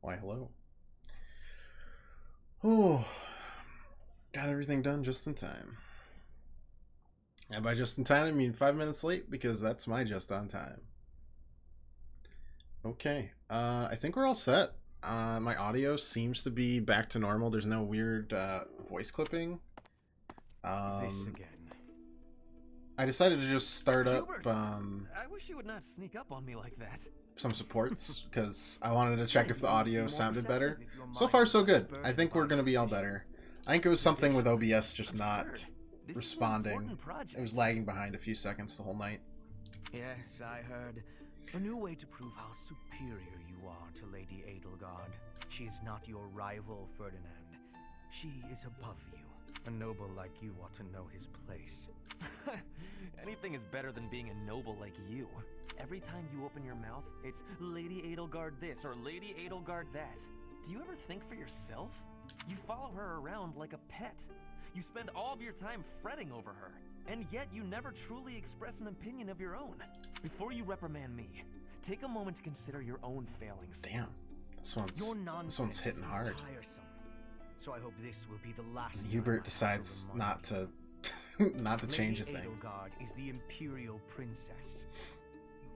Why, hello. Oh, got everything done just in time. And by just in time, I mean 5 minutes late because that's my just on time. Okay, I think we're all set. My audio seems to be back to normal. There's no weird voice clipping. This again. I decided to just start Hubert, up I wish you would not sneak up on me like that. some supports because I wanted to check if the audio sounded better. So So far, so good. I think we're going to be all better. I think it was something with OBS just not responding. It was lagging behind a few seconds the whole night. Yes, I heard. A new way to prove how superior you are to Lady Edelgard. She is not your rival, Ferdinand. She is above you. A noble like you ought to know his place. Anything is better than being a noble like you. Every time you open your mouth, it's Lady Edelgard this or Lady Edelgard that. Do you ever think for yourself? You follow her around like a pet. You spend all of your time fretting over her, and yet you never truly express an opinion of your own. Before you reprimand me, take a moment to consider your own failings. Damn, this one's hitting hard. Tiresome. So I hope this will be the last And time Hubert I have decides remind not you. to not to change a Lady thing. Edelgard is the imperial princess.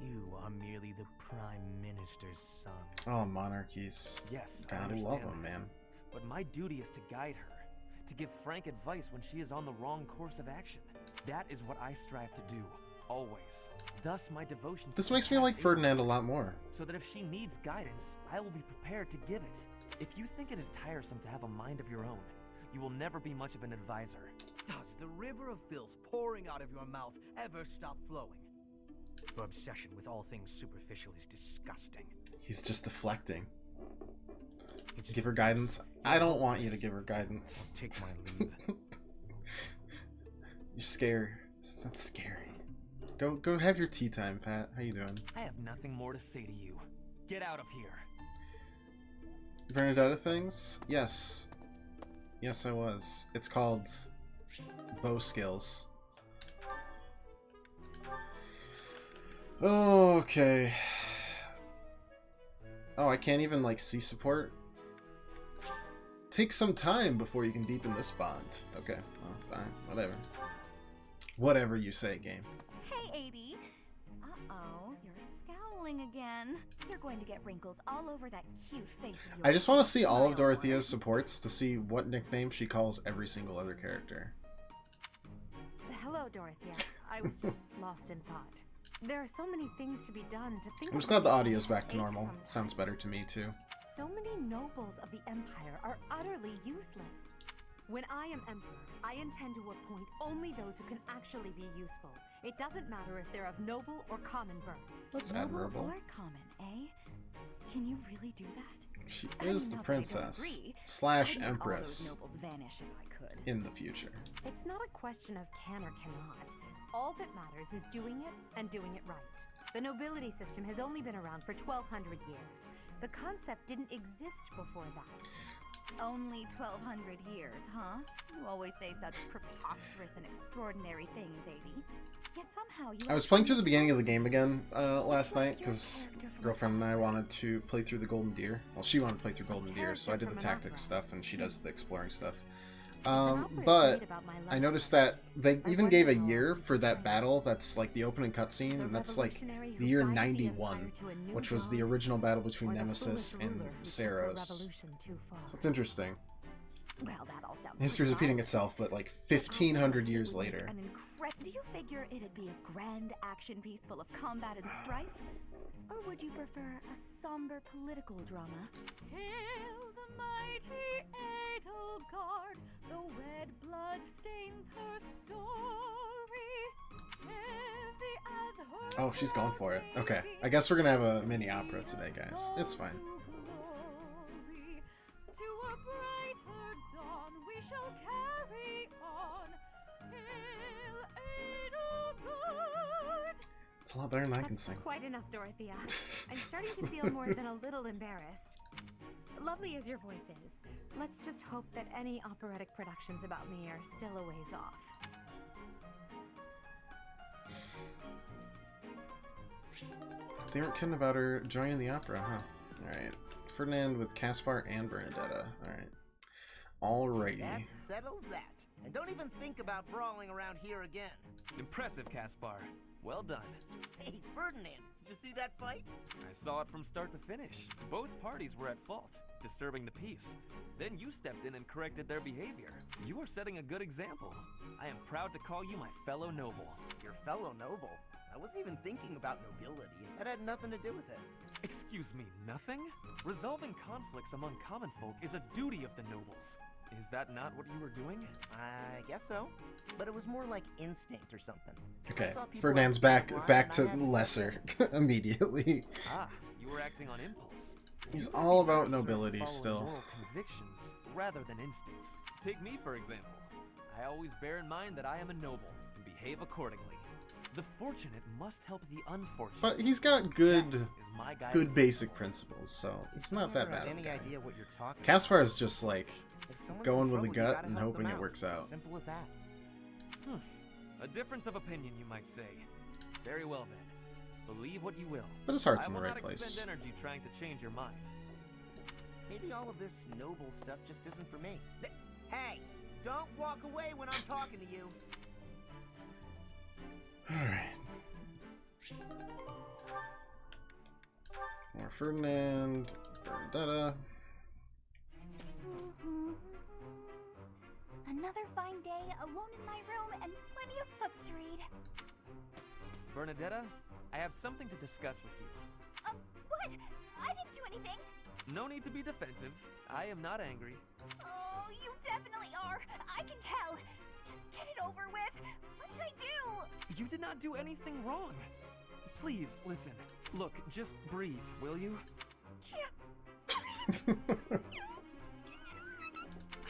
You are merely the prime minister's son. Oh, monarchies. Yes, I Gotta understand love them, that. man. But my duty is to guide her, to give frank advice when she is on the wrong course of action. That is what I strive to do, always. Thus, my devotion to This makes me surpass like Ferdinand a Edelgard, lot more. so that if she needs guidance, I will be prepared to give it. If you think it is tiresome to have a mind of your own, you will never be much of an advisor. Does the river of filth pouring out of your mouth ever stop flowing? Your obsession with all things superficial is disgusting. He's just deflecting. It's Give her guidance. I don't want you to give her guidance. Take my leave. You're scary. That's scary. Go have your tea time, Pat. How you doing? I have nothing more to say to you. Get out of here. Bernadetta things? Yes. Yes, I was. It's called bow skills. Okay. Oh, I can't even like see support. Take some time before you can deepen this bond. Okay, well, fine, whatever. Whatever you say, game. Hey, 80. Uh-oh, you're scowling again. You're going to get wrinkles all over that cute face of yours. I just want to see all of Smile, Dorothea's supports to see what nickname she calls every single other character. Hello, Dorothea. I was just lost in thought. There are so many things to be done to think I'm just about glad the this audio's back to ache normal. sometimes. Sounds better to me, too. So many nobles of the Empire are utterly useless. When I am Emperor, I intend to appoint only those who can actually be useful. It doesn't matter if they're of noble or common birth. That's Noble admirable. or common, eh? Can you really do that? She I mean, is the not that I don't princess agree. slash I'd make all those empress nobles vanish if I could. in the future. It's not a question of can or cannot. All that matters is doing it and doing it right. The nobility system has only been around for 1,200 years. The concept didn't exist before that. Only 1,200 years, huh? You always say such preposterous and extraordinary things, 80. Yet somehow you... I was playing through the beginning of the game again last night because girlfriend and I wanted to play through the Golden Deer. Well, she wanted to play through Golden Deer, so I did the tactics stuff and she does the exploring stuff. But I noticed that they even gave a year for that battle that's like the opening cutscene, and that's like the year 91, which was the original battle between Nemesis and Saros. So it's interesting. Well, that all sounds History's pretty repeating violent. itself, but like 1,500 years later. Do you figure it'd be a grand action piece full of combat and strife? Or would you prefer a somber political drama? Hail the mighty Edelgard, the red blood stains her story. Heavy as her Oh, she's going for it. Okay, I guess we're gonna have a mini opera today, guys. It's fine. To a brighter dawn we shall carry on. Hail Edelgard! It's a lot better than I can sing. Quite enough, Dorothea. I'm starting to feel more than a little embarrassed. Lovely as your voice is, let's just hope that any operatic productions about me are still a ways off. They weren't kidding about her joining the opera, huh? Alright. Ferdinand with Caspar and Bernadetta. Alrighty. That settles that. And don't even think about brawling around here again. Impressive, Caspar. Well done. Hey, Ferdinand, did you see that fight? I saw it from start to finish. Both parties were at fault, disturbing the peace. Then you stepped in and corrected their behavior. You are setting a good example. I am proud to call you my fellow noble. Your fellow noble? I wasn't even thinking about nobility. That had nothing to do with it. Excuse me, nothing? Resolving conflicts among common folk is a duty of the nobles. Is that not what you were doing? I guess so. But it was more like instinct or something. Okay, Ferdinand's back to lesser immediately. Ah, you were acting on impulse. He's all about nobility still. Moral convictions rather than instincts. Take me for example. I always bear in mind that I am a noble and behave accordingly. The fortunate must help the unfortunate. But he's got good basic principles, so he's not that bad. Any idea what you're talking Caspar is just like about. going with the gut and hoping it works out. Simple as that. A difference of opinion, you might say. Very well then. Believe what you will. But his heart's in the right I will not place. expend energy trying to change your mind. Maybe all of this noble stuff just isn't for me. Hey, don't walk away when I'm talking to you. Alright. More Ferdinand, Bernadetta. Another fine day, alone in my room, and plenty of books to read. Bernadetta, I have something to discuss with you. What? I didn't do anything. No need to be defensive. I am not angry. Oh, you definitely are. I can tell. Just get it over with. What did I do? You did not do anything wrong. Please, listen. Look, just breathe, will you? Can't.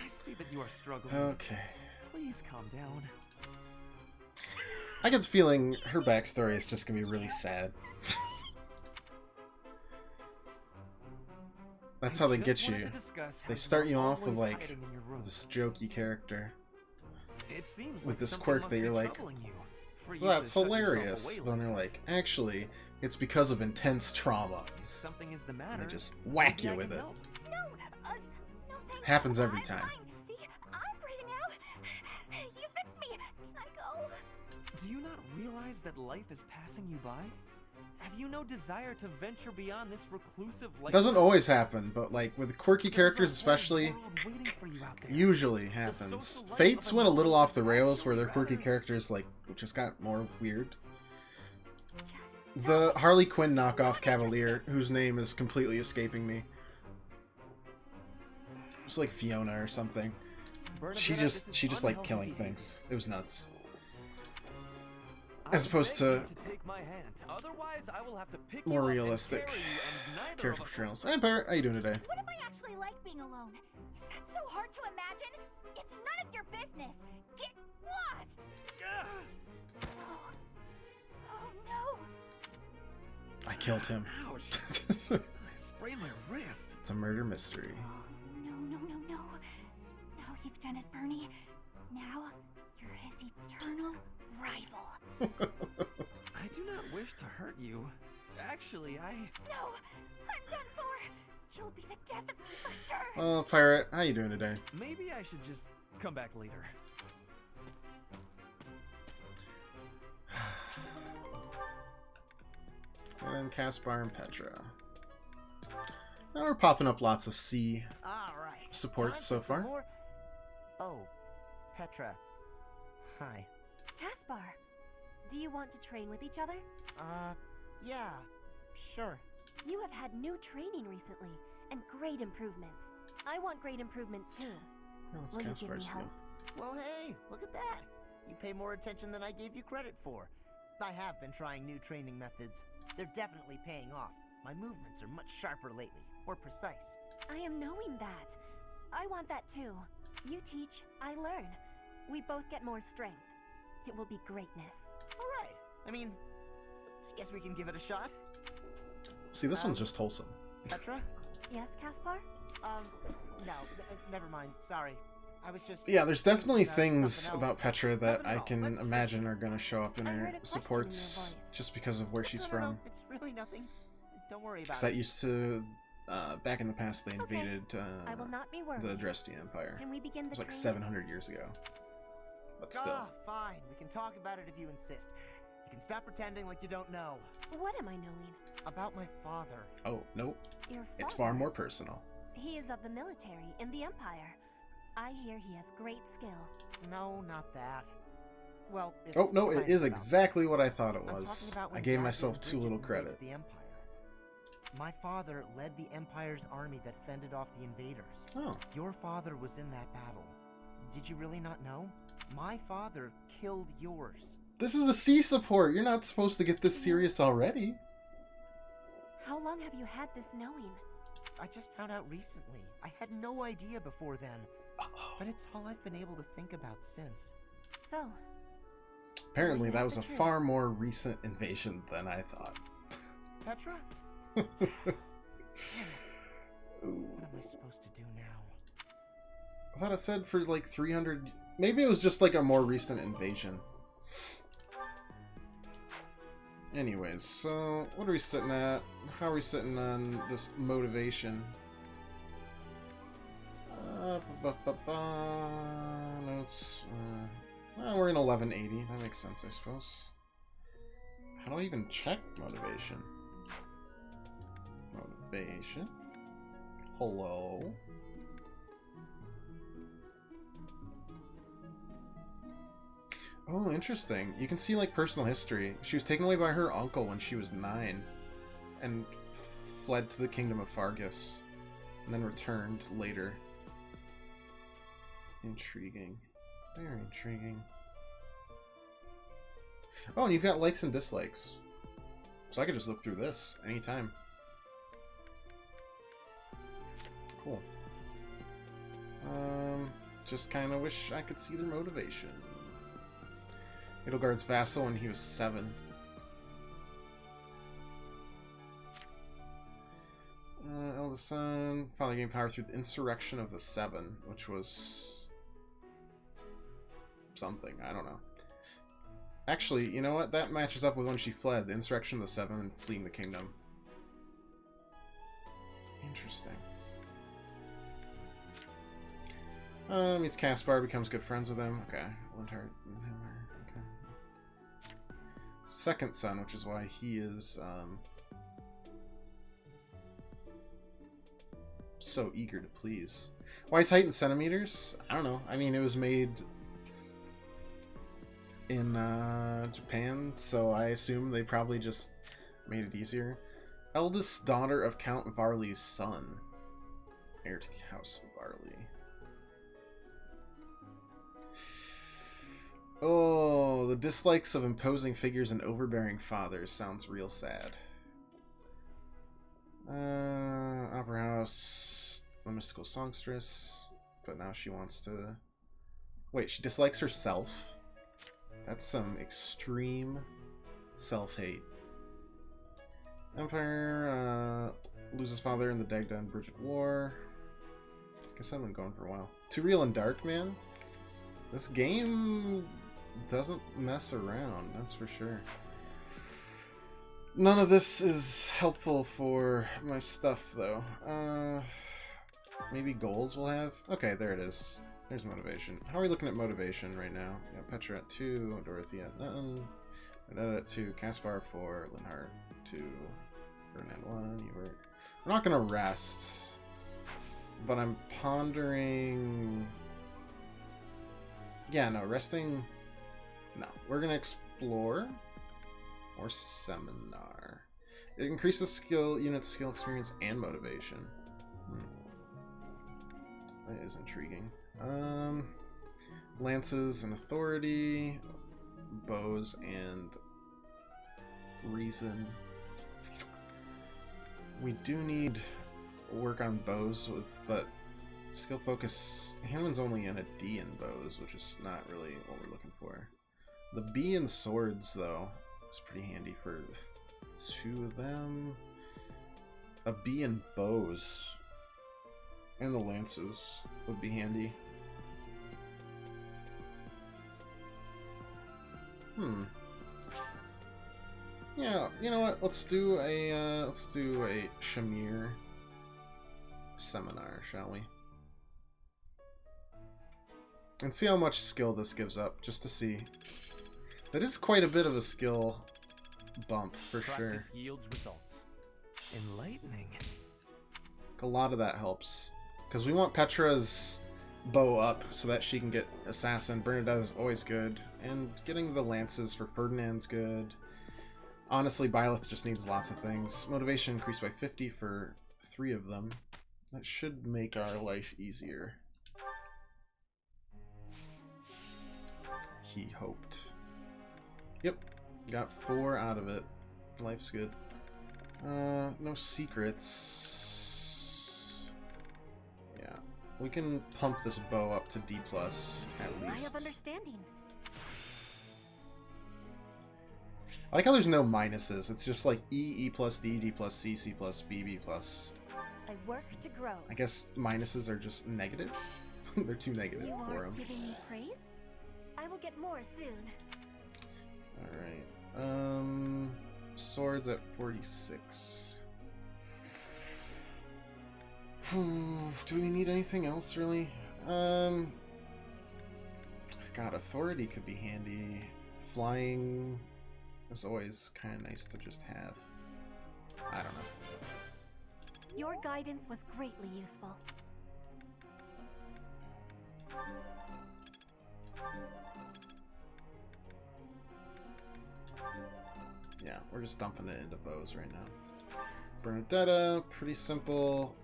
I see that you are struggling. Okay. Please calm down. I get the feeling her backstory is just gonna be really sad. That's how they get you. They start you off with like this jokey character It seems with like this something quirk must that be you're like, troubling you for you well, that's to shut yourself hilarious. away But then like they're that. like, actually, it's because of intense trauma. If something is the And matter, they just whack maybe you I with can it. help. No thanks. Happens every I'm time. fine. See, I'm breathing out. You fixed me. Can I go? Do you not realize that life is passing you by? Have you no desire to venture beyond this reclusive life? Doesn't always happen, but like with quirky characters especially, usually The happens. social life Fates of a went a little noble off the rails is where their rather- quirky characters like just got more weird. Yes. The Harley Quinn knockoff Cavalier, whose name is completely escaping me. It's like Fiona or something. She just liked killing things. It was nuts. As opposed to take my hand. Otherwise, I will have to pick more you up and realistic carry you, and neither character of us portrayals. Hey, Barrett, how you doing today? What if I actually like being alone? Is that so hard to imagine? It's none of your business. Get lost. Ugh. Oh no. I killed him. Ouch! I sprained my wrist. It's a murder mystery. No. Now you've done it, Bernie. Now you're his eternal rival. I do not wish to hurt you. Actually, No, I'm done for. You'll be the death of me for sure. Oh, Pirate, how you doing today? maybe I should just come back later. And Caspar and Petra. Now we're popping up lots of C All right. support Time so for some far. more- Oh, Petra. Hi. Caspar, do you want to train with each other? Yeah, sure. You have had new training recently, and great improvements. I want great improvement too. Oh, it's Will you give me Caspar's help? deal. Well, hey, look at that. You pay more attention than I gave you credit for. I have been trying new training methods. They're definitely paying off. My movements are much sharper lately, more precise. I am knowing that. I want that too. You teach, I learn. We both get more strength. It will be greatness. All right. I mean, I guess we can give it a shot. See, this one's just wholesome. Petra? Yes, Caspar? No, never mind. Sorry. I was just... Yeah, there's definitely Something things else. about Petra that Nothing at I all. can Let's- imagine are going to show up in I her heard a question in your supports voice. just because of where she's No, from. It's really nothing. Don't worry about Because it. that used to back in the past they invaded I will not be worried. the Dresden Empire. Can we begin It the was like training? 700 years ago. But still. Ah, fine. We can talk about it if you insist. You can stop pretending like you don't know. What am I knowing? About my father. Oh, nope. Your It's father? far more personal. He is of the military in the Empire. I hear he has great skill. No, not that. Well, it's Oh, no, it kind is of about exactly what I thought it I'm was. talking about I when gave Jackie myself and too Bridget little invaded credit. The Empire. My father led the Empire's army that fended off the invaders. Oh. Your father was in that battle. Did you really not know? My father killed yours. This is a C support. You're not supposed to get this serious already. How long have you had this knowing? I just found out recently. I had no idea before then. But it's all I've been able to think about since. So, Apparently, Bring that out was the a truth. far more recent invasion than I thought. Petra? Ooh. What am I supposed to do now? I thought it said for like 300... Maybe it was just like a more recent invasion. Anyways, so what are we sitting at? How are we sitting on this motivation? Notes. Well, we're in 1180. That makes sense, I suppose. How do I even check motivation? Motivation. Hello. Oh, interesting. You can see, like, personal history. She was taken away by her uncle when she was 9 and fled to the kingdom of Fargus and then returned later. Intriguing. Very intriguing. Oh, and you've got likes and dislikes. So I could just look through this anytime. Cool. Just kind of wish I could see their motivation. Edelgard's vassal when he was 7. Eldest son, finally gained power through the insurrection of the 7, which was something, I don't know. Actually, you know what? That matches up with when she fled, the insurrection of the 7 and fleeing the kingdom. Interesting. Meets Caspar, becomes good friends with him. Okay. Lindhart and Hammer. Okay. Second son, which is why he is so eager to please. Why is height in centimeters? I don't know. I mean, it was made in Japan, so I assume they probably just made it easier. Eldest daughter of Count Varley's son. Heir to House Varley. Oh, the dislikes of imposing figures and overbearing fathers sounds real sad. Opera House, a mystical songstress, but now she wants to... Wait, she dislikes herself? That's some extreme self-hate. Empire, loses father in the Dagda and Bridget War. Guess I've been going for a while. Too real and dark, man. This game doesn't mess around, that's for sure. None of this is helpful for my stuff, though. Maybe goals we'll have? Okay, there it is. There's motivation. How are we looking at motivation right now? Yeah, Petra at 2, Dorothy at nothing, Renetta at 2, Caspar 4, Linhart 2, Ferdinand 1, Hubert. We're not gonna rest, but I'm pondering... Yeah, no, resting... No, we're gonna explore or seminar. It increases skill, unit skill, experience, and motivation. That is intriguing. Lances and authority, bows and reason. We do need work on bows but skill focus. Hammond's only in a D in bows, which is not really what we're looking for. The B in swords, though, is pretty handy for 2 of them. A B in bows and the lances would be handy. Yeah, you know what? Let's do a Shamir seminar, shall we? And see how much skill this gives up, just to see. That is quite a bit of a skill bump, for sure. Practice yields results. Enlightening. A lot of that helps. Because we want Petra's bow up so that she can get Assassin. Bernadette is always good. And getting the lances for Ferdinand's good. Honestly, Byleth just needs lots of things. Motivation increased by 50 for 3 of them. That should make our life easier. He hoped. Yep, got 4 out of it. Life's good. No secrets. Yeah, we can pump this bow up to D+ at least. I have understanding. I like how there's no minuses. It's just like E, E plus D, D plus C, C plus B, B plus. I work to grow. I guess minuses are just negative. They're too negative You for are them. giving me praise? I will get more soon. Alright. Swords at 46. Do we need anything else, really? God, authority could be handy. Flying is always kind of nice to just have. I don't know. Your guidance was greatly useful. Yeah, we're just dumping it into bows right now. Bernadetta, pretty simple.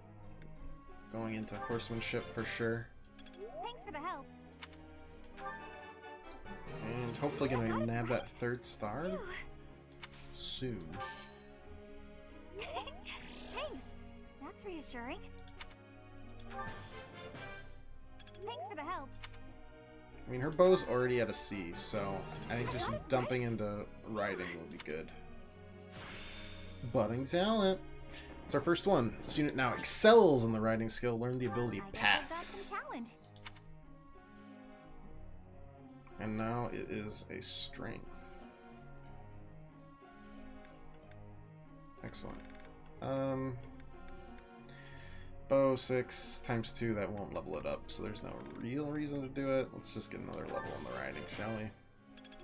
Going into horsemanship for sure. Thanks for the help. And hopefully gonna nab that 3rd star soon. Thanks. That's reassuring. Thanks for the help. I mean, her bow's already at a C, so I think just dumping into riding will be good. Budding talent. It's our first one. This unit now excels in the riding skill. Learn the ability I guess I've got Pass. some talent. And now it is a strength. Excellent. Bow 6 times 2, that won't level it up, so there's no real reason to do it. Let's just get another level on the riding, shall we?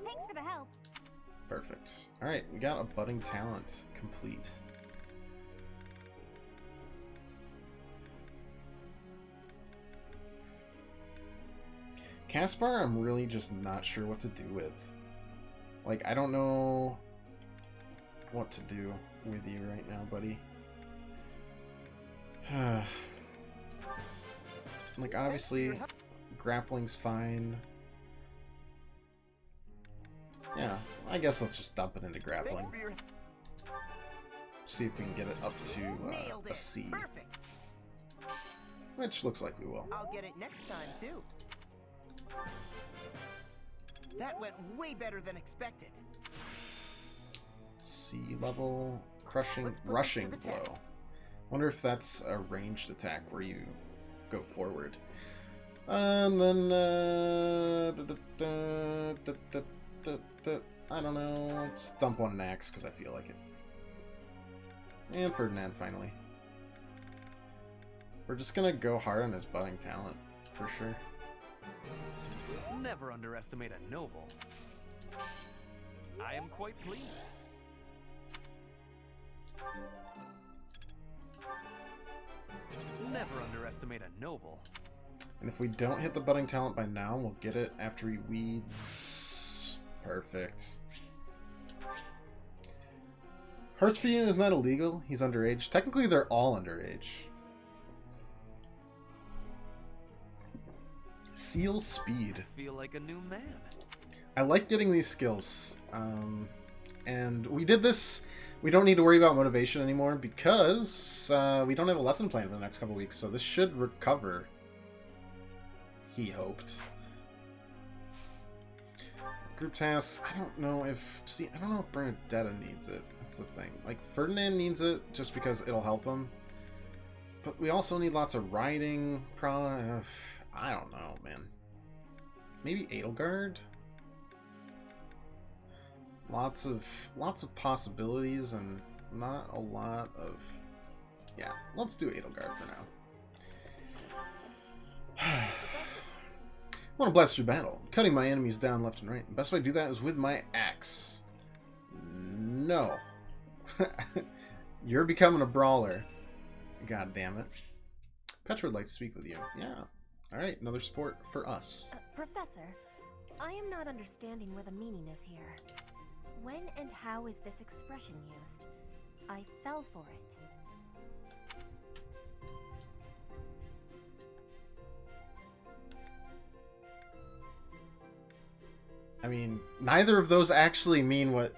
Thanks for the help. Perfect. Alright, we got a budding talent complete. Caspar, I'm really just not sure what to do with. Like, I don't know what to do with you right now, buddy. Like, obviously, grappling's fine. Yeah, I guess let's just dump it into grappling. See if we can get it up to a C. Perfect. Which looks like we will. I'll get it next time too. That went way better than expected. C level, crushing, Let's put this rushing to the test. blow. Wonder if that's a ranged attack where you go forward. And then, I don't know. Let's dump one next because I feel like it. And Ferdinand finally. We're just gonna go hard on his budding talent for sure. Never underestimate a noble. I am quite pleased. Never underestimate a noble. And if we don't hit the budding talent by now, we'll get it after he weeds. Perfect. Heartsfield is not illegal. He's underage. Technically, they're all underage. Seal speed. I feel like a new man. I like getting these skills. And we did this. We don't need to worry about motivation anymore because we don't have a lesson plan for the next couple weeks, so this should recover. He hoped. Group tasks. I don't know if... See, I don't know if Bernadetta needs it. That's the thing. Like, Ferdinand needs it just because it'll help him. But we also need lots of riding. Probably... I don't know, man. Maybe Edelgard? Lots of possibilities and not a lot of... Yeah, let's do Edelgard for now. Want to blast through battle, cutting my enemies down left and right. The best way to do that is with my axe. No. You're becoming a brawler. God damn it. Petra would like to speak with you. Yeah. Alright, another support for us. Professor, I am not understanding where the meaning is here. When and how is this expression used? I fell for it. I mean, neither of those actually mean what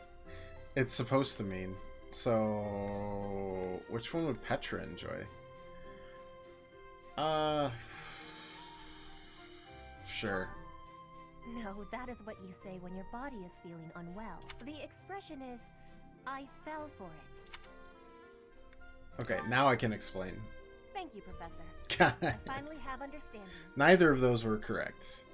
it's supposed to mean. So, which one would Petra enjoy? Sure. No, that is what you say when your body is feeling unwell. The expression is, I fell for it. Okay, now I can explain. Thank you, Professor. God. I finally have understanding. Neither of those were correct.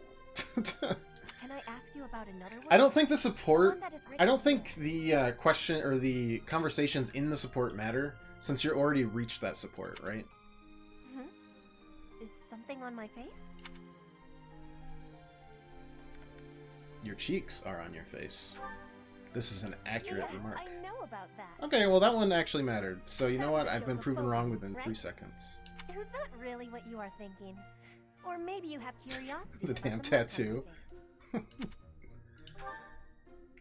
Can I ask you about another one? I don't think the support... One that is written I don't think here. the question or the conversations in the support matter, since you're already reached that support, right? Is something on my face? Your cheeks are on your face. This is an accurate Yes, remark. I know about that. Okay, well that one actually mattered. So you know That what? was a I've been joke of proven focus, wrong within 3 right? seconds. Is that really what you are thinking? Or maybe you have curiosity The about damn mark on tattoo. my face.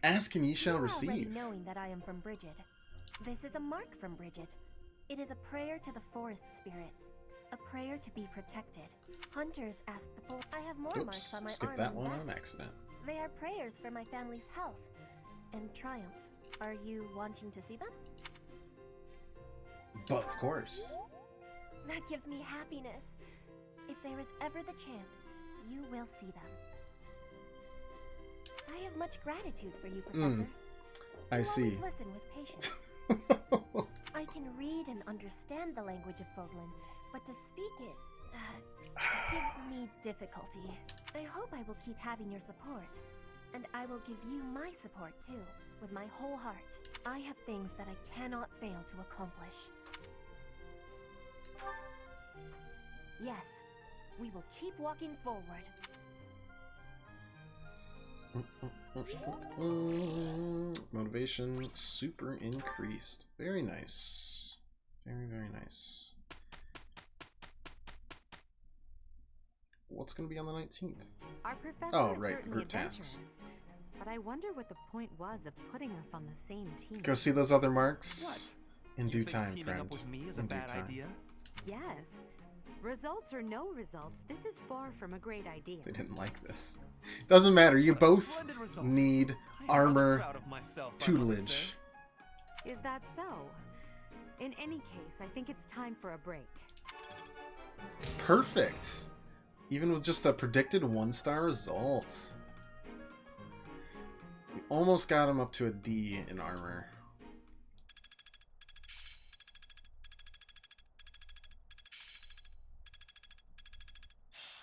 Ask and ye shall You are already receive. knowing that I am from Bridget. This is a mark from Bridget. It is a prayer to the forest spirits. A prayer to be protected. Hunters ask the forest. I have more marks Oops, on my skipped arms that and one back. on accident. They are prayers for my family's health and triumph. Are you wanting to see them? But of course. That gives me happiness. If there is ever the chance, you will see them. I have much gratitude for you, Professor. I You see. always listen with patience. I can read and understand the language of Foglin, but to speak it gives me difficulty. I hope I will keep having your support, and I will give you my support too, with my whole heart. I have things that I cannot fail to accomplish. Yes, we will keep walking forward. Motivation super increased. Very nice. Very, very nice. What's going to be on the 19th? Our professor Oh, is right, certainly group tasks. adventurous, but I wonder what the point was of putting us on the same team. Go see those other marks What? in You due think time, teaming friend. up with me is a In due bad time. idea? Yes. Results or no results, this is far from a great idea. They didn't like this. Doesn't matter. You What a both splendid result. need I am rather armor proud of myself, I must tutelage. say. Is that so? In any case, I think it's time for a break. Perfect. Even with just a predicted 1-star result. We almost got him up to a D in armor.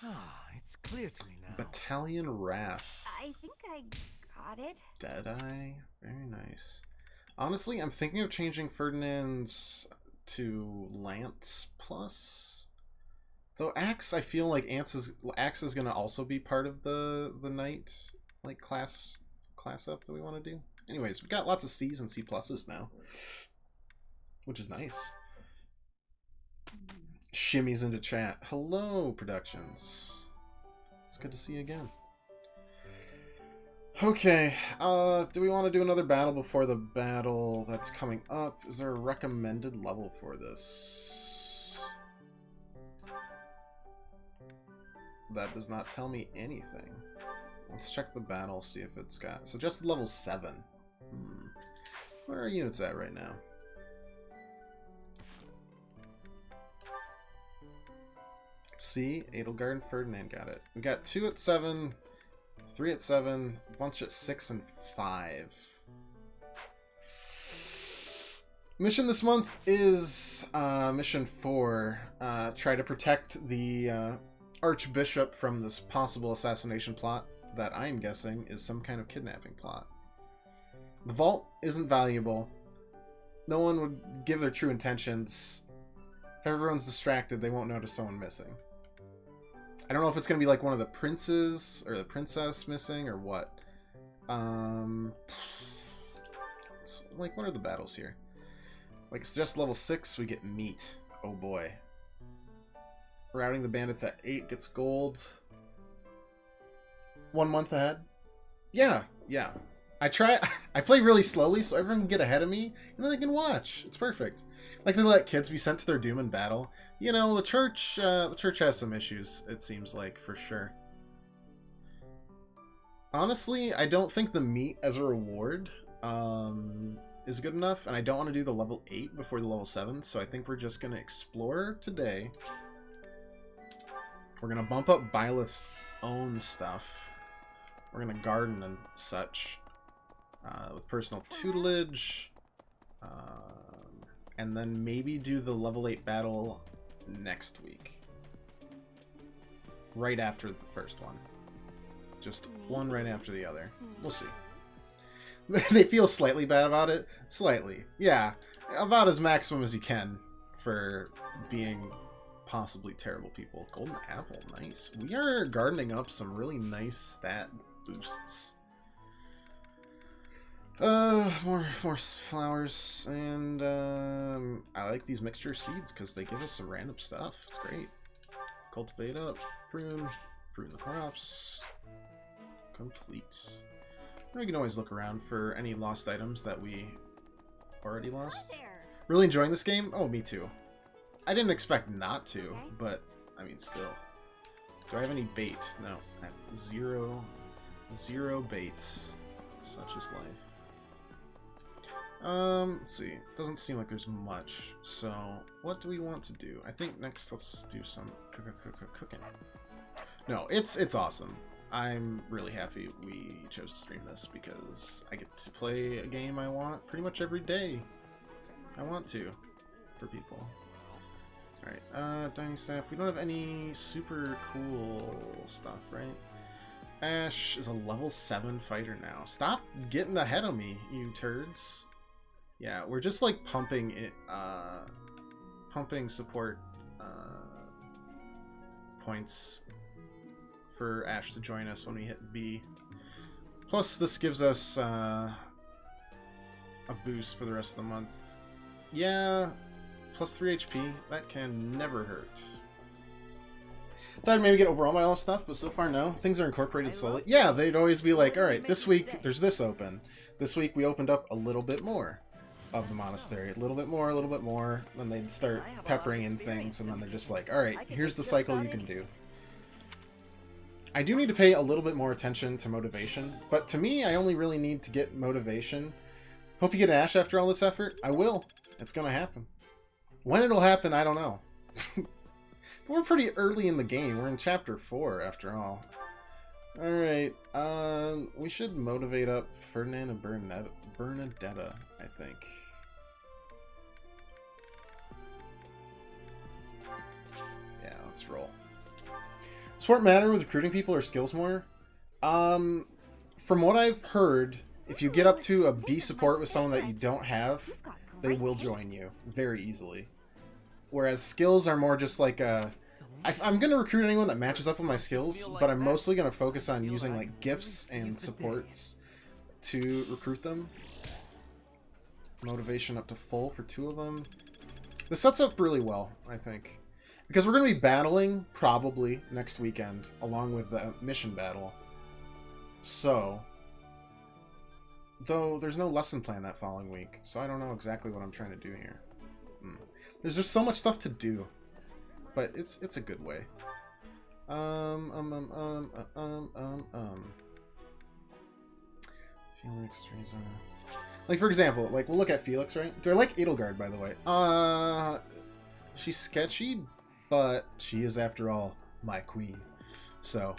Ah, it's clear to me now. Battalion Wrath. I think I got it. Deadeye. Very nice. Honestly, I'm thinking of changing Ferdinand's to Lance Plus. Though Axe, I feel like Axe is gonna also be part of the knight like class up that we want to do. Anyways, we've got lots of C's and C pluses now, which is nice. Shimmies into chat. Hello, Productions. It's good to see you again. Okay, do we want to do another battle before the battle that's coming up? Is there a recommended level for this? That does not tell me anything. Let's check the battle, see if it's got... Suggested level 7. Where are our units at right now? See, Edelgard and Ferdinand got it. We got 2 at 7, 3 at 7, a bunch at 6 and 5. Mission this month is mission 4. Try to protect the Archbishop from this possible assassination plot that I'm guessing is some kind of kidnapping plot. The vault isn't valuable. No one would give their true intentions. If everyone's distracted, they won't notice someone missing. I don't know if it's going to be like one of the princes or the princess missing or what. Like, what are the battles here? Like, it's just level 6, we get meat. Oh boy. Routing the bandits at 8 gets gold. 1 month ahead. Yeah. I play really slowly so everyone can get ahead of me, and then they can watch. It's perfect. Like, they let kids be sent to their doom in battle. You know, the church has some issues, it seems like, for sure. Honestly, I don't think the meat as a reward is good enough, and I don't want to do the level 8 before the level 7, so I think we're just going to explore today. We're going to bump up Byleth's own stuff. We're going to garden and such with personal tutelage, and then maybe do the level 8 battle next week. Right after the first one. Just one right after the other. We'll see. They feel slightly bad about it. Slightly. Yeah. About as maximum as you can for being possibly terrible people. Golden apple. Nice. We are gardening up some really nice stat boosts. More flowers. And I like these mixture seeds because they give us some random stuff. It's great. Cultivate up. Prune the crops. Complete. We can always look around for any lost items that we already lost. Really enjoying this game? Oh, me too. I didn't expect not to, but I mean, still. Do I have any bait? No. I have zero baits. Such is life. Let's see. Doesn't seem like there's much. So, what do we want to do? I think next let's do some cooking. No, it's awesome. I'm really happy we chose to stream this because I get to play a game I want pretty much every day. I want to, for people. Alright, dining staff. We don't have any super cool stuff, right? Ash is a level 7 fighter now. Stop getting ahead of me, you turds. Yeah, we're just like pumping it, pumping support points for Ash to join us when we hit B. Plus, this gives us a boost for the rest of the month. Yeah, plus 3 HP. That can never hurt. Thought I'd maybe get overall my own stuff, but so far no. Things are incorporated slowly. Yeah, they'd always be like, alright, this week there's this open. This week we opened up a little bit more of the monastery. A little bit more. Then they'd start peppering in things, and then they're just like, alright, here's the cycle you can do. I do need to pay a little bit more attention to motivation, but to me, I only really need to get motivation. Hope you get Ash after all this effort. I will. It's gonna happen. When it'll happen, I don't know. We're pretty early in the game. We're in chapter 4, after all. Alright, we should motivate up Ferdinand and Bernadetta, I think. Yeah, let's roll. Support matter with recruiting people or skills more? From what I've heard, if you get up to a B support with someone that you don't have, they will join you very easily. Whereas skills are more just like a... I'm going to recruit anyone that matches up with my skills, but I'm mostly going to focus on using like gifts and supports to recruit them. Motivation up to full for 2 of them. This sets up really well, I think. Because we're going to be battling, probably, next weekend, along with the mission battle. So, though there's no lesson plan that following week, so I don't know exactly what I'm trying to do here. There's just so much stuff to do, but it's a good way. Felix, Teresa. Like, for example, like, we'll look at Felix, right? Do I like Edelgard, by the way? She's sketchy, but she is, after all, my queen. So,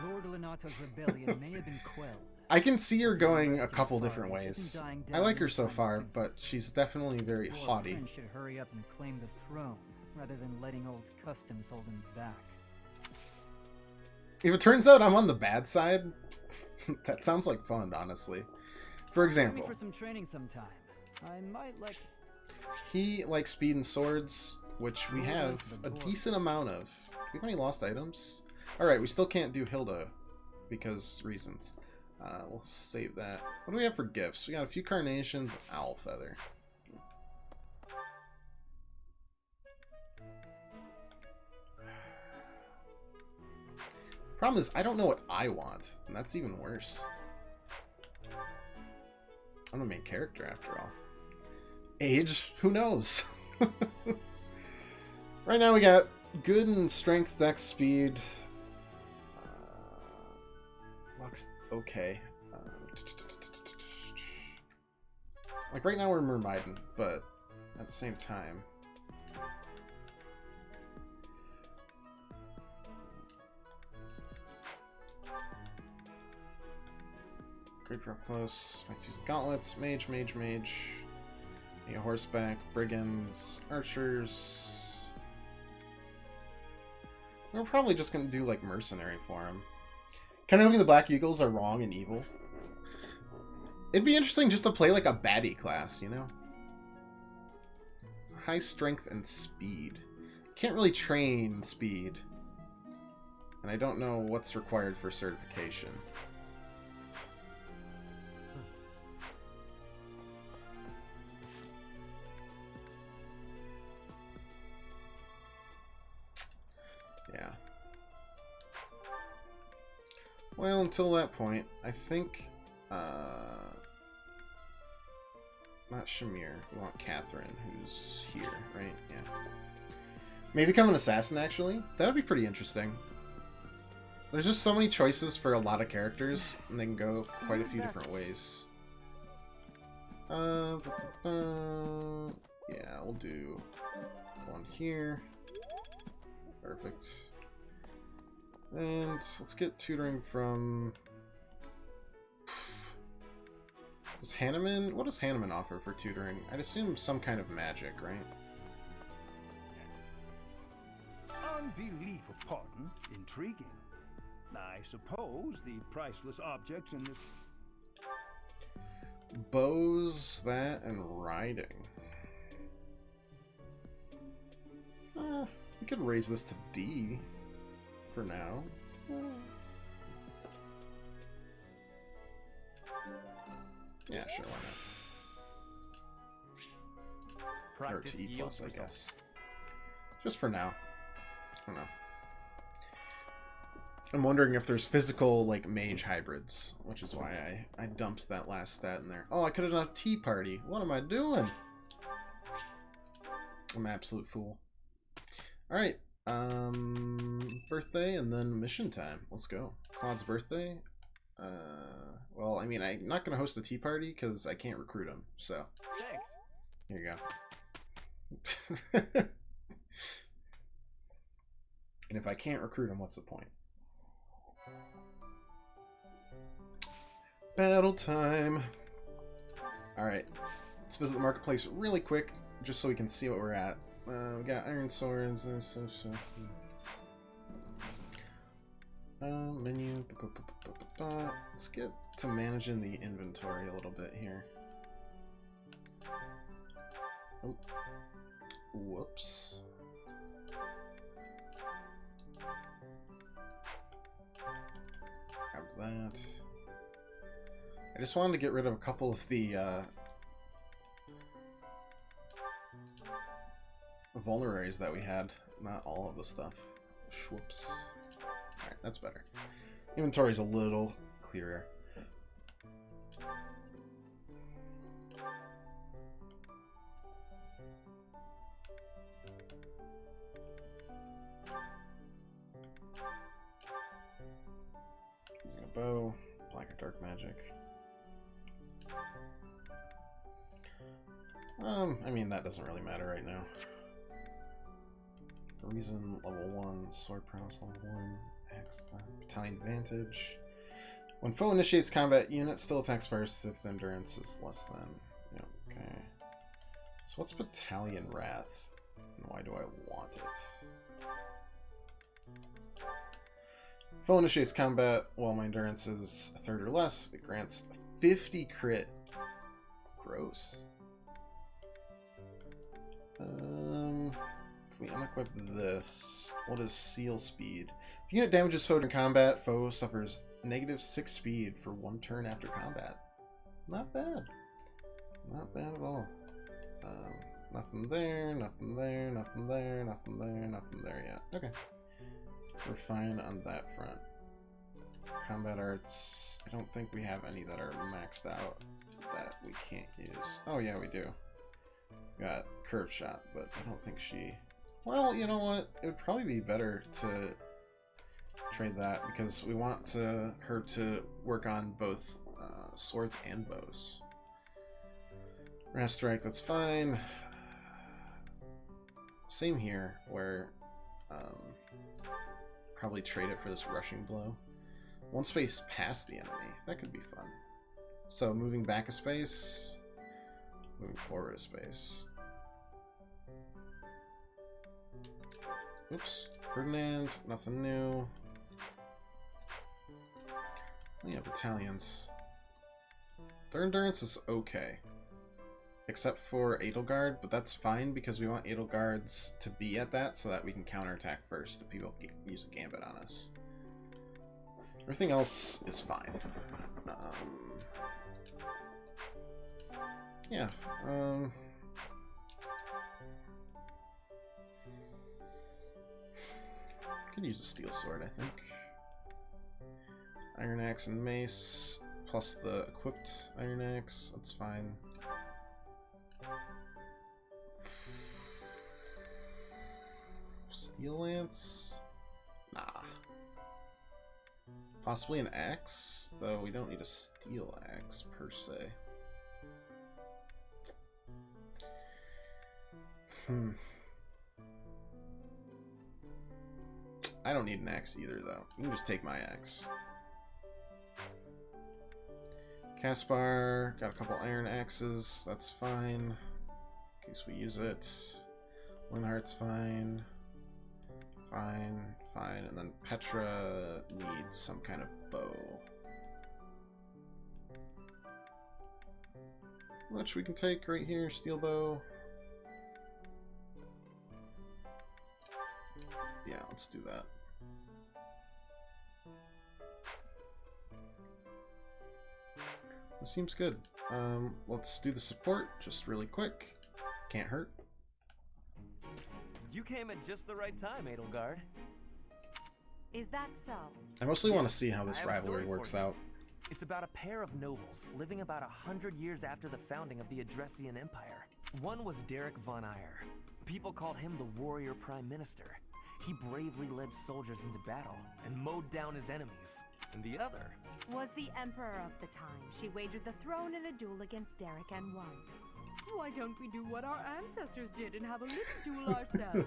Lord Lenata's rebellion may have been quelled. I can see her going a couple different ways. I like her so far, but she's definitely very haughty. Lord should hurry up and claim the throne, rather than letting old customs hold him back. If it turns out I'm on the bad side, that sounds like fun, honestly. For example, for some training sometime. I might like. He likes speed and swords, which we have a decent amount of. Do we have any lost items? Alright, we still can't do Hilda because reasons. We'll save that. What do we have for gifts? We got a few carnations, owl feather. Problem is, I don't know what I want, and that's even worse. I'm the main character after all. Age? Who knows? Right now we got good in strength, dex, speed. Luck's okay. Like right now we're Mermaiden, but at the same time. Great for up close. Might use gauntlets, mage. Yeah, horseback, brigands, archers. We're probably just gonna do like mercenary for him. Kind of hoping the Black Eagles are wrong and evil. It'd be interesting just to play like a baddie class, you know? High strength and speed. Can't really train speed. And I don't know what's required for certification. Yeah. Well, until that point, I think, not Shamir. We want Catherine, who's here, right? Yeah. Maybe become an assassin, actually? That would be pretty interesting. There's just so many choices for a lot of characters, and they can go quite a few different ways. Yeah, we'll do one here. Perfect. And let's get tutoring from... Does Hanneman... What does Hanneman offer for tutoring? I'd assume some kind of magic, right? Unbelief upon intriguing. I suppose the priceless objects in this... Bows, that, and riding. We could raise this to D for now. Yeah, sure, why not? Or to E+, I guess. Just for now. I don't know. I'm wondering if there's physical, like, mage hybrids, which is why I dumped that last stat in there. Oh, I could have done a tea party. What am I doing? I'm an absolute fool. Alright, birthday and then mission time. Let's go. Claude's birthday. Well, I mean, I'm not going to host a tea party because I can't recruit him, so. Thanks. Here you go. And if I can't recruit him, what's the point? Battle time. Alright, let's visit the marketplace really quick, just so we can see what we're at. We got iron swords, menu. Let's get to managing the inventory a little bit here. Oh. Whoops. Grab that. I just wanted to get rid of a couple of the vulneraries that we had. Not all of the stuff. Whoops. Alright, that's better. Inventory's a little clearer. Using a bow, black or dark magic. I mean, that doesn't really matter right now. Reason, level 1, sword prowess, level 1, axe, battalion advantage. When foe initiates combat, unit still attacks first if the endurance is less than. Yeah, okay. So what's battalion wrath? And why do I want it? Foe initiates combat while my endurance is a third or less. It grants 50 crit. Gross. we unequip this, what is seal speed? If unit damages foe in combat, foe suffers -6 speed for 1 turn after combat. Not bad. Not bad at all. Nothing there, nothing there, nothing there, nothing there, nothing there yet. Okay. We're fine on that front. Combat arts, I don't think we have any that are maxed out that we can't use. Oh yeah, we do. Got curve shot, but I don't think she... Well, you know what? It would probably be better to trade that because we want her to work on both swords and bows. Wrath Strike, that's fine. Same here, where probably trade it for this rushing blow. 1 space past the enemy. That could be fun. So moving back a space, moving forward a space. Oops. Ferdinand, nothing new. Yeah, battalions. Their endurance is okay. Except for Edelgard, but that's fine because we want Edelgards to be at that so that we can counterattack first if people use a gambit on us. Everything else is fine. Yeah. Could use a steel sword, I think. Iron axe and mace, plus the equipped iron axe. That's fine. Steel lance? Nah. Possibly an axe, though we don't need a steel axe per se. I don't need an axe either, though. You can just take my axe. Caspar, got a couple iron axes, that's fine. In case we use it. Winhart's fine. Fine, fine. And then Petra needs some kind of bow. Which we can take right here, steel bow. Yeah, let's do that. This seems good. Let's do the support just really quick. Can't hurt. You came at just the right time, Edelgard. Is that so? I mostly want to see how this I have a rivalry story works for you. out. It's about a pair of nobles living about 100 years after the founding of the Adrestian Empire. One was Derek von Eyre. People called him the warrior prime minister. He bravely led soldiers into battle and mowed down his enemies. And the other Was the emperor of the time. She wagered the throne in a duel against Derek and won. Why don't we do what our ancestors did and have a little duel ourselves?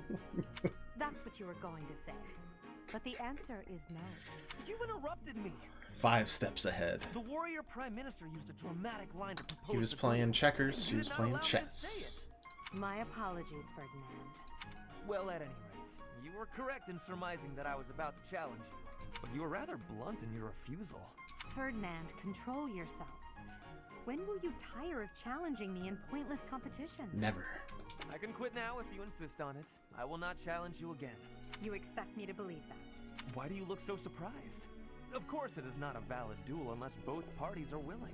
That's what you were going to say. But the answer is no. You interrupted me. 5 steps ahead. The warrior prime minister used a dramatic line to propose. He was the playing duel. checkers, You she did was not playing allow me to say chess. it. My apologies, Ferdinand. Well, at any rate, you were correct in surmising that I was about to challenge you. But you were rather blunt in your refusal. Ferdinand, control yourself. When will you tire of challenging me in pointless competitions? Never. I can quit now if you insist on it. I will not challenge you again. You expect me to believe that? Why do you look so surprised? Of course it is not a valid duel unless both parties are willing.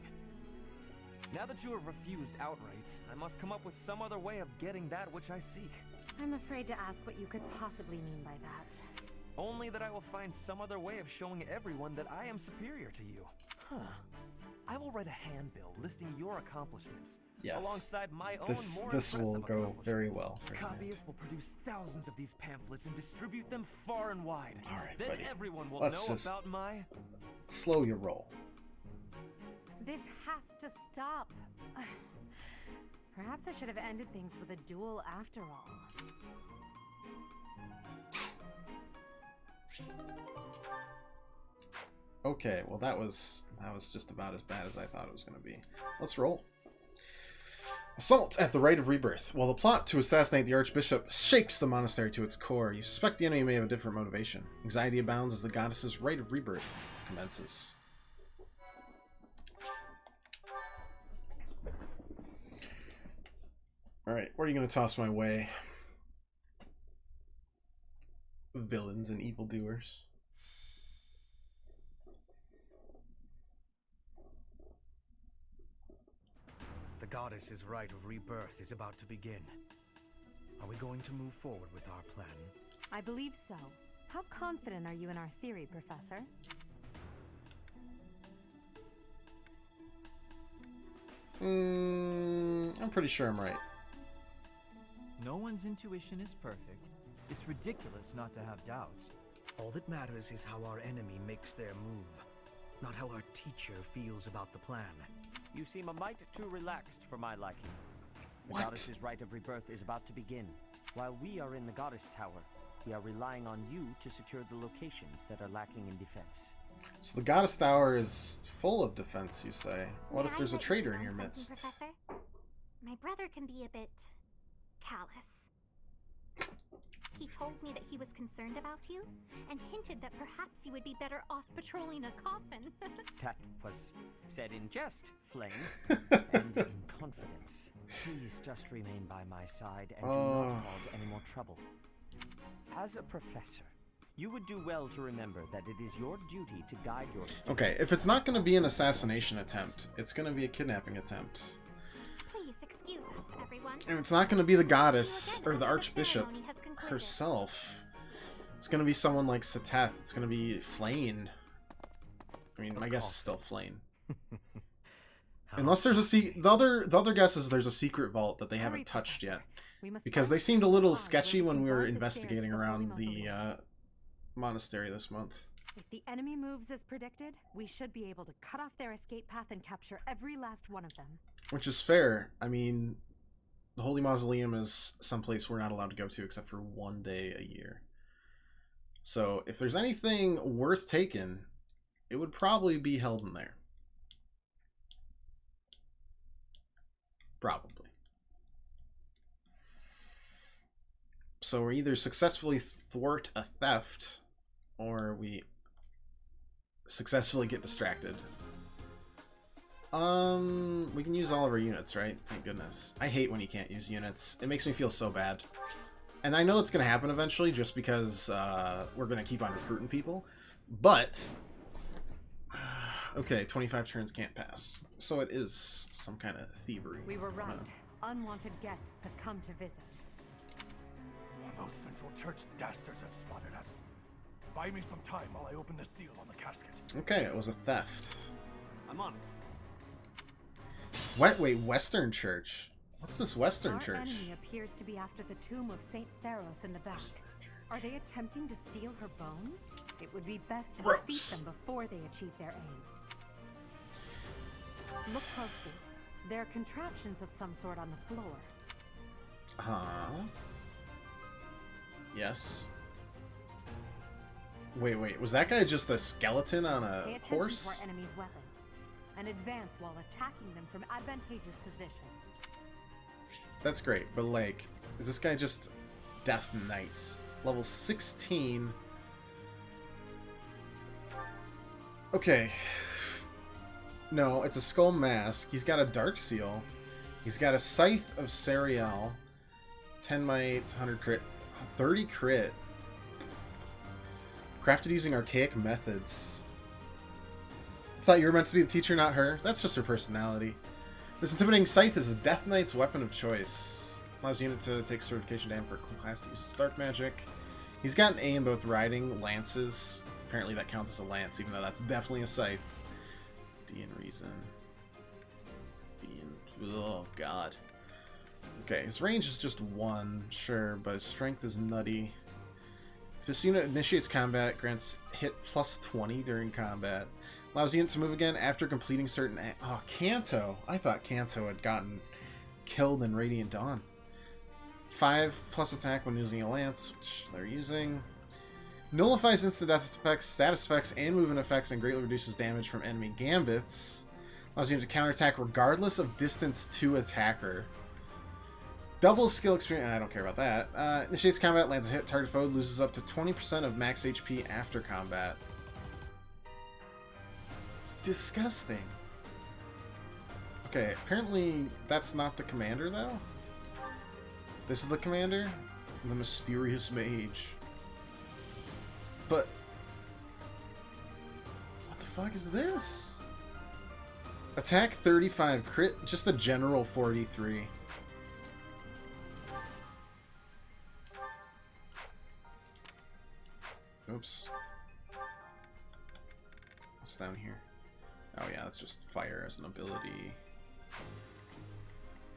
Now that you have refused outright, I must come up with some other way of getting that which I seek. I'm afraid to ask what you could possibly mean by that. Only that I will find some other way of showing everyone that I am superior to you. Huh. I will write a handbill listing your accomplishments. Yes. Alongside my own This more will impressive go very accomplishments. well. Ferdinand. Copyists will produce thousands of these pamphlets and distribute them far and wide. All right, then buddy. everyone will Let's know just about my... slow your roll. This has to stop. Perhaps I should have ended things with a duel after all. Okay, well that was just about as bad as I thought it was going to be. Let's roll. Assault at the Rite of Rebirth. While the plot to assassinate the Archbishop shakes the monastery to its core, you suspect the enemy may have a different motivation. Anxiety abounds as the goddess's Rite of Rebirth commences. Alright, what are you going to toss my way? Villains and evildoers. The goddess's rite of rebirth is about to begin. Are we going to move forward with our plan? I believe so. How confident are you in our theory, Professor? I'm pretty sure I'm right. No one's intuition is perfect. It's ridiculous not to have doubts. All that matters is how our enemy makes their move, not how our teacher feels about the plan. You seem a mite too relaxed for my liking. The What? goddess's rite of rebirth is about to begin. While we are in the goddess tower, we are relying on you to secure the locations that are lacking in defense. So the Goddess Tower is full of defense, you say? What if May I there's a let you traitor in on your something, midst? Professor? My brother can be a bit callous. He told me that he was concerned about you and hinted that perhaps you would be better off patrolling a coffin. That was said in jest, Flame, and in confidence. Please just remain by my side and do not cause any more trouble. As a professor, you would do well to remember that it is your duty to guide your students. Okay, if it's not going to be an assassination attempt, it's going to be a kidnapping attempt. Please excuse us, everyone. And it's not going to be the goddess See you again or the after archbishop ceremony has concluded. herself. It's going to be someone like Seteth. It's going to be Flane. I mean, my guess is still Flane. Unless there's a the other guess is there's a secret vault that they Hurry, haven't touched Professor. yet. We must Because they first seemed a reach the little pond sketchy where when we can were guard the investigating stairs to the around Holy the Mausoleum. monastery this month. If the enemy moves as predicted, we should be able to cut off their escape path and capture every last one of them. Which is fair. I mean, the Holy Mausoleum is someplace we're not allowed to go to except for one day a year. So if there's anything worth taking, it would probably be held in there. Probably. So we either successfully thwart a theft, or we successfully get distracted. We can use all of our units, right? Thank goodness. I hate when you can't use units. It makes me feel so bad. And I know it's going to happen eventually just because we're going to keep on recruiting people. But, okay, 25 turns can't pass. So it is some kind of thievery. We were right. Unwanted guests have come to visit. Those Central Church dastards have spotted us. Buy me some time while I open the seal on the casket. Okay, it was a theft. I'm on it. Wait, Western Church? What's this Western Our Church? enemy appears to be after the tomb of Saint Saros in the back. Are they attempting to steal her bones? It would be best to defeat Gross. them before they achieve their aim. Look closely. There are contraptions of some sort on the floor. Huh? Yes. Wait, was that guy just a skeleton on a Pay attention horse? to our enemy's weapons and advance while attacking them from advantageous positions. That's great, but like, is this guy just Death Knights? Level 16. Okay. No, it's a skull mask. He's got a dark seal. He's got a scythe of Serial. 10 might, 100 crit, 30 crit. Crafted using archaic methods. Thought you were meant to be the teacher, not her. That's just her personality. This intimidating scythe is the Death Knight's weapon of choice. Allows the unit to take certification damage for class that uses dark magic. He's got an A in both riding, lances. Apparently that counts as a lance, even though that's definitely a scythe. D in reason. B in... Oh, God. Okay, his range is just 1, sure, but his strength is nutty. If this unit initiates combat, grants hit plus 20 during combat. Allows the unit to move again after completing certain... Oh, Kanto! I thought Kanto had gotten killed in Radiant Dawn. 5 plus attack when using a lance, which they're using. Nullifies instant death effects, status effects, and movement effects, and greatly reduces damage from enemy gambits. Allows the unit to counterattack regardless of distance to attacker. Doubles skill experience. I don't care about that. Initiates combat, lands a hit, target foe loses up to 20% of max HP after combat. Disgusting. Okay, apparently that's not the commander, though. This is the commander? The mysterious mage. but... What the fuck is this? Attack 35, crit, just a general 43. Oops. What's down here? Oh yeah, that's just fire as an ability.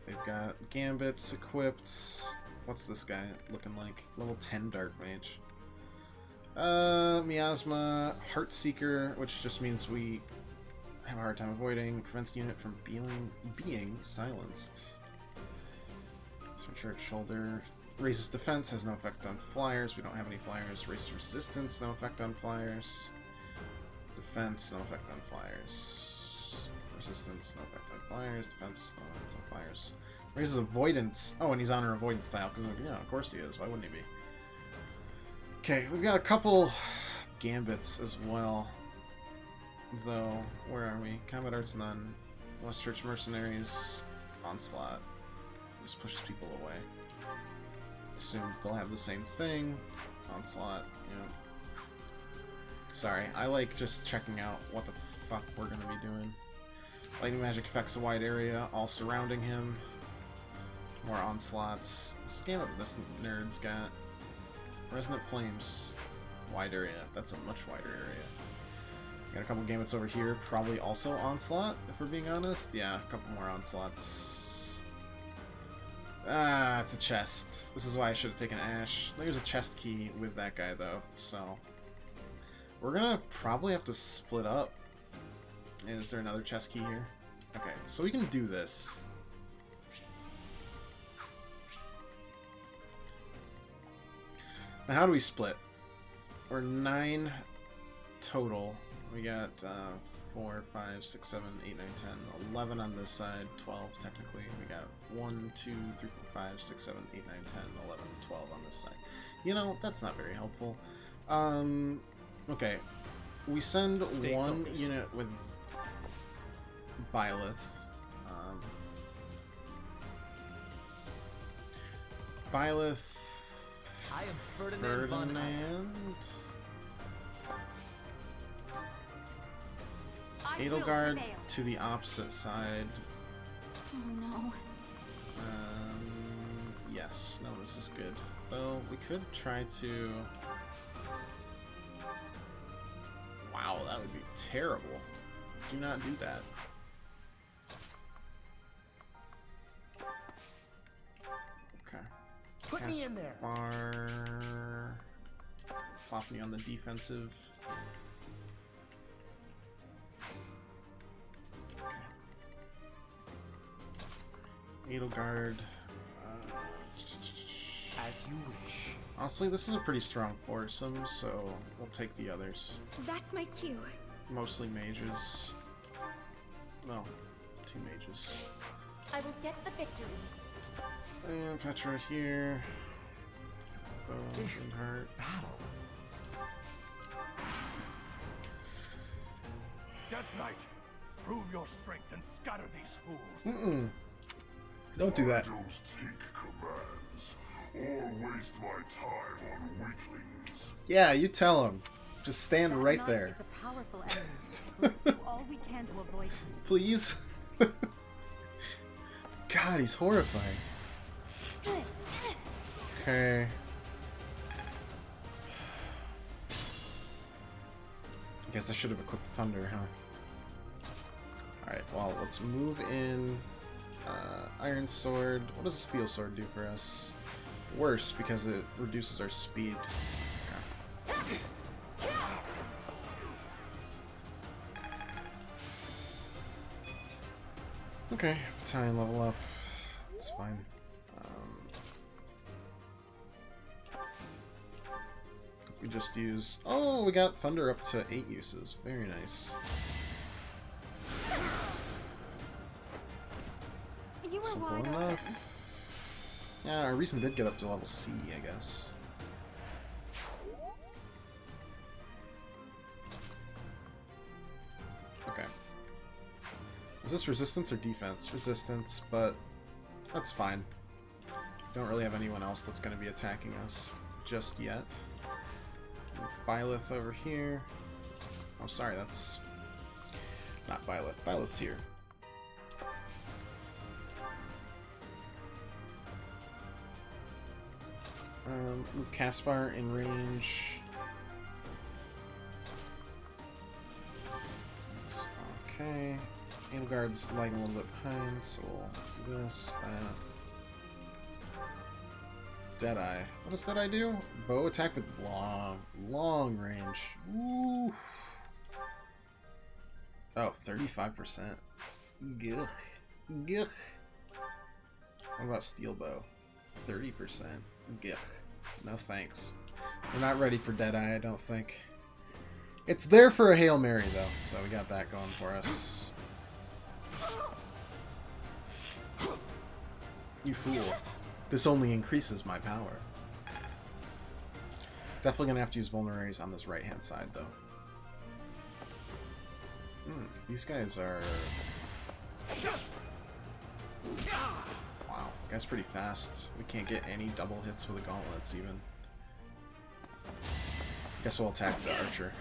They've got gambits equipped. What's this guy looking like? Level 10 Dark Mage. Miasma, Heartseeker, which just means we have a hard time avoiding. Prevents unit from being silenced. Switch shoulder. Raises defense, has no effect on flyers. We don't have any flyers. Raises resistance, no effect on flyers. Defense, no effect on flyers. Resistance, no effect on flyers. Defense, no effect on flyers. Raises avoidance. Oh, and he's on our avoidance tile, because, yeah, of course he is. Why wouldn't he be? Okay, we've got a couple gambits as well. Though, where are we? Combat Arts none. Westchurch Mercenaries. Onslaught. Just pushes people away. Assume they'll have the same thing. Onslaught, yeah. Sorry, I like just checking out what the fuck we're gonna be doing. Lightning magic affects a wide area, all surrounding him. More onslaughts. Scan what this nerd's got. Resonant flames. Wide area. That's a much wider area. Got a couple gambits over here. Probably also onslaught, if we're being honest. Yeah, a couple more onslaughts. Ah, it's a chest. This is why I should have taken Ash. There's a chest key with that guy, though, so... We're gonna probably have to split up. Is there another chest key here? Okay, so we can do this. Now, how do we split? We're 9 total. We got 4, 5, 6, 7, 8, 9, 10, 11 on this side, 12 technically. We got 1, 2, 3, 4, 5, 6, 7, 8, 9, 10, 11, 12 on this side. You know, that's not very helpful. Okay. We send one unit with Byleth. Byleth... I am Ferdinand. Edelgard to the opposite side. Oh no. Yes. No, this is good. Though, we could try to... Wow, that would be terrible. Do not do that. Okay. Put me in there. Bar... Flop me on the defensive. Edelgard. As you wish. Honestly, this is a pretty strong foursome, so we'll take the others. That's my cue. Mostly mages. No, 2 mages. I will get the victory. And Petra here. Bones and heart. Battle. Death Knight, prove your strength and scatter these fools. Don't do that. I don't take commands or waste my time on weaklings. Yeah, you tell him. Just stand right Knight there. is a powerful enemy. Let's do all we can to avoid him. Please? God, he's horrifying. Okay. Guess I should have equipped Thunder, huh? Alright, well, let's move in Iron Sword. What does a Steel Sword do for us? Worse, because it reduces our speed. Okay. Okay, battalion level up. It's fine. We just use... Oh, we got Thunder up to 8 uses. Very nice. You were Simple wide enough. open. Yeah, our reason did get up to level C, I guess. Okay. Is this resistance or defense? Resistance, but that's fine. Don't really have anyone else that's going to be attacking us just yet. Move Byleth over here. Oh, sorry, that's not Byleth. Byleth's here. Move Caspar in range. That's okay. Edelgard's lagging a little bit behind, so we'll do this, that. Deadeye. What does Deadeye do? Bow attack with long range. Ooh. Oh, 35%. Gugh. Gugh. What about Steel Bow? 30%. Gugh. No thanks. We're not ready for Deadeye, I don't think. It's there for a Hail Mary, though, so we got that going for us. You fool. This only increases my power. Definitely gonna have to use vulneraries on this right-hand side, though. These guys are... Wow, guy's pretty fast. We can't get any double hits with the gauntlets, even. Guess we'll attack the archer.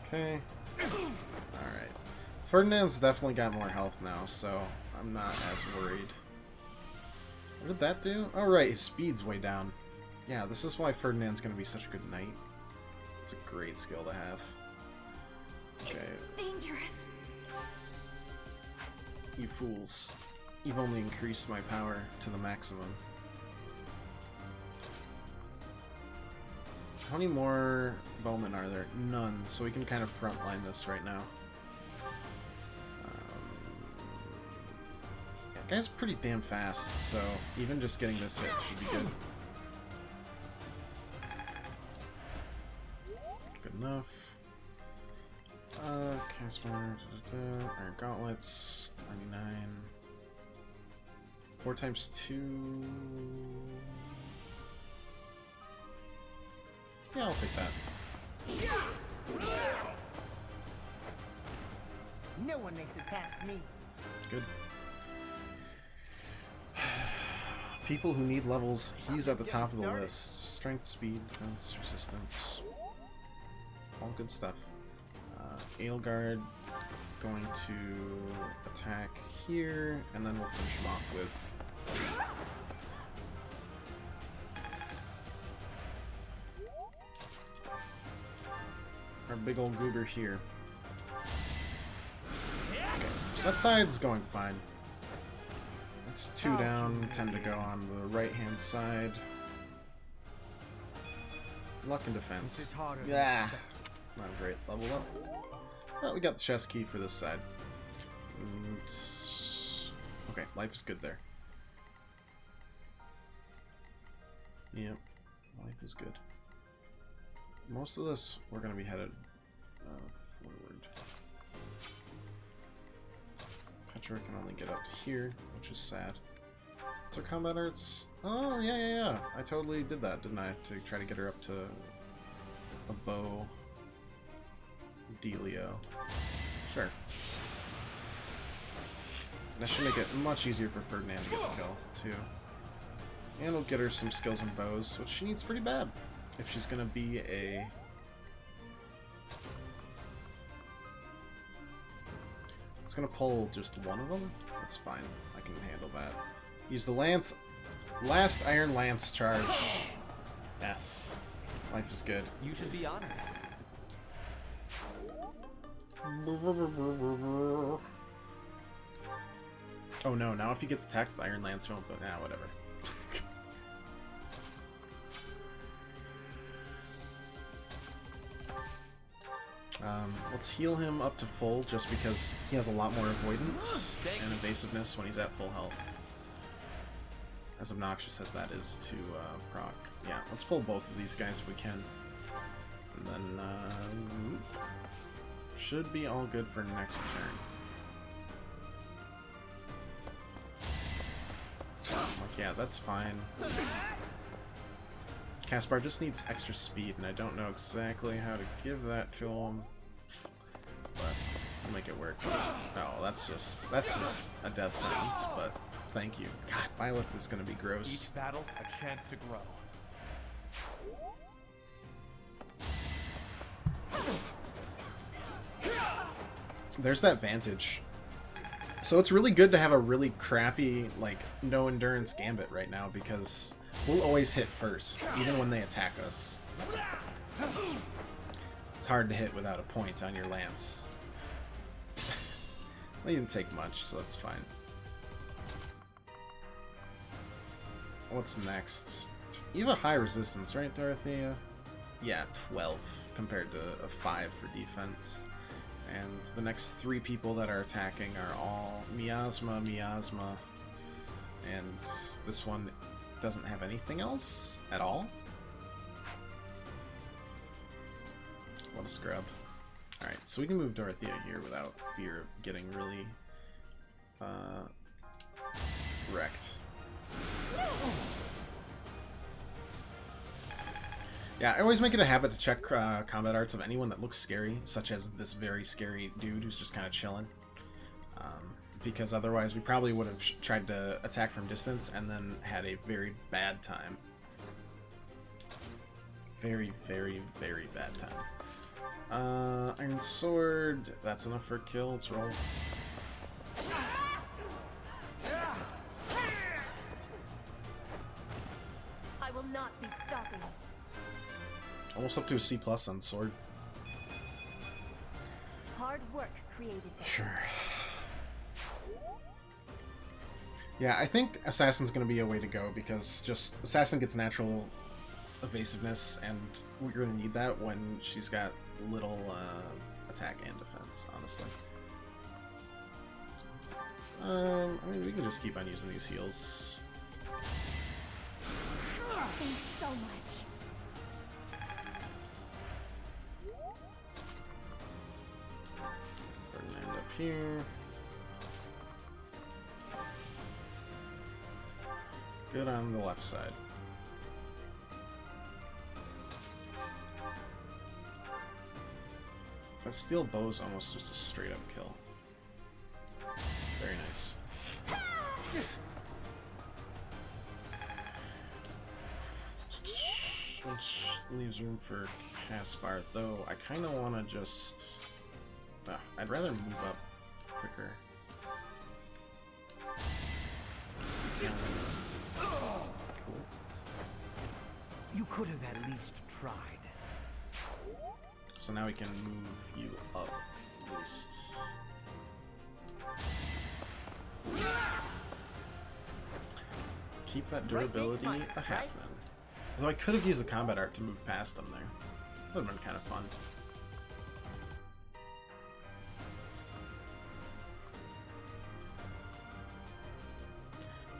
Okay. Alright. Ferdinand's definitely got more health now, so I'm not as worried. What did that do? Oh, right, his speed's way down. Yeah, this is why Ferdinand's gonna be such a good knight. It's a great skill to have. Okay. It's dangerous. You fools. You've only increased my power to the maximum. How many more bowmen are there? None, so we can kind of frontline this right now. That guy's pretty damn fast, so even just getting this hit should be good. Good enough. Caspar, Iron Gauntlets, 99. 4 times 2. Yeah, I'll take that. No one makes it past me. Good. People who need levels, he's at the top of the list. Strength, speed, defense, resistance. All good stuff. Edelgard going to attack here, and then we'll finish him off with... our big old goober here. Okay, so that side's going fine. That's 2 down, 10 to go on the right-hand side. Luck and defense. Yeah, not a great level up. Well, we got the chest key for this side. And... okay, life is good there. Yep, life is good. Most of this, we're going to be headed forward. Petra can only get up to here, which is sad. So combat arts... oh, yeah. I totally did that, didn't I? To try to get her up to a bow. Delio. Sure. That should make it much easier for Ferdinand to get the kill, too. And we'll get her some skills in bows, which she needs pretty bad. If she's gonna be a... it's gonna pull just one of them? That's fine. I can handle that. Use the lance... last Iron Lance charge. Yes. Life is good. You should be honored. Oh no, now if he gets attacked, the Iron Lance won't, but nah, whatever. Let's heal him up to full, just because he has a lot more avoidance and evasiveness when he's at full health. As obnoxious as that is to proc. Yeah, let's pull both of these guys if we can. And then, should be all good for next turn. Like, yeah, that's fine. Caspar just needs extra speed, and I don't know exactly how to give that to him. But we'll make it work. Oh, that's just a death sentence, but thank you. God, Byleth is gonna be gross. Each battle, a chance to grow. there's that Vantage. So it's really good to have a really crappy, like, no endurance gambit right now, because we'll always hit first, even when they attack us. It's hard to hit without a point on your lance. Well, you didn't take much, so that's fine. What's next? You have a high resistance, right, Dorothea? Yeah, 12 compared to a 5 for defense. And the next 3 people that are attacking are all Miasma, and this one doesn't have anything else at all. What a scrub. Alright, so we can move Dorothea here without fear of getting really wrecked. Yeah, I always make it a habit to check combat arts of anyone that looks scary, such as this very scary dude who's just kind of chilling. Because otherwise we probably would have tried to attack from distance and then had a very bad time. Very, very, very bad time. Iron Sword, that's enough for a kill. Let's roll. I will not be stopping. Almost up to a C+ on Sword. Hard work created this. Sure. Yeah, I think Assassin's going to be a way to go, because just Assassin gets natural evasiveness, and we're going to need that when she's got little attack and defense, honestly. I mean, we can just keep on using these heals. Thanks so much. We're going to end up here. Good on the left side. That steel bow's almost just a straight up kill. Very nice. Which leaves room for Caspar, though I kind of want to just... I'd rather move up quicker. Cool. You could have at least tried. So now we can move you up, at least. Keep that durability a happening. Although I could have used the combat art to move past them there. That would have been kind of fun.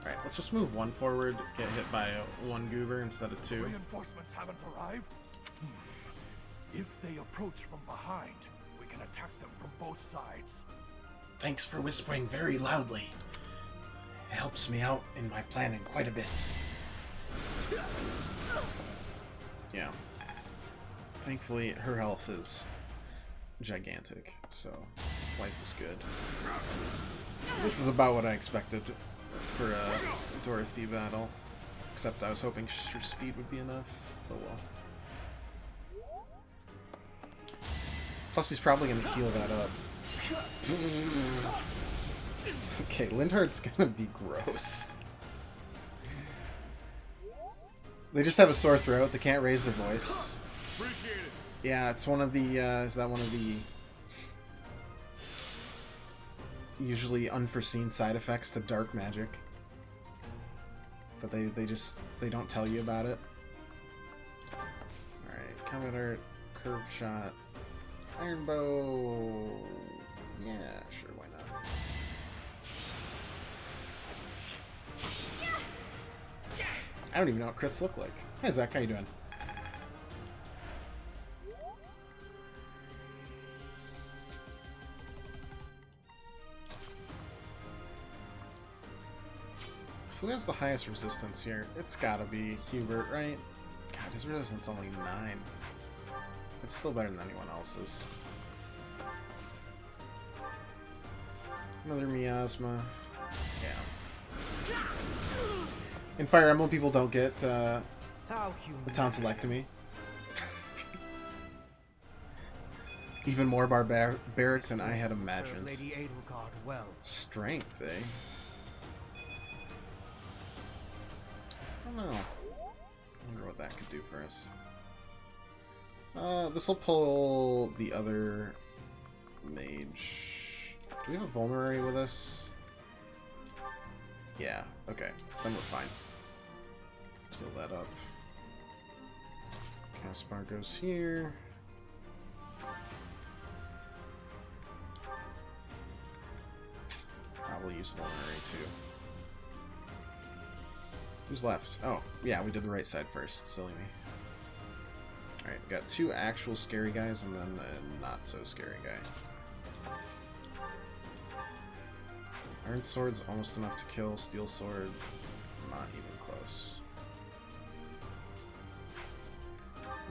Alright, let's just move 1 forward, get hit by 1 goober instead of 2. Reinforcements haven't arrived? If they approach from behind, we can attack them from both sides. Thanks for whispering very loudly. It helps me out in my planning quite a bit. Yeah. Thankfully, her health is gigantic, so life is good. This is about what I expected for a Dorothy battle, except I was hoping her speed would be enough. Oh well. Plus, he's probably going to heal that up. Okay, Lindhart's going to be gross. They just have a sore throat. They can't raise their voice. Appreciate it. Yeah, it's one of the, is that one of the usually unforeseen side effects to dark magic? That they don't tell you about it. Alright, combat art, curve shot, iron bow. Yeah, sure, why not? I don't even know what crits look like. Hey Zach, how you doing? Who has the highest resistance here? It's gotta be Hubert, right? God, his resistance is only 9. It's still better than anyone else's. Another miasma. Yeah. In Fire Emblem, people don't get the tonsillectomy. Even more barbaric than I had imagined. Lady Edelgard well. Strength, eh? I don't know. I wonder what that could do for us. This will pull the other mage. Do we have a vulnerary with us? Yeah, okay. Then we're fine. Heal that up. Caspar goes here. Probably use vulnerary too. Who's left? Oh, yeah, we did the right side first. Silly me. Alright, we got 2 actual scary guys and then a not so scary guy. Iron Sword's almost enough to kill. Steel Sword, not even close.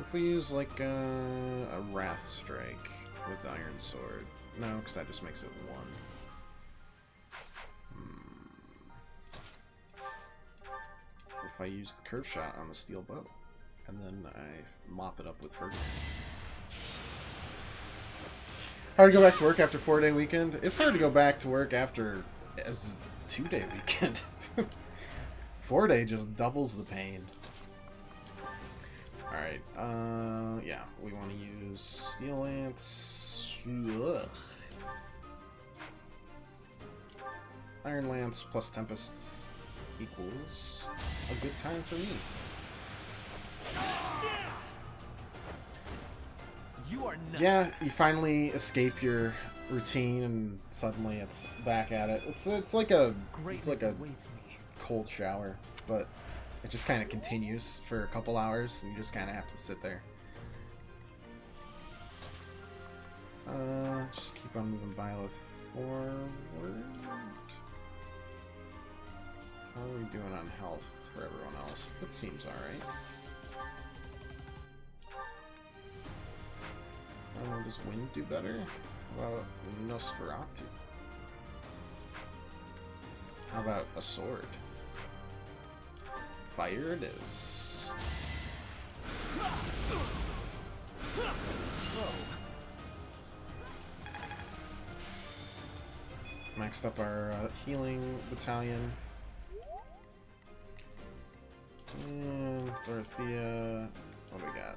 If we use like a Wrath Strike with the Iron Sword. No, because that just makes it 1. If I use the Curve Shot on the Steel Bow, and then I mop it up with Ferdinand. Hard to go back to work after 4-day weekend? It's hard to go back to work after as 2-day weekend. 4-day just doubles the pain. Alright, yeah, we want to use Steel Lance. Ugh. Iron Lance plus Tempest equals a good time for me. You are not. Yeah, you finally escape your routine and suddenly it's back at it. It's like a cold shower, but it just kind of continues for a couple hours and you just kind of have to sit there. Just keep on moving Byleth forward. How are we doing on health for everyone else? It seems alright. Does wind do better? How about Nosferatu? How about a sword? Fire it is. Maxed up our healing battalion. And Dorothea, what do we got?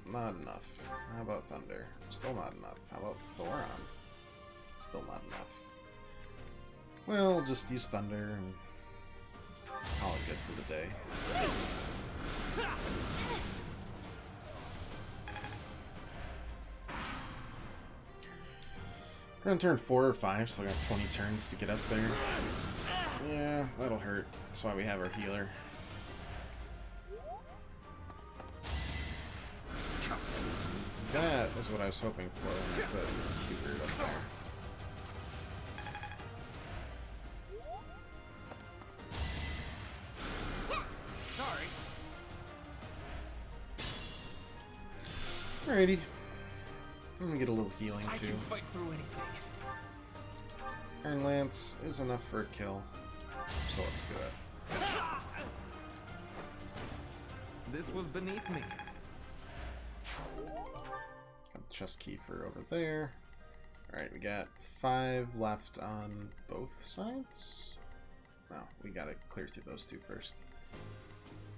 Not enough. How about Thunder? Still not enough. How about Thoron? Still not enough. Well, just use Thunder and call it good for the day. We're gonna turn 4 or 5, so I got 20 turns to get up there. Yeah, that'll hurt. That's why we have our healer. That is what I was hoping for when I put Hubert up there. Sorry. Alrighty. I'm gonna get a little healing I too. can fight through anything. Iron Lance is enough for a kill, so let's do it. This was beneath me. Got the chest key for over there. Alright, we got 5 left on both sides. No, we gotta clear through those 2 first.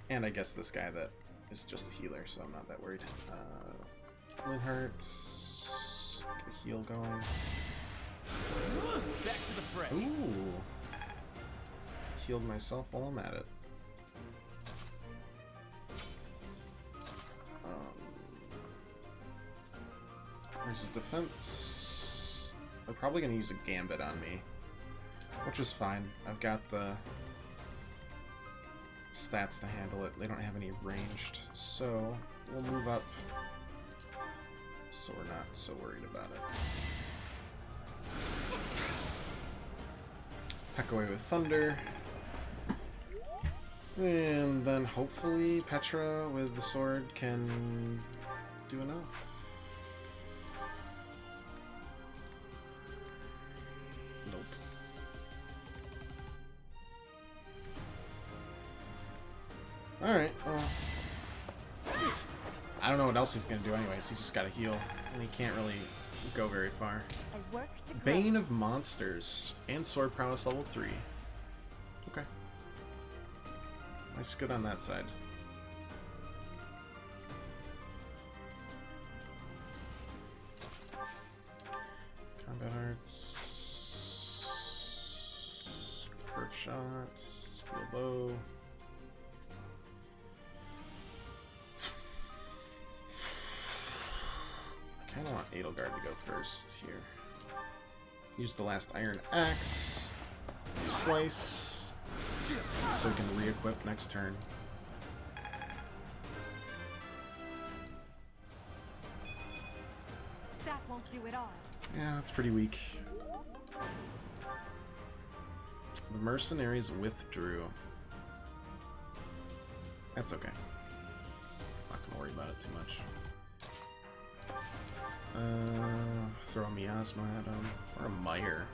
And I guess this guy that is just a healer, so I'm not that worried. Linhardt, get a heal going. Back to the fray. Ooh! Healed myself while I'm at it. Where's his defense? They're probably gonna use a gambit on me, which is fine. I've got the stats to handle it. They don't have any ranged, so we'll move up so we're not so worried about it. Peck away with Thunder. And then hopefully Petra with the sword can do enough. Nope. Alright, well. I don't know what else he's gonna do anyways. He's just gotta heal, and he can't really go very far. I work to grow. Bane of Monsters and Sword Prowess level 3. Okay. Life's good on that side. Combat arts. Curve shot. Steel bow. I kinda want Edelgard to go first here. Use the last Iron Axe. Slice. So we can re-equip next turn. That won't do it all. Yeah, that's pretty weak. The mercenaries withdrew. That's okay. Not gonna worry about it too much. Throw a miasma at him. Or a mire.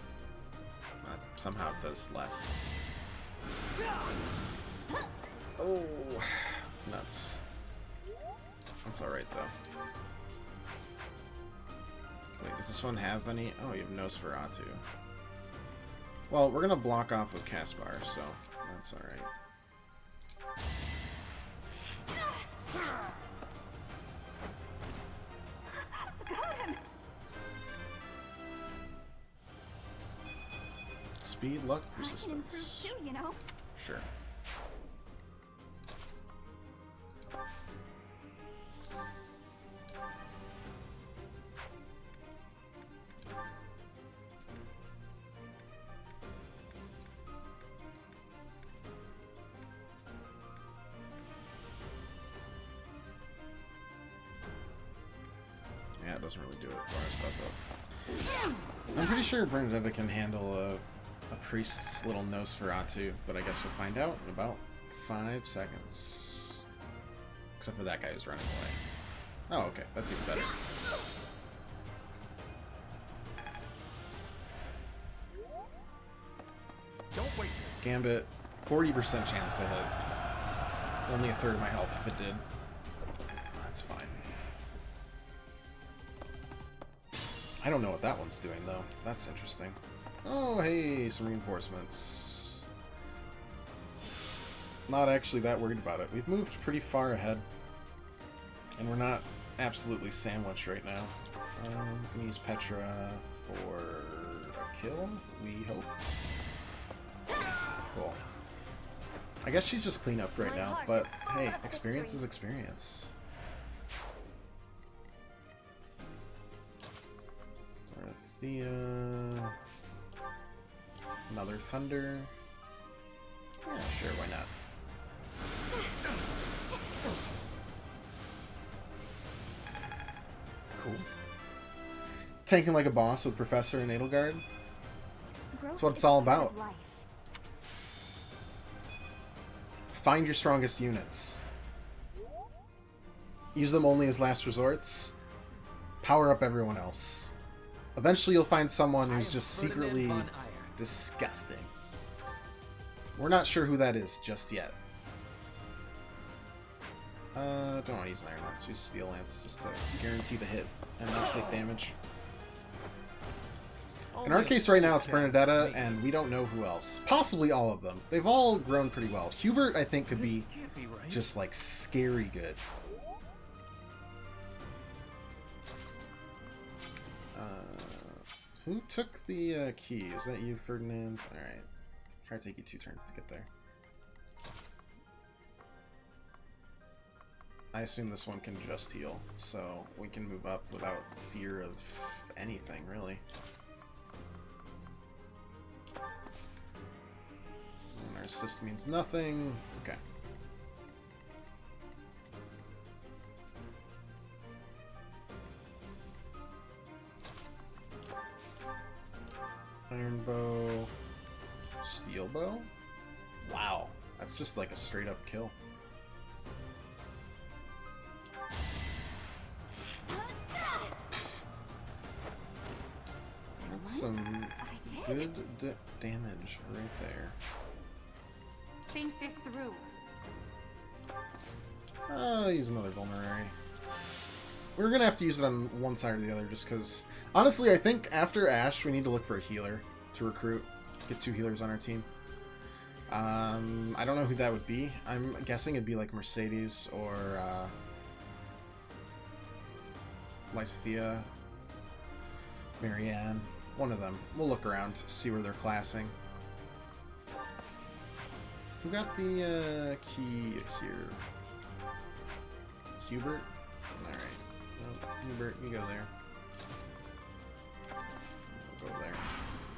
Somehow it does less. Oh, nuts. That's alright though. Wait, does this one have any? Oh, you have Nosferatu. Well, we're gonna block off with Caspar, so that's alright. Speed, luck, resistance. I can improve too, you know. Sure. Yeah, it doesn't really do it. Boris does it. I'm pretty sure Bernadetta can handle a priest's little Nosferatu, but I guess we'll find out in about 5 seconds. Except for that guy who's running away. Oh, okay. That's even better. Don't waste it. Gambit, 40% chance to hit. Only a third of my health if it did. That's fine. I don't know what that one's doing, though. That's interesting. Oh, hey, some reinforcements. Not actually that worried about it. We've moved pretty far ahead. And we're not absolutely sandwiched right now. We can use Petra for a kill, we hope. Cool. I guess she's just cleanup right now, but hey, experience is experience. Dorothea. Another Thunder. Yeah, sure, why not? Cool. Tanking like a boss with Professor and Edelgard. That's what it's all about. Find your strongest units. Use them only as last resorts. Power up everyone else. Eventually you'll find someone who's just secretly disgusting. We're not sure who that is just yet. Don't want to use an Iron Lance, use Steel Lance just to guarantee the hit and not take damage. In our case right now it's Bernadetta, and we don't know who else. Possibly all of them. They've all grown pretty well. Hubert, I think, could be just like scary good. Who took the key? Is that you, Ferdinand? Alright. Try to take you 2 turns to get there. I assume this one can just heal, so we can move up without fear of anything, really. And our assist means nothing. Okay. Iron bow. Steel bow? Wow. That's just like a straight up kill. That's some good damage right there. Think this through. Use another vulnerary. we're gonna have to use it on one side or the other, just because... Honestly, I think after Ashe, we need to look for a healer to recruit. Get 2 healers on our team. I don't know who that would be. I'm guessing it'd be like Mercedes or Lysthea, Marianne. One of them. We'll look around, see where they're classing. Who got the key here? Hubert? Alright. Well, Hubert, you go there. We'll go there.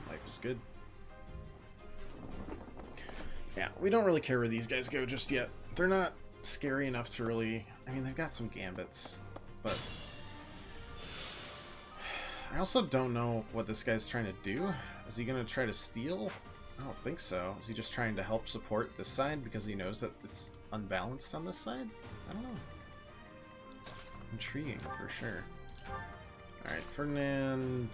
Life is good. Yeah, we don't really care where these guys go just yet. They're not scary enough to really... I mean, they've got some gambits, but... I also don't know what this guy's trying to do. Is he going to try to steal? I don't think so. Is he just trying to help support this side because he knows that it's unbalanced on this side? I don't know. Intriguing, for sure. Alright, Ferdinand...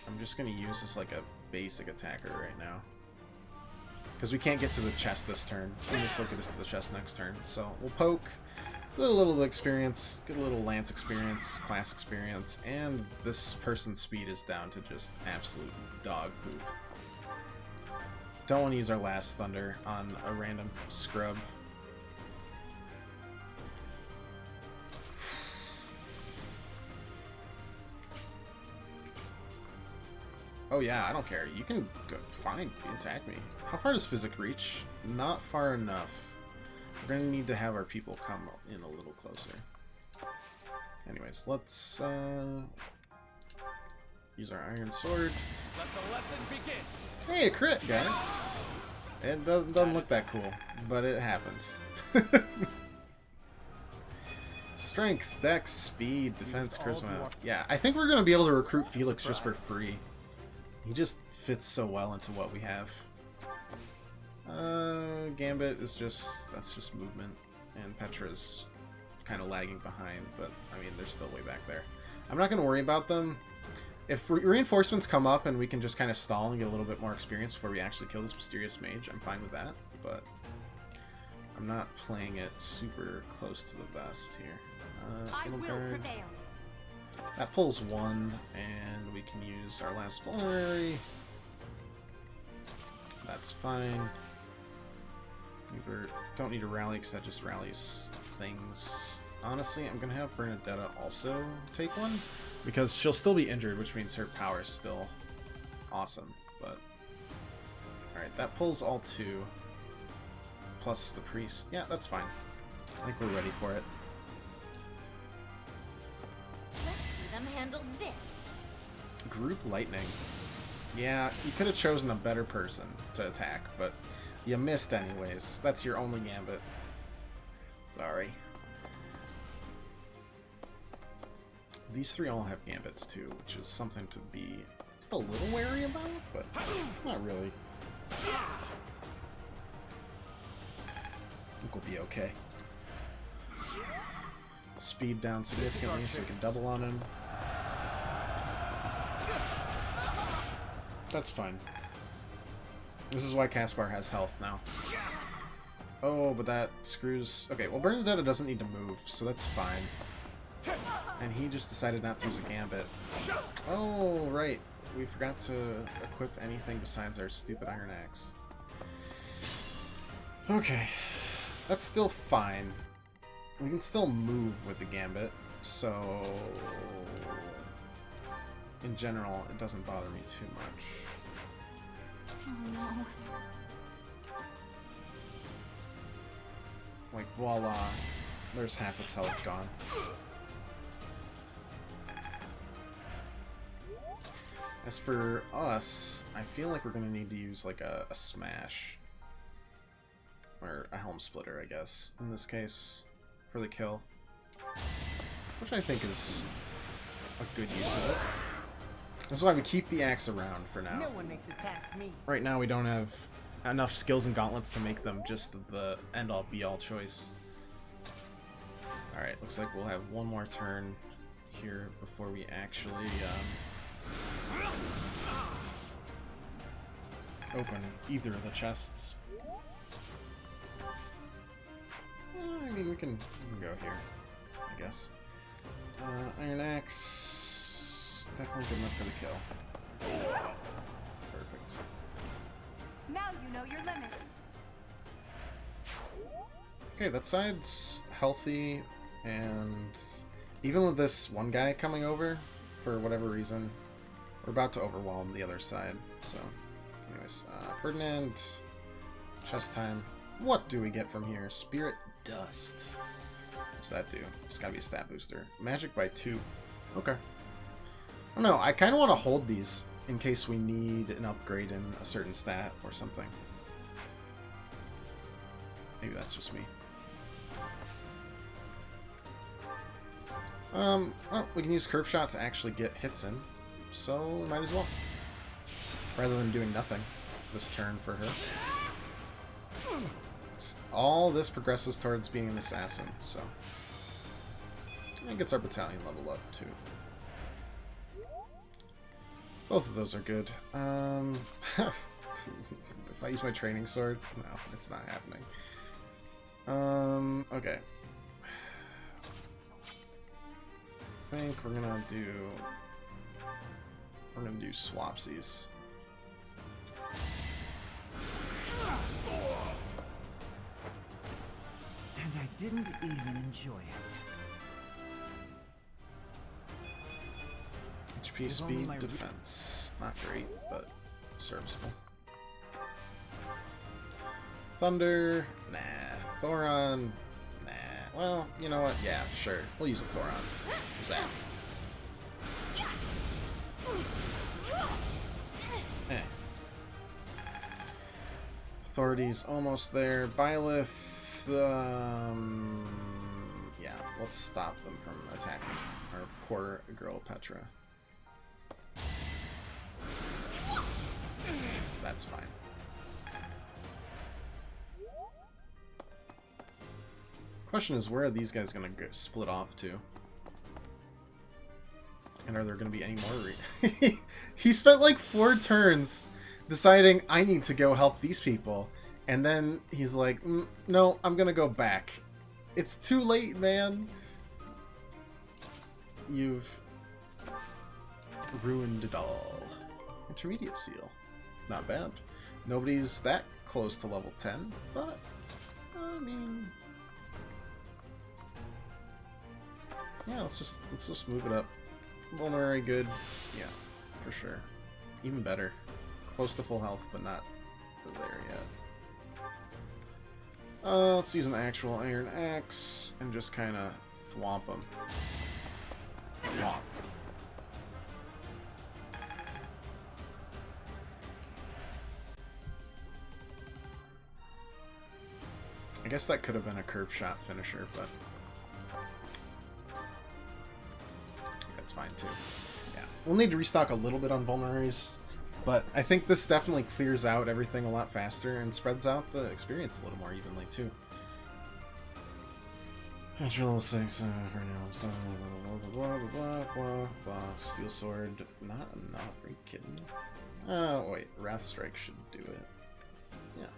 I'm just going to use this like a basic attacker right now. Because we can't get to the chest this turn. And this will get us to the chest next turn. So we'll poke, get a little bit of experience, get a little lance experience, class experience, and this person's speed is down to just absolute dog poop. Don't want to use our last thunder on a random scrub. Oh yeah, I don't care. You can go. Fine, you attack me. How far does Physic reach? Not far enough. We're gonna need to have our people come in a little closer. Anyways, let's use our iron sword. Let the lesson begin. Hey, a crit, guys. It doesn't look that cool, but it happens. Strength, dex, speed, defense, charisma. Yeah, I think we're gonna be able to recruit Felix just for free. He just fits so well into what we have. Gambit is that's just movement, and Petra's kind of lagging behind, but I mean, they're still way back there. I'm not going to worry about them. If reinforcements come up and we can just kind of stall and get a little bit more experience before we actually kill this mysterious mage, I'm fine with that, but I'm not playing it super close to the vest here. I will prevail. That pulls 1, and we can use our last vulnerary. That's fine. Don't need a rally because that just rallies things. Honestly, I'm going to have Bernadetta also take one, because she'll still be injured, which means her power is still awesome. But alright, that pulls all 2, plus the priest. Yeah, that's fine. I think we're ready for it. Let's see them handle this. Group Lightning. Yeah, you could have chosen a better person to attack, but you missed anyways. That's your only gambit. Sorry. These 3 all have gambits too, which is something to be just a little wary about, but not really. I think we'll be okay. Speed down significantly so we can double on him. That's fine. This is why Caspar has health now. Oh, but that screws... Okay, well, Bernadetta doesn't need to move, so that's fine. And he just decided not to use a gambit. Oh, right. We forgot to equip anything besides our stupid iron axe. Okay. That's still fine. We can still move with the gambit, so... In general, it doesn't bother me too much. Oh no. Like, voila. There's half its health gone. As for us, I feel like we're going to need to use, like, a smash. Or a helm splitter, I guess, in this case, for the kill. Which I think is a good use of it. That's why we keep the axe around for now. No one makes it past me. Right now we don't have enough skills and gauntlets to make them just the end-all be-all choice. Alright, looks like we'll have one more turn here before we actually open either of the chests. I mean, we can go here, I guess. Iron Axe. Definitely good enough for the kill. Perfect. Now you know your limits. Okay, that side's healthy, and even with this one guy coming over, for whatever reason, we're about to overwhelm the other side. So, anyways, Ferdinand, chest time. What do we get from here? Spirit Dust. What's that do? It's gotta be a stat booster. Magic by 2. Okay. I don't know, I kind of want to hold these in case we need an upgrade in a certain stat or something. Maybe that's just me. Well, we can use Curve Shot to actually get hits in, so we might as well. Rather than doing nothing this turn for her. All this progresses towards being an assassin, so. And gets our battalion level up, too. Both of those are good. If I use my training sword, no, it's not happening. Okay. I think we're gonna do swapsies. And I didn't even enjoy it. HP, speed, defense. Not great, but serviceable. Thunder. Nah. Thoron. Nah. Well, you know what? Yeah, sure. We'll use a Thoron. Zap. Authority's almost there. Byleth. Yeah, let's stop them from attacking our poor girl Petra. That's fine. Question is, where are these guys gonna go split off to? And are there gonna be any more He spent like 4 turns deciding I need to go help these people. And then he's like, no, I'm gonna go back. It's too late, man. You've ruined it all. Intermediate seal. Not bad. Nobody's that close to level 10, but I mean, yeah, let's just move it up. Vulnerary good, yeah, for sure. Even better. Close to full health, but not there yet. Let's use an actual Iron Axe and just kind of thwomp them. Thwomp. I guess that could have been a curve shot finisher, but that's fine too. Yeah, we'll need to restock a little bit on vulneraries, but I think this definitely clears out everything a lot faster and spreads out the experience a little more evenly too. Entry level 6 for now. Blah, blah, blah, blah. Steel sword, not enough. Are you kidding me? Oh wait, Wrath Strike should do it. Yeah.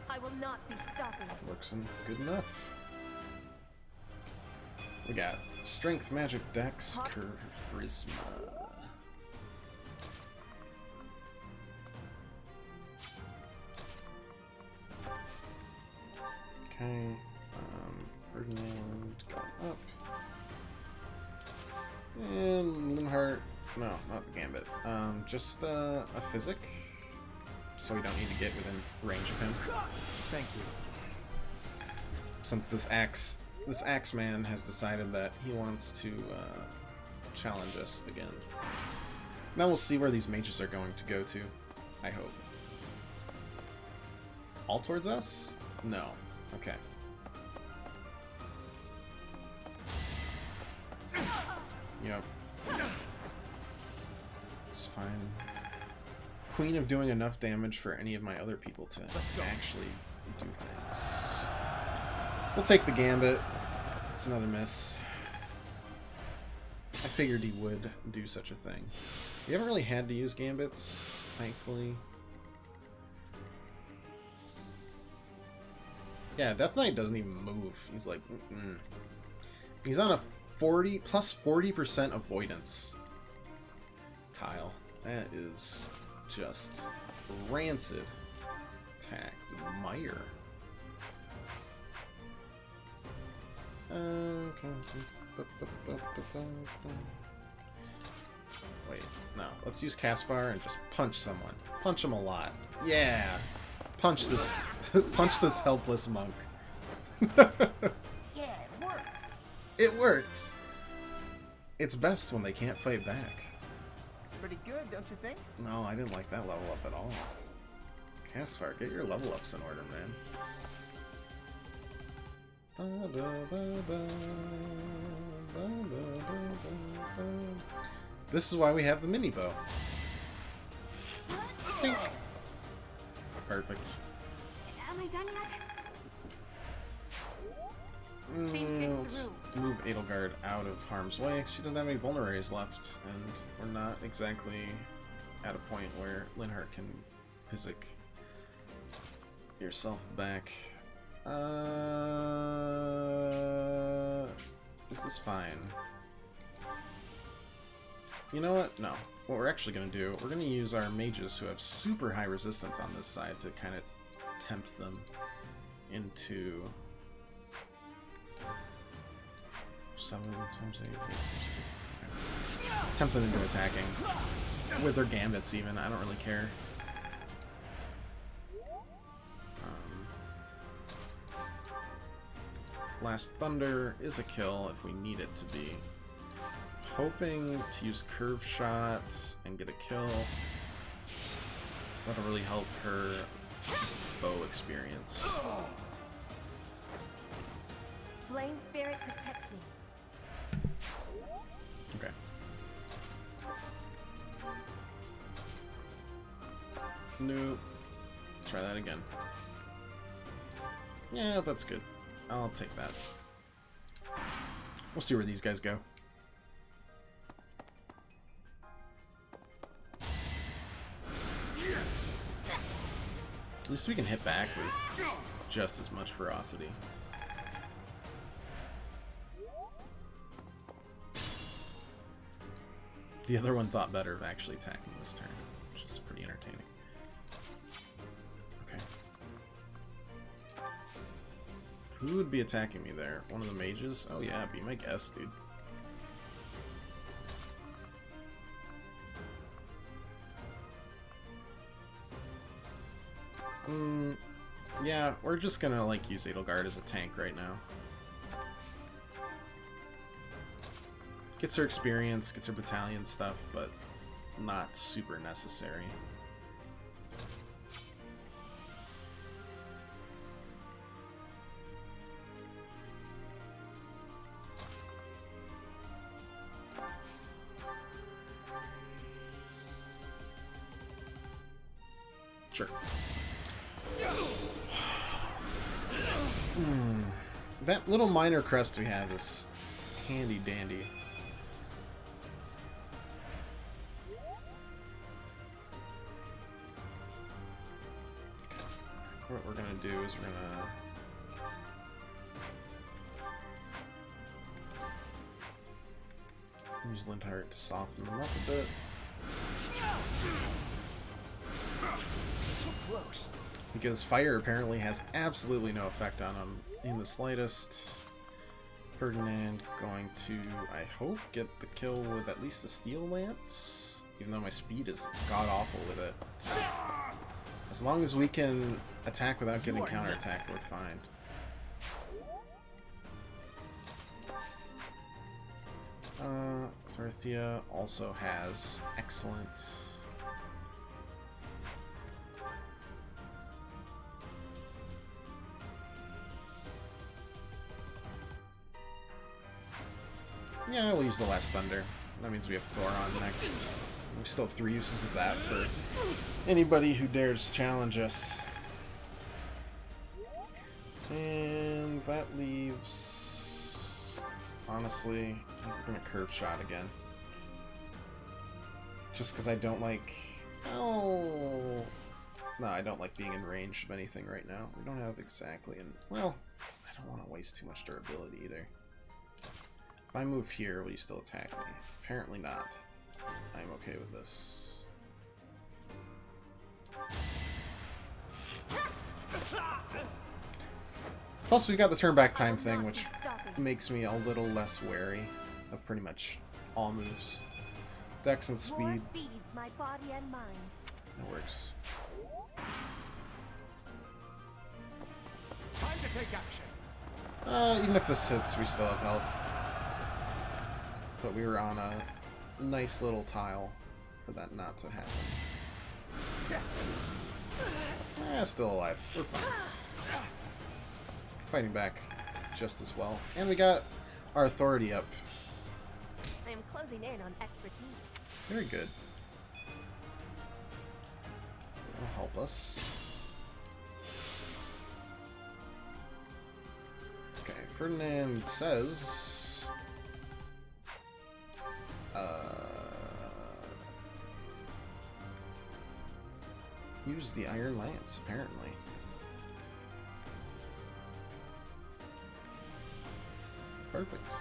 I will not be stopping. Works in good enough. We got Strength, Magic, Dex, Charisma. Okay, Ferdinand going up. And Limheart, no, not the Gambit. Just a Physic, so we don't need to get within range of him. Thank you. Since this axe man has decided that he wants to challenge us again. Now we'll see where these mages are going to go to, I hope. All towards us? No. Okay. Yep. It's fine. Queen of doing enough damage for any of my other people to actually do things. We'll take the Gambit. It's another miss. I figured he would do such a thing. We haven't really had to use Gambits, thankfully. Yeah, Death Knight doesn't even move. He's like, He's on a 40% avoidance tile. That is just rancid. Attack Meyer. Wait, no. Let's use Caspar and just punch someone. Punch him a lot. Yeah. Punch this. Punch this helpless monk. Yeah, it worked. It works. It's best when they can't fight back. Pretty good, don't you think? No, I didn't like that level up at all. Caspar, get your level ups in order, man. This is why we have the mini bow. Think. Perfect. Am I done yet? Let's move Edelgard out of harm's way. She doesn't have any vulneraries left, and we're not exactly at a point where Linhardt can physic yourself back. Is this fine? You know what? No. What we're actually going to do, we're going to use our mages who have super high resistance on this side to kind of tempt them into 7 times 8, 8 plus 2. Okay. Tempt them into attacking. With their gambits even, I don't really care. Last Thunder is a kill if we need it to be. Hoping to use curve shot and get a kill. That'll really help her bow experience. Flame Spirit, protect me. Okay. Nope. Try that again. Yeah, that's good. I'll take that. We'll see where these guys go. At least we can hit back with just as much ferocity. The other one thought better of actually attacking this turn, which is pretty entertaining. Okay. Who would be attacking me there? One of the mages? Oh yeah, be my guest, dude. Yeah, we're just gonna like use Edelgard as a tank right now. Gets her experience, gets her battalion stuff, but not super necessary. Sure. That little minor crest we have is handy dandy. What we're gonna do is we're gonna use Linhardt to soften them up a bit. So close. Because fire apparently has absolutely no effect on him in the slightest. Ferdinand going to, I hope, get the kill with at least the steel lance, even though my speed is god-awful with it. As long as we can attack without getting counterattacked, we're fine. Dorothea also has excellent... Yeah, we'll use the Last Thunder. That means we have Thoron next. We still have 3 uses of that for anybody who dares challenge us. And that leaves... Honestly, we're gonna curve shot again. Just because I don't like... Oh... No, I don't like being in range of anything right now. We don't have exactly an... Well, I don't want to waste too much durability either. If I move here, will you still attack me? Apparently not. I'm okay with this. Plus, we've got the turn back time thing, which makes me a little less wary of pretty much all moves. Dex and speed. Feeds my body and mind. That works. Time to take action. Even if this hits, we still have health. But we were on a nice little tile for that not to happen. Still alive. We're fine. Fighting back just as well. And we got our authority up. I am closing in on expertise. Very good. That'll help us. Okay, Ferdinand says... use the Iron Lance, apparently. Perfect.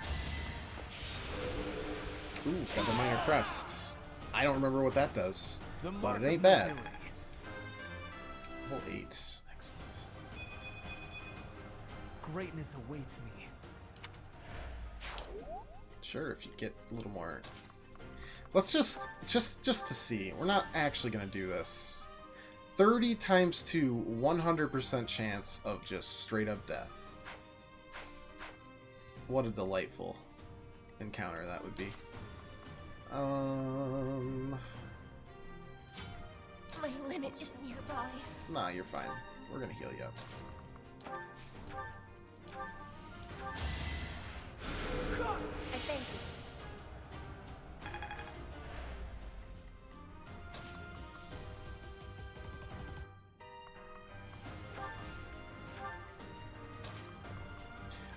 Ooh, got the Minor Crest. I don't remember what that does, but it ain't bad. Level 8. Excellent. Greatness awaits me. Sure, if you get a little more... Let's just to see. We're not actually going to do this. 30 times 2, 100% chance of just straight up death. What a delightful encounter that would be. My limit is nearby. Nah, you're fine. We're gonna heal you up. I thank you.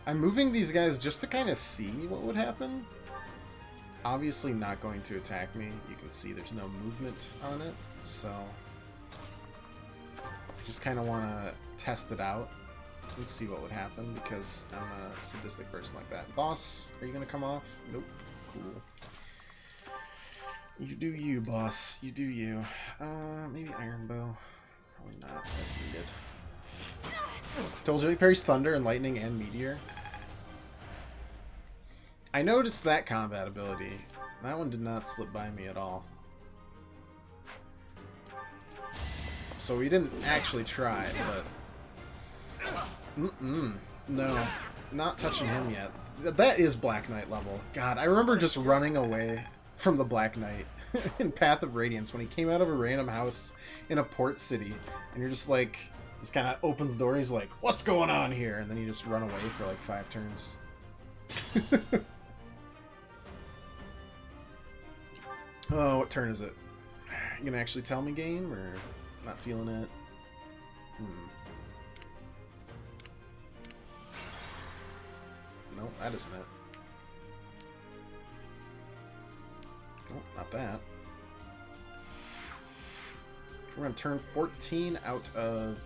I'm moving these guys just to kind of see what would happen. Obviously not going to attack me. You can see there's no movement on it, so... just kind of want to test it out and see what would happen, because I'm a sadistic person like that. Boss, are you going to come off? Nope. Cool. You do you, boss. You do you. Maybe Iron Bow. Probably not, as needed. Told you he parries Thunder and Lightning and Meteor. I noticed that combat ability. That one did not slip by me at all. So we didn't actually try, but... No. Not touching him yet. That is Black Knight level. God, I remember just running away from the Black Knight in Path of Radiance when he came out of a random house in a port city. And you're just like... Just kind of opens the door, he's like, what's going on here? And then you just run away for like 5 turns. Oh, what turn is it? You gonna actually tell me, game, or not feeling it? Nope, that isn't it. Nope, not that. We're gonna turn 14 out of...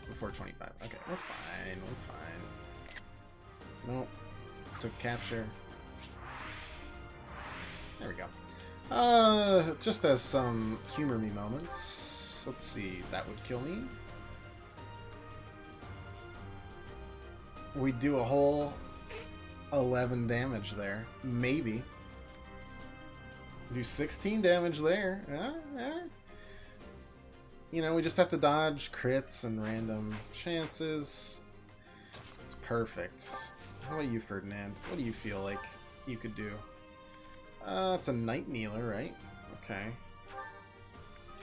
before 25. Okay, we're fine, we're fine. Nope. Took capture. There we go. Just as some humor me moments. Let's see, that would kill me. We do a whole 11 damage there. Maybe. Do 16 damage there. You know, we just have to dodge crits and random chances. It's perfect. How about you, Ferdinand? What do you feel like you could do? It's a Night Kneeler, right? Okay.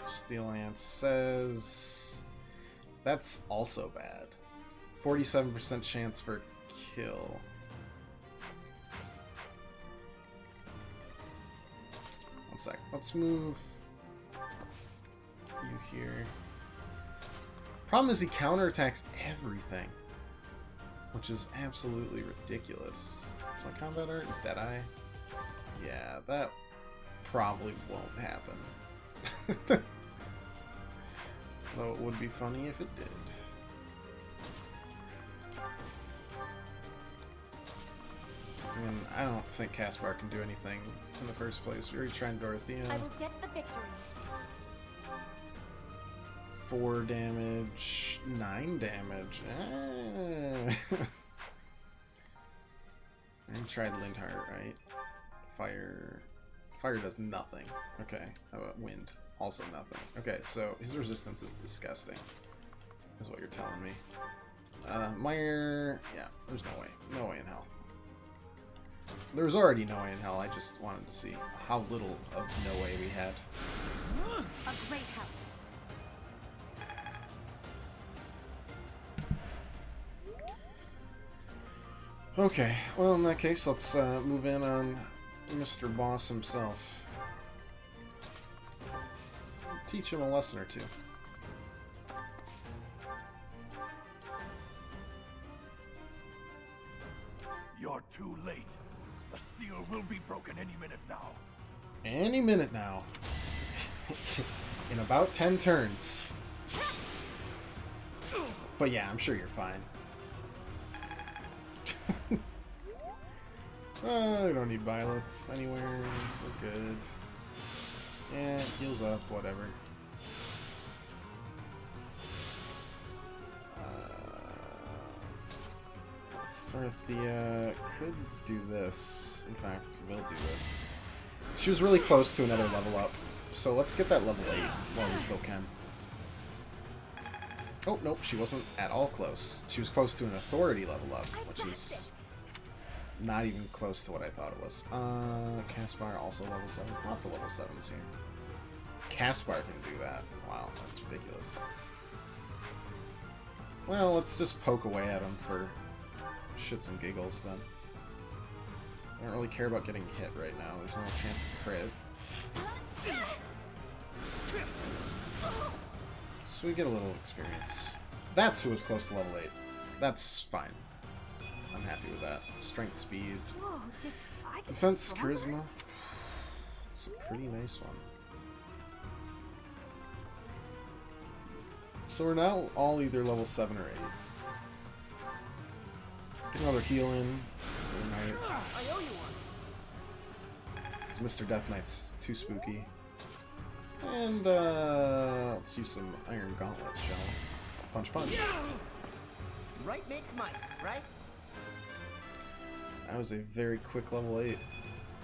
Steel Lance says... That's also bad. 47% chance for kill. One sec. Let's move... you here. Problem is he counterattacks everything, which is absolutely ridiculous. Is my combat art Deadeye? Yeah, that probably won't happen. Though it would be funny if it did. I mean, I don't think Caspar can do anything in the first place. We already tried Dorothea. I will get the victory. 4 damage, 9 damage. And tried Lindhart, right? Fire does nothing. Okay, how about wind? Also nothing. Okay, so his resistance is disgusting, is what you're telling me. Meyer, yeah, there's no way. No way in hell. There's already no way in hell. I just wanted to see how little of no way we had. A great help. Okay, well in that case, let's move in on Mr. Boss himself. Teach him a lesson or two. You're too late. The seal will be broken any minute now. Any minute now. In about 10 turns. But yeah, I'm sure you're fine. We don't need Byleth anywhere. We're good. Yeah, heals up, whatever. Dorothea could do this. In fact, will do this. She was really close to another level up. So let's get that level 8 while we still can. Oh, nope, she wasn't at all close. She was close to an authority level up, which is not even close to what I thought it was. Caspar also level 7. Lots of level 7s here. Caspar can do that. Wow, that's ridiculous. Well, let's just poke away at him for shits and giggles then. I don't really care about getting hit right now. There's no chance of crit. So we get a little experience. That's who was close to level 8. That's fine. I'm happy with that. Strength, speed. Whoa, did I get Defense, stronger? charisma. It's a pretty nice one. So we're now all either level 7 or 8. Get another heal in. I owe you one. Because Mr. Death Knight's too spooky. And let's use some Iron Gauntlets, shall we? Punch, punch. Right makes might, right? That was a very quick level 8.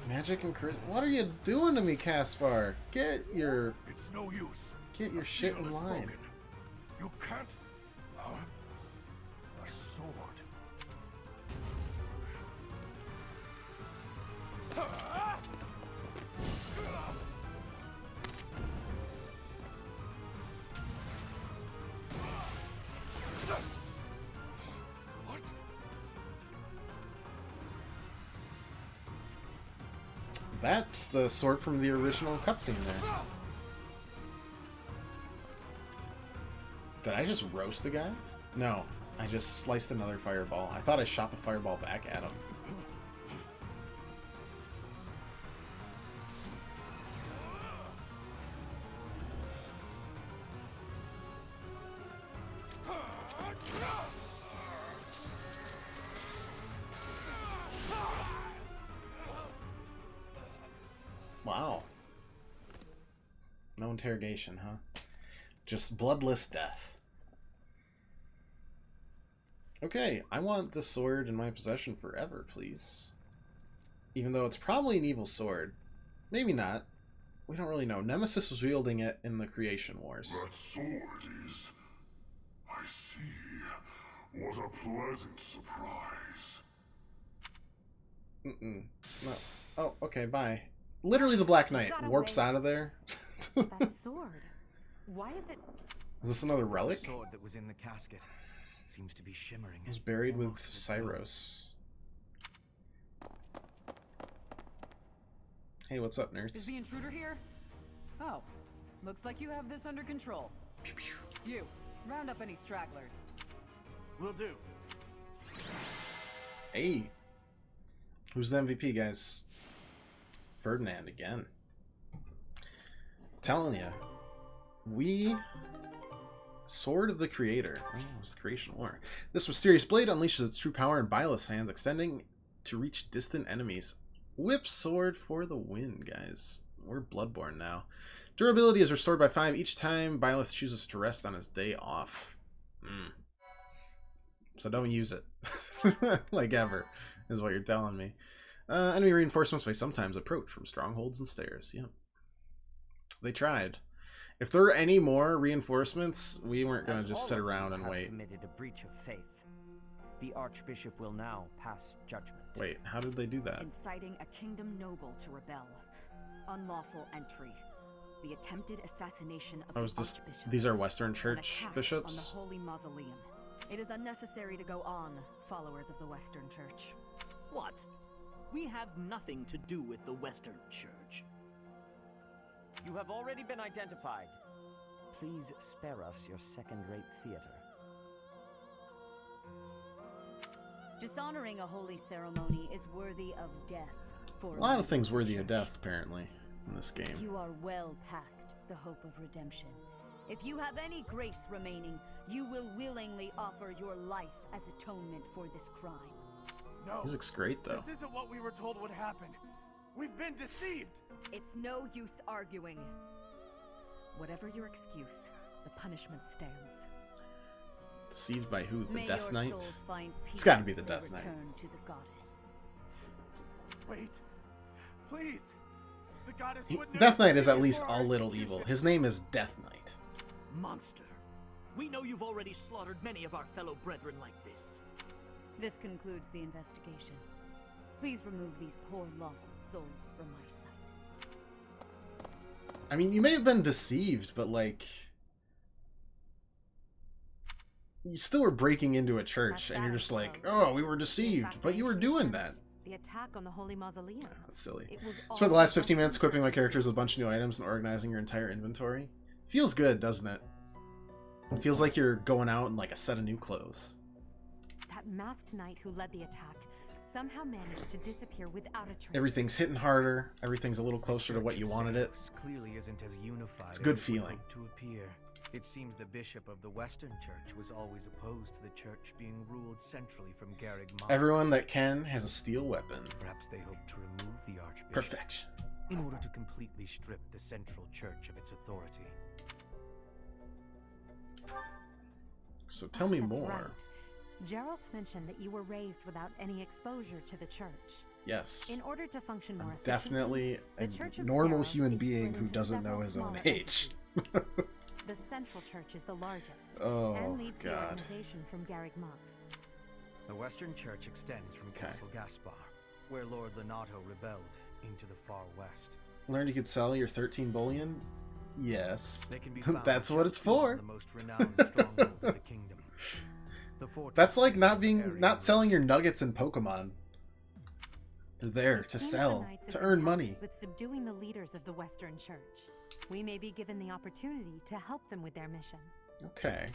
Magic and charisma. What are you doing to me, Caspar? Get your It's no use. Get your The shit seal in is line. broken. You can't. A sword. What? That's the sword from the original cutscene there. Did I just roast a guy? No, I just sliced another fireball. I thought I shot the fireball back at him. Wow. No interrogation, huh? Just bloodless death. Okay, I want this sword in my possession forever, please. Even though it's probably an evil sword. Maybe not. We don't really know. Nemesis was wielding it in the Creation Wars. That sword is... I see. What a pleasant surprise. Mm-mm. No. Oh, okay, bye. Literally the Black Knight Got warps away. out of there. That sword. Why is it? Is this another relic? The sword that was in the casket seems to be shimmering. It was buried with almost as though- Cyros. Hey, what's up, nerds? Is the intruder here? Oh, looks like you have this under control. You, round up any stragglers. Will do. Hey. Who's the MVP, guys? Ferdinand again. Telling ya. We Sword of the Creator. Oh, it's the creation war. This mysterious blade unleashes its true power in Byleth's hands, extending to reach distant enemies. Whip sword for the win, guys. We're Bloodborne now. Durability is restored by 5 each time Byleth chooses to rest on his day off. So don't use it. Like ever, is what you're telling me. Enemy reinforcements may sometimes approach from strongholds and stairs. Yep. They tried. If there were any more reinforcements, we weren't going to just sit around and wait. Committed a breach of faith. The Archbishop will now pass judgment. Wait, how did they do that? Inciting a kingdom noble to rebel. Unlawful entry. The attempted assassination of the Archbishop. These are Western Church bishops? On the Holy Mausoleum. It is unnecessary to go on, followers of the Western Church. What? We have nothing to do with the Western Church. You have already been identified. Please spare us your second-rate theater. Dishonoring a holy ceremony is worthy of death. For A lot of things worthy of death, apparently, in this game. You are well past the hope of redemption. If you have any grace remaining, you will willingly offer your life as atonement for this crime. No. He looks great, though. This isn't what we were told would happen. We've been deceived. It's no use arguing. Whatever your excuse, the punishment stands. Deceived by who? The May Death your Knight? souls find peace It's gotta be the as they Death Knight. return to the goddess. Wait. Please. The goddess would Death Knight is never at least for a our little execution. evil. His name is Death Knight. Monster. We know you've already slaughtered many of our fellow brethren like this. This concludes the investigation. Please remove these poor lost souls from my sight. I mean, you may have been deceived, but, like... You still were breaking into a church, and you're just like, oh, we were deceived, but you were doing that. The attack on the Holy Mausoleum. That's silly. It was Spent the last 15 minutes equipping my characters with a bunch of new items and organizing your entire inventory. Feels good, doesn't it? It feels like you're going out in like a set of new clothes. That masked knight who led the attack somehow managed to disappear without a trace. Everything's hitting harder. Everything's a little closer to what you wanted it. Clearly isn't as unified. It's a good as it would feeling. hope to appear. It seems the bishop of the Western Church was always opposed to the church being ruled centrally from Garreg Mach. Everyone that can has a steel weapon. Perhaps they hope to remove the Archbishop. Perfection. In order to completely strip the central church of its authority. So tell me That's more. Right. Gerald mentioned that you were raised without any exposure to the church. Yes. In order to function more efficiently, Definitely a the Church of normal Saros human is being split who into doesn't know several his own smaller age. entities. The Central Church is the largest Oh, and leads the God. organization from Garreg Mach. The Western Church extends from Castle Gaspar, where Lord Lenato rebelled, into the far west. Learned you could sell your 13 bullion? Yes. They can be found That's what just it's for. beyond the most renowned stronghold of the kingdom. The fortress That's like not area selling your nuggets in Pokemon. They're there It to seems the sell, Knights have to been earn tasked money. with subduing the leaders of the Western Church. We may be given the opportunity to help them with their mission. Okay.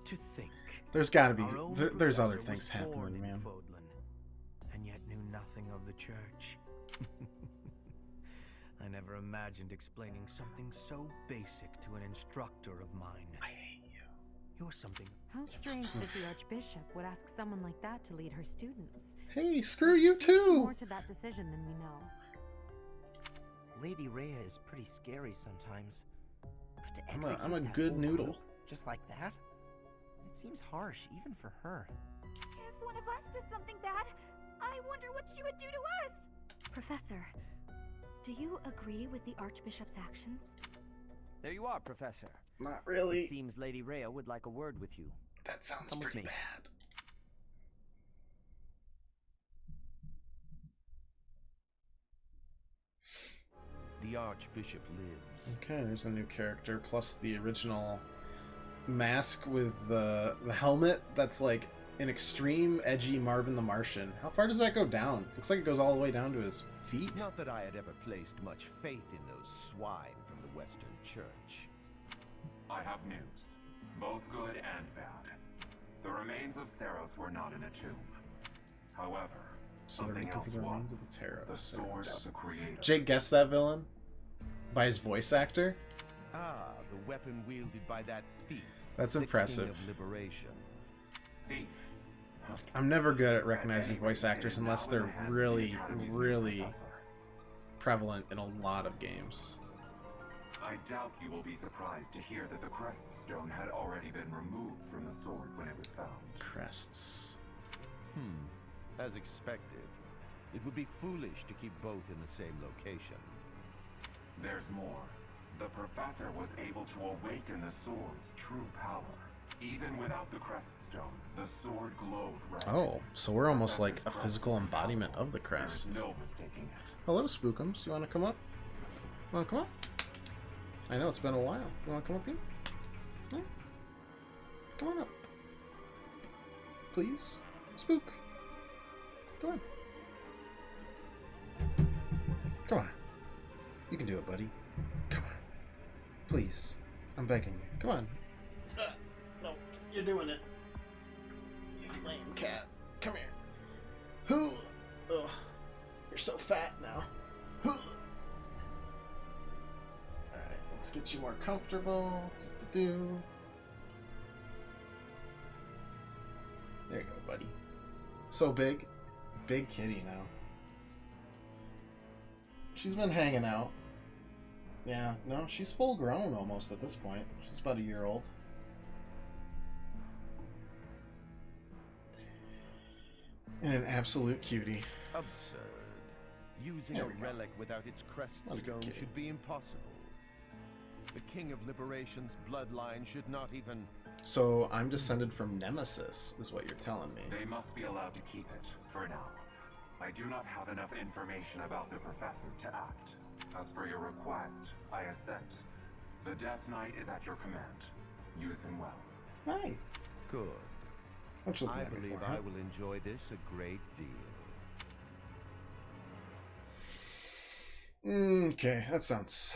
To think. There's gotta be, our own there's other professor was things born happening, in man. Fodlan, and yet knew nothing of the church. I never imagined explaining something so basic to an instructor of mine. I hate you. You're something. How strange that the Archbishop would ask someone like that to lead her students. Hey, screw you too! More to that decision than we know. Lady Rhea is pretty scary sometimes. But to I'm execute a that good whole noodle. group just like that? It seems harsh, even for her. If one of us does something bad, I wonder what she would do to us. Professor, do you agree with the Archbishop's actions? There you are, Professor. Not really. It seems Lady Rhea would like a word with you. That sounds Come with pretty me. bad. The Archbishop lives. Okay, there's a new character, plus the original mask with the helmet that's like an extreme edgy Marvin the Martian. How far does that go down? Looks like it goes all the way down to his feet. Not that I had ever placed much faith in those swine from the Western Church. I have news, both good and bad. The remains of Saros were not in a tomb. However, something else The remains of was. the Terror. The sword of the Creator. Jake guessed that villain by his voice actor. Ah, the weapon wielded by that thief. That's impressive. The King of Liberation. Thief. I'm never good at recognizing voice actors unless they're really, really prevalent in a lot of games. I doubt you will be surprised to hear that the crest stone had already been removed from the sword when it was found. Crests. As expected. It would be foolish to keep both in the same location. There's more. The professor was able to awaken the sword's true power. Even without the crest stone, the sword glowed red. Oh, so we're almost like a physical embodiment of the crest. There's no mistaking it. Hello, Spookums. You want to come up? Want to come up? I know it's been a while. You want to come up here? Yeah. Come on up. Please? Spook. Come on. Come on. You can do it, buddy. Come on. Please. I'm begging you. Come on. No, you're doing it. You lame cat. Come here. Ugh. You're so fat now. Alright, let's get you more comfortable. Do-do-do. There you go, buddy. So big. Big kitty now. She's been hanging out. Yeah, no, she's full grown almost at this point. She's about a year old. And an absolute cutie. Absurd. Using a relic without its crest stone should be impossible. The King of Liberation's bloodline should not even... So, I'm descended from Nemesis, is what you're telling me. They must be allowed to keep it, for now. I do not have enough information about the professor to act. As for your request, I assent. The Death Knight is at your command. Use him well. Hi. Good. What you looking I at me believe for, I huh? will enjoy this a great deal. Okay, that sounds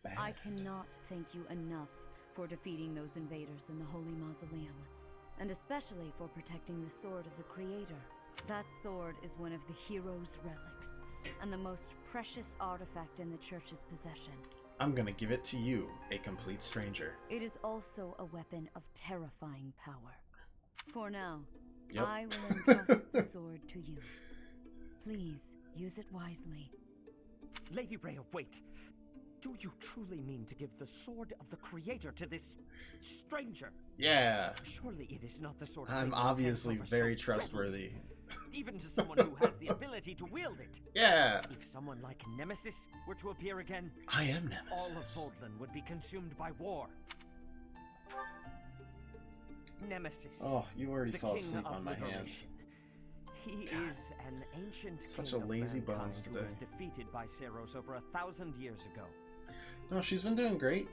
bad. I cannot thank you enough for defeating those invaders in the Holy Mausoleum, and especially for protecting the Sword of the Creator. That sword is one of the hero's relics, and the most precious artifact in the Church's possession. I'm gonna give it to you, a complete stranger. It is also a weapon of terrifying power. For now, Yep. I will entrust the sword to you. Please, use it wisely. Lady Rhea, wait. Do you truly mean to give the sword of the Creator to this stranger? Yeah. Surely it is not the sort of I'm thing you hand obviously over so very readily, trustworthy. even to someone who has the ability to wield it. Yeah. If someone like Nemesis were to appear again, I am all of Nemesis. Fodlan would be consumed by war. Nemesis. Oh, you already the fell King asleep of on my Liberation. hands. He is an ancient Such king a lazy of mankind bones who today. was defeated by Saros over 1,000 years ago. No, she's been doing great.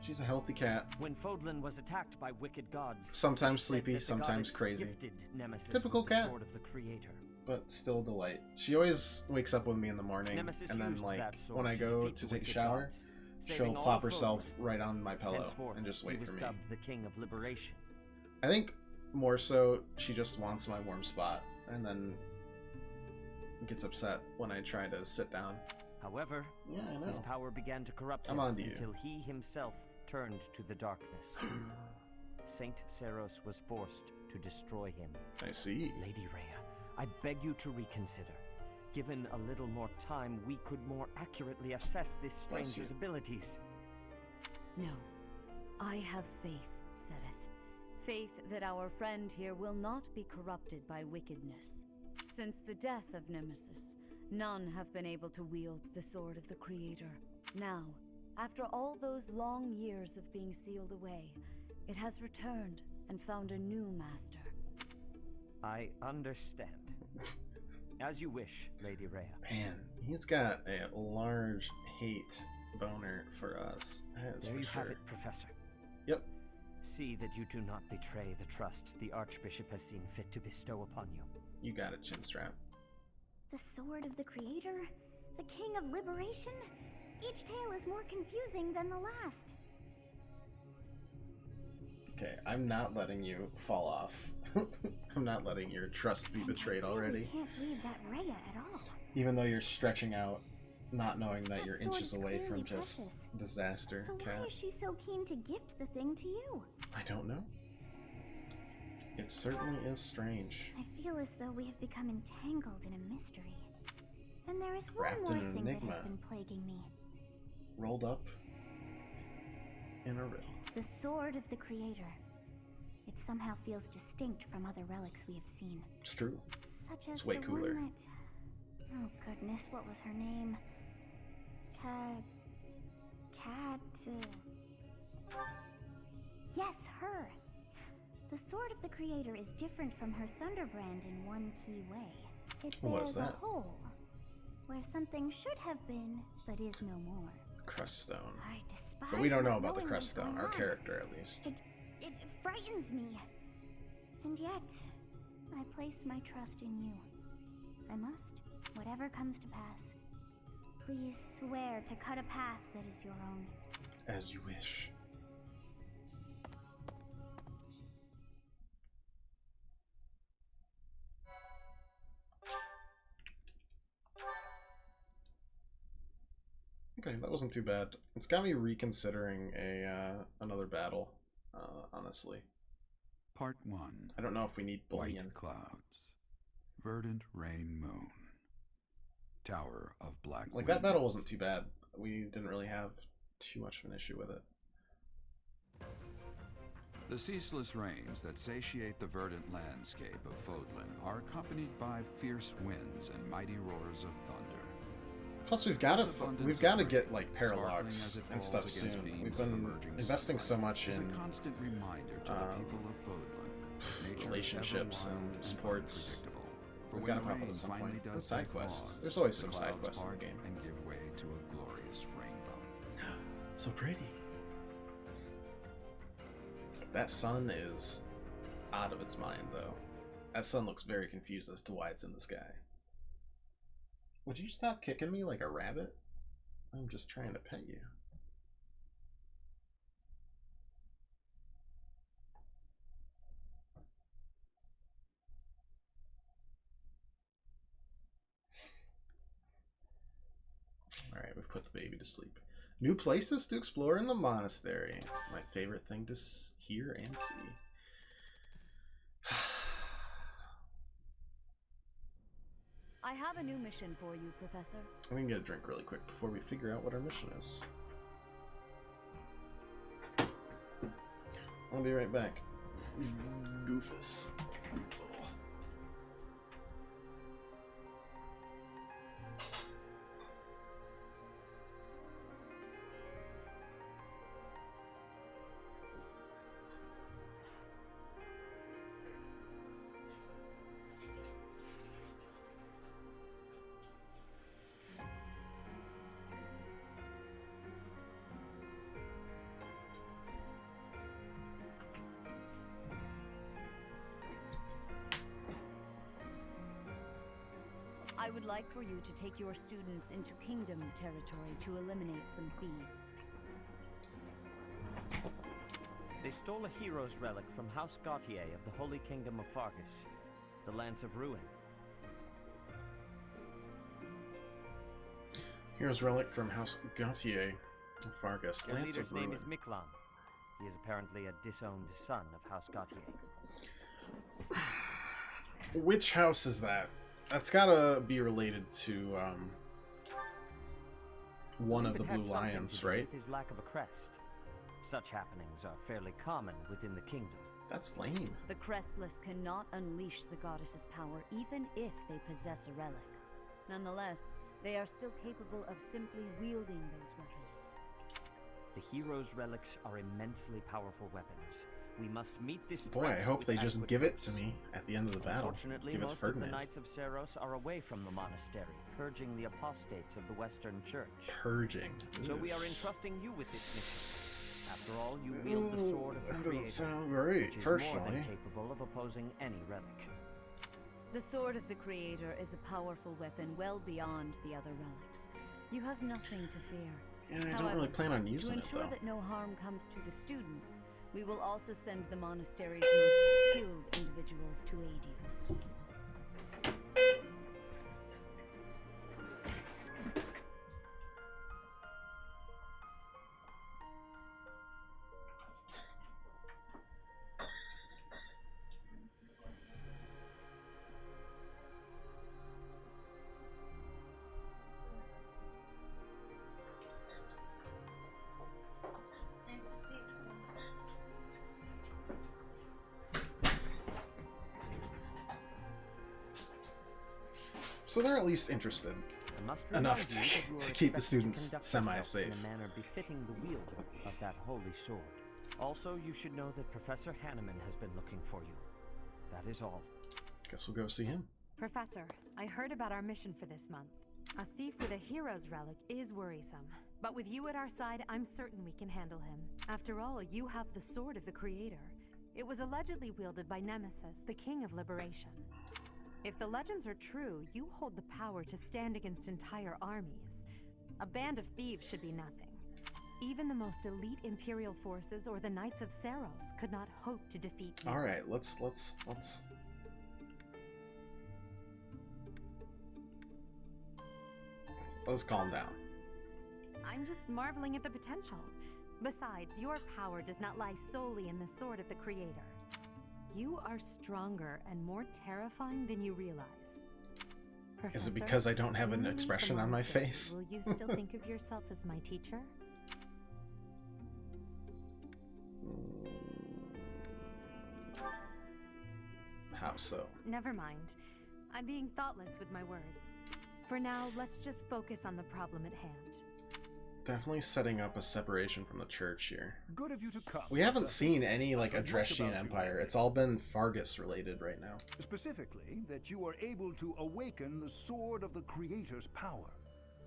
She's a healthy cat. When Fodlan was attacked by wicked gods, Sometimes it said sleepy, that the sometimes goddess crazy. gifted Nemesis Typical with the cat. sword of the Creator. But still a delight. She always wakes up with me in the morning, Nemesis and then used like that sword when I to go defeat to the take a wicked shower, gods, she'll saving all plop of herself Fodlan. right on my pillow Henceforth, and just wait he was for me. dubbed the King of Liberation. I think more so she just wants my warm spot, and then gets upset when I try to sit down. However, Yeah, I know. his power began to corrupt I'm him onto you. until he himself turned to the darkness. Saint Saros was forced to destroy him. I see. Lady Rhea, I beg you to reconsider. Given a little more time, we could more accurately assess this Bless stranger's you. abilities. No. I have faith, Sedith. Faith that our friend here will not be corrupted by wickedness. Since the death of Nemesis, none have been able to wield the Sword of the Creator. Now, after all those long years of being sealed away, it has returned and found a new master. I understand. As you wish, Lady Rhea. Man, he's got a large hate boner for us. That's There for you sure. have it, Professor. Yep. See that you do not betray the trust the Archbishop has seen fit to bestow upon you. You got it, Chinstrap. The Sword of the Creator? The King of Liberation? Each tale is more confusing than the last. Okay, I'm not letting you fall off. I'm not letting your trust be betrayed already. I can't read that Rhea at all. Even though you're stretching out not knowing that you're sword inches is away from clearly just precious. disaster, So Cat. why is she so keen to gift the thing to you? I don't know. It certainly is strange. I feel as though we have become entangled in a mystery. And there is one Wrapped more in an thing that has enigma. been plaguing me. Rolled up in a riddle. The sword of the Creator. It somehow feels distinct from other relics we have seen. It's true. Such as It's way the cooler. one that... Oh goodness, what was her name? Yes, her! The sword of the Creator is different from her Thunderbrand in one key way. It What is bears a that? hole, where something should have been, but is no more. Crest stone. I despise But we don't know not about the knowing crest what's stone, going our on. character at least. It frightens me. And yet, I place my trust in you. I must, whatever comes to pass. Please swear to cut a path that is your own. As you wish. Okay, that wasn't too bad. It's got me reconsidering another battle, honestly. Part 1. I don't know if we need bullion. White clouds. Verdant rain moon. Tower of black Like, winds. that battle wasn't too bad. We didn't really have too much of an issue with it. The ceaseless rains that satiate the verdant landscape of Fodlan are accompanied by fierce winds and mighty roars of thunder. Plus, we've got to get like paralogs and stuff soon. We've been investing so much in constant reminder to the people of Fodlan. relationships and sports. We've got to pop up at some point. And side quests. There's always some side quests in the game. And give way to a glorious rainbow. So pretty. That sun is out of its mind, though. That sun looks very confused as to why it's in the sky. Would you stop kicking me like a rabbit? I'm just trying to pet you. Alright, we've put the baby to sleep. New places to explore in the monastery. My favorite thing to hear and see. I have a new mission for you, Professor. I'm gonna get a drink really quick before we figure out what our mission is. I'll be right back. Goofus. I would like for you to take your students into Kingdom territory to eliminate some thieves. They stole a hero's relic from House Gautier of the Holy Kingdom of Fargus, the Lance of Ruin. Here's relic from House Gautier of Fargus. Their Lance leader's of name Ruin. is Miklan. He is apparently a disowned son of House Gautier. Which house is that? That's gotta be related to one of the It had Blue something Lions, to do right? with his lack of a crest. Such happenings are fairly common within the kingdom. That's lame. The Crestless cannot unleash the goddess's power even if they possess a relic. Nonetheless, they are still capable of simply wielding those weapons. The hero's relics are immensely powerful weapons. We must meet this Boy, threat I hope with they just adequate give it force. to me at the end of the battle. Unfortunately, Give it to most of the Ferdinand. Knights of Seros are away from the monastery, purging the apostates of the Western Church. Purging. So Ugh. we are entrusting you with this mission. After all, you wield the sword of the That Creator, doesn't sound great, which is more personally. than capable of opposing any relic. The Sword of the Creator is a powerful weapon well beyond the other relics. You have nothing to fear. Yeah, I don't However, really plan on using it, to ensure though. that no harm comes to the students, we will also send the monastery's most skilled individuals to aid you. So they're at least interested enough to keep the students semi-safe. In a manner befitting the wielder of that holy sword. Also, you should know that Professor Hanneman has been looking for you. That is all. Guess we'll go see him. Professor, I heard about our mission for this month. A thief with a hero's relic is worrisome. But with you at our side, I'm certain we can handle him. After all, you have the sword of the Creator. It was allegedly wielded by Nemesis, the King of Liberation. If the legends are true, you hold the power to stand against entire armies. A band of thieves should be nothing. Even the most elite Imperial forces or the Knights of Saros could not hope to defeat you. All right, let's calm down. I'm just marveling at the potential. Besides, your power does not lie solely in the sword of the Creator. You are stronger and more terrifying than you realize. Professor, is it because I don't have an expression on my face? Will you still think of yourself as my teacher? How so? Never mind. I'm being thoughtless with my words. For now, let's just focus on the problem at hand. Definitely setting up a separation from the church here. Good of you to come. We haven't seen any like Adrestian Empire. It's all been Fargus related right now. Specifically, that you are able to awaken the sword of the Creator's power.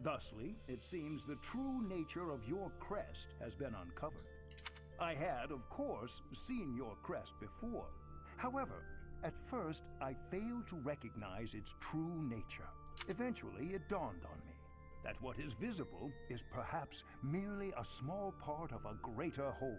Thusly, it seems the true nature of your crest has been uncovered. I had, of course, seen your crest before. However, at first, I failed to recognize its true nature. Eventually, it dawned on me that what is visible is perhaps merely a small part of a greater whole.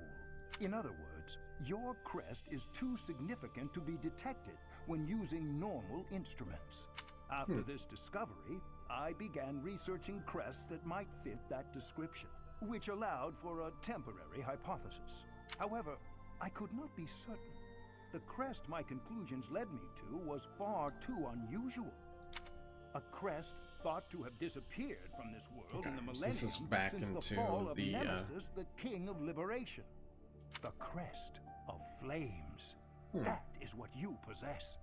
In other words, your crest is too significant to be detected when using normal instruments. After this discovery, I began researching crests that might fit that description, which allowed for a temporary hypothesis. However, I could not be certain. The crest my conclusions led me to was far too unusual. A crest thought to have disappeared from this world in the millennium this is back since into the fall of the Nemesis, the King of Liberation. The crest of flames. That is what you possess.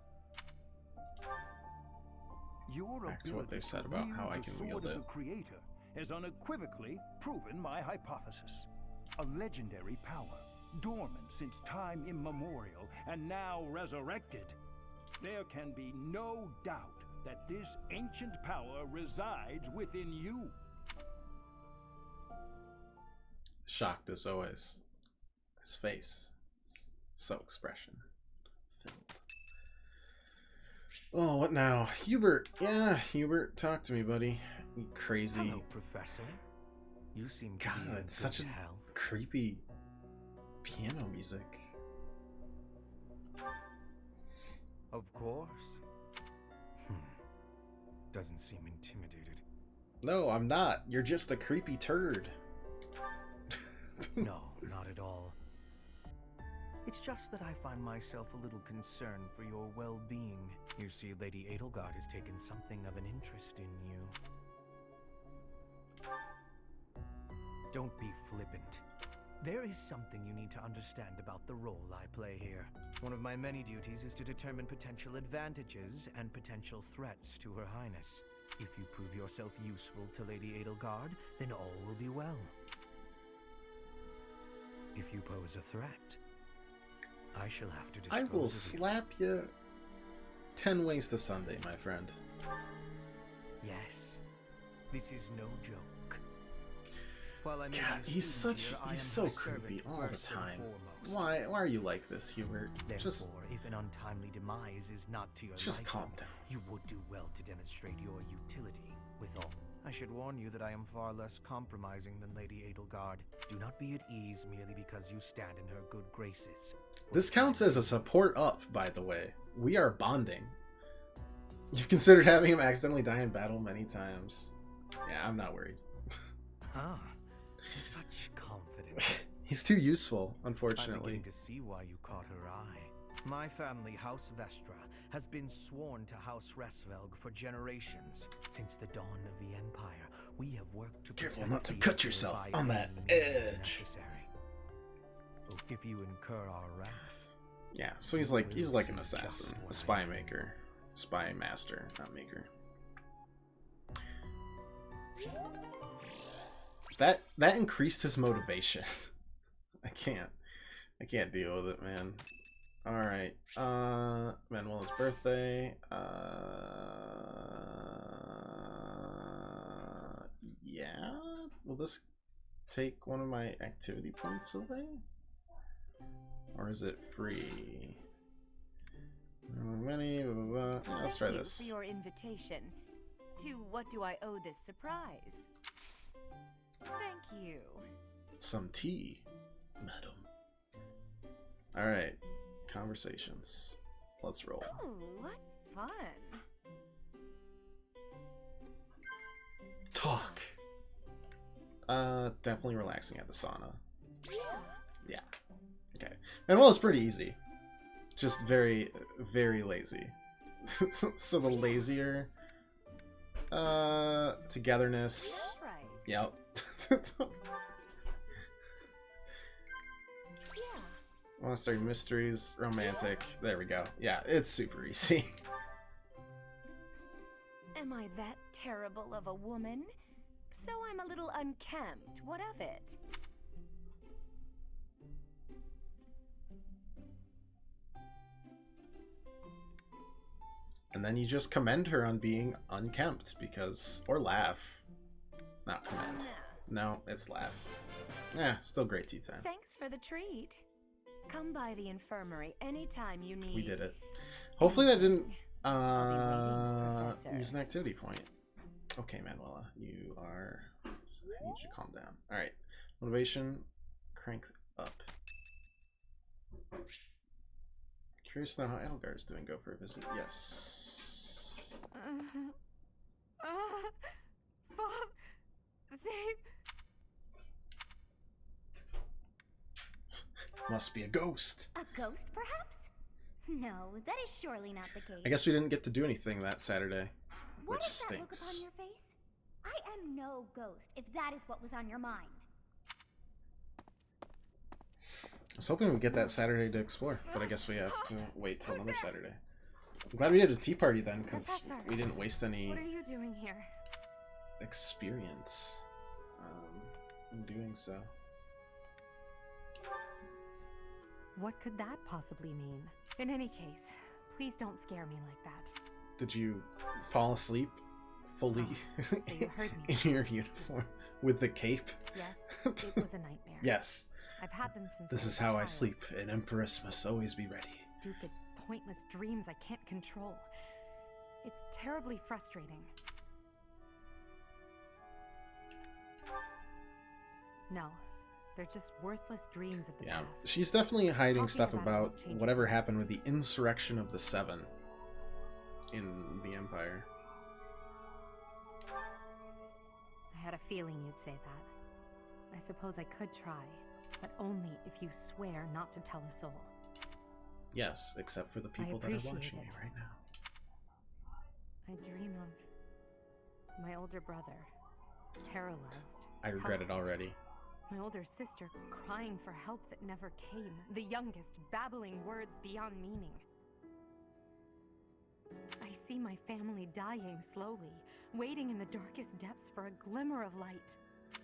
Your back to what they said about how I can wield it. The Creator has unequivocally proven my hypothesis. A legendary power, dormant since time immemorial and now resurrected. There can be no doubt that this ancient power resides within you. Shocked as always. His face. It's so expression filled. Oh, what now? Hubert. Yeah, Hubert, talk to me, buddy. You crazy. Hello, Professor. You seem to be in it's such a creepy piano music. Of course. Doesn't seem intimidated. No, I'm not. You're just a creepy turd. No, not at all. It's just that I find myself a little concerned for your well-being. You see, Lady Edelgard has taken something of an interest in you. Don't be flippant. There is something you need to understand about the role I play here. One of my many duties is to determine potential advantages and potential threats to Her Highness. If you prove yourself useful to Lady Edelgard, then all will be well. If you pose a threat, I shall have to dispose I will of slap you 10 ways to Sunday, my friend. Yes, this is no joke. While I'm God, he's so creepy all the time. Why are you like this, Hubert? Therefore, if an untimely demise is not to your just liking, calm down. You would do well to demonstrate your utility. Withal, I should warn you that I am far less compromising than Lady Edelgard. Do not be at ease merely because you stand in her good graces. This counts as a support up, by the way. We are bonding. You've considered having him accidentally die in battle many times. Yeah, I'm not worried. Ah, such confidence. He's too useful, I'm unfortunately. beginning to see why you caught her eye. My family, House Vestra, has been sworn to House Resvelg for generations. Since the dawn of the Empire, we have worked to Careful protect not to the cut Emperor yourself by on that any means edge. necessary. If you incur our wrath, Yeah, so he's like an assassin, a spy maker, spy master, not maker. That increased his motivation. I can't deal with it, man. Alright. Manuela's birthday. Yeah? Will this take one of my activity points away? Or is it free? Many, blah, blah, blah. Yeah, let's try this. Thank you for your invitation. To what do I owe this surprise? Thank you. Some tea, madam. Alright. Conversations. Let's roll. Oh, what fun. Talk. Definitely relaxing at the sauna. Yeah. Okay. Manuela's pretty easy. Just very, very lazy. So the lazier togetherness. Yep. Monster mysteries, romantic. There we go. Yeah, it's super easy. Am I that terrible of a woman? So I'm a little unkempt. What of it? And then you just commend her on being unkempt because, or laugh. Not commend. No, it's laugh. Yeah, still great tea time. Thanks for the treat. Come by the infirmary anytime you need. We did it. Hopefully that didn't use an activity point. Okay, Manuela, you are... I need you to calm down. Alright. Motivation, crank up. Curious to know how Edelgard is doing. Go for a visit. Yes. Must be a ghost. A ghost, perhaps? No, that is surely not the case. I guess we didn't get to do anything that Saturday, What which is that look stinks. upon your face? I am no ghost, if that is what was on your mind. I was hoping we'd get that Saturday to explore, but I guess we have to wait till another Saturday. I'm glad we did a tea party then, because Professor, we didn't waste any What are you doing here? experience in doing so. What could that possibly mean? In any case, please don't scare me like that. Did you fall asleep fully So you heard me. in your uniform with the cape? Yes, it was a nightmare. Yes. I've had them since This I was is a how I child. sleep. An empress must always be ready. Stupid, pointless dreams I can't control. It's terribly frustrating. No, they're just worthless dreams of the Yeah, past. she's definitely hiding Talking stuff about it about won't change whatever happened with the insurrection of the Seven in the Empire. I had a feeling you'd say that. I suppose I could try, but only if you swear not to tell a soul. Yes, except for the people that are watching you right now. I dream of my older brother, paralyzed. I regret it helpless. already. My older sister crying for help that never came. The youngest babbling words beyond meaning. I see my family dying slowly, waiting in the darkest depths for a glimmer of light.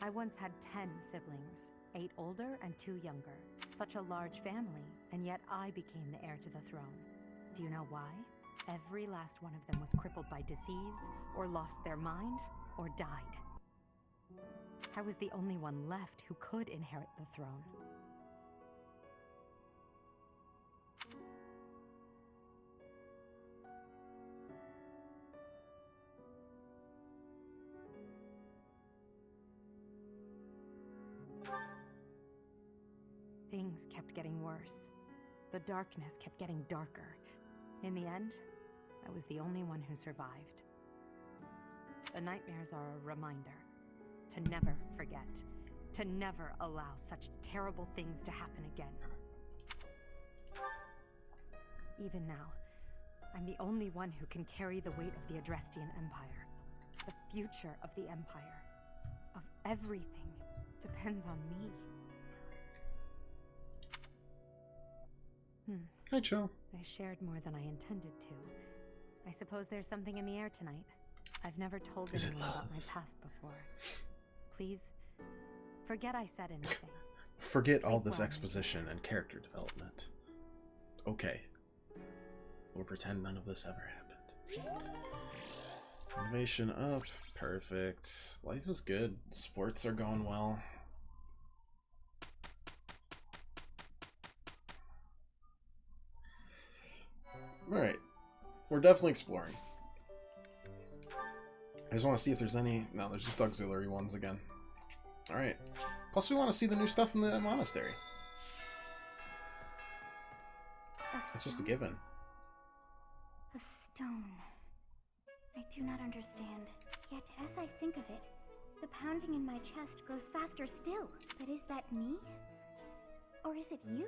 I once had 10 siblings, 8 older and 2 younger. Such a large family, and yet I became the heir to the throne. Do you know why? Every last one of them was crippled by disease, or lost their mind, or died. I was the only one left who could inherit the throne. Things kept getting worse. The darkness kept getting darker. In the end, I was the only one who survived. The nightmares are a reminder to never forget, to never allow such terrible things to happen again. Even now, I'm the only one who can carry the weight of the Adrestian Empire. The future of the Empire, of everything, depends on me. Hi, Joe. I shared more than I intended to. I suppose there's something in the air tonight. I've never told Is it anyone about love? my past before. Please, forget I said anything. Forget Stay all this quiet. exposition and character development. Okay. We'll pretend none of this ever happened. Innovation up. Perfect. Life is good. Sports are going well. Alright. We're definitely exploring. I just want to see if there's any... No, there's just auxiliary ones again. Alright. Plus we want to see the new stuff in the monastery. That's just a given. A stone. I do not understand. Yet, as I think of it, the pounding in my chest grows faster still. But is that me? Or is it you?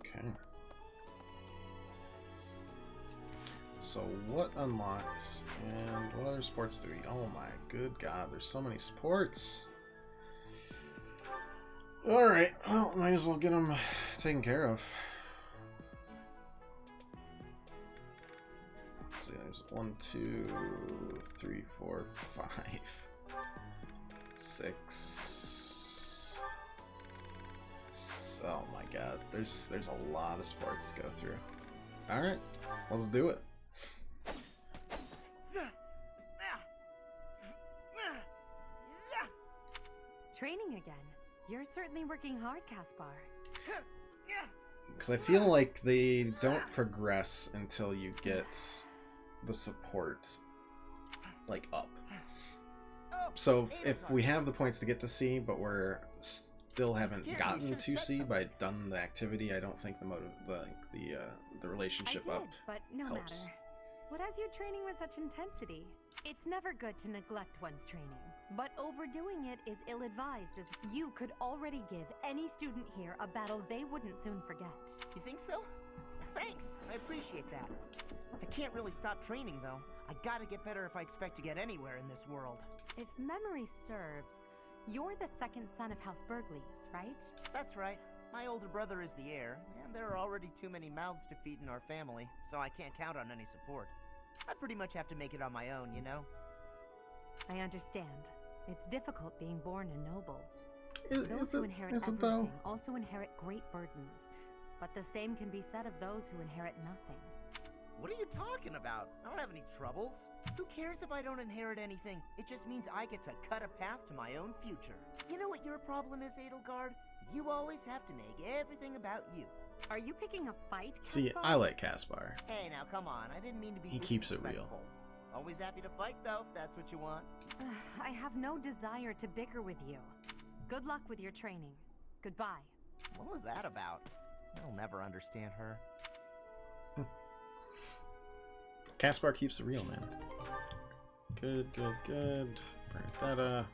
Okay. So what unlocks and what other sports do we? Oh my good god, there's so many sports. Alright, well, might as well get them taken care of. Let's see, there's 1, 2, 3, 4, 5, 6. Oh my god, there's a lot of sports to go through. Alright, let's do it. Training again. You're certainly working hard, Caspar. Because I feel like they don't progress until you get the support, like, up. So if we have the points to get to C, but we're still haven't gotten to C by done the activity, I don't think the relationship I did, up but no helps. matter. What has you training with such intensity? It's never good to neglect one's training, but overdoing it is ill-advised, as you could already give any student here a battle they wouldn't soon forget. You think so? Thanks, I appreciate that. I can't really stop training, though. I gotta get better if I expect to get anywhere in this world. If memory serves, you're the second son of House Burgleys, right? That's right. My older brother is the heir, and there are already too many mouths to feed in our family, so I can't count on any support. I pretty much have to make it on my own, you know? I understand. It's difficult being born a noble. Is Those who it- inherit is it everything though? also inherit great burdens, but the same can be said of those who inherit nothing. What are you talking about? I don't have any troubles. Who cares if I don't inherit anything? It just means I get to cut a path to my own future. You know what your problem is, Edelgard? You always have to make everything about you. Are you picking a fight, See, Caspar? I like Caspar. Hey, now come on. I didn't mean to be He keeps it real. disrespectful. Always happy to fight, though, if that's what you want. I have no desire to bicker with you. Good luck with your training. Goodbye. What was that about? I'll never understand her. Caspar keeps it real, man. Good, good, good. Bernadetta.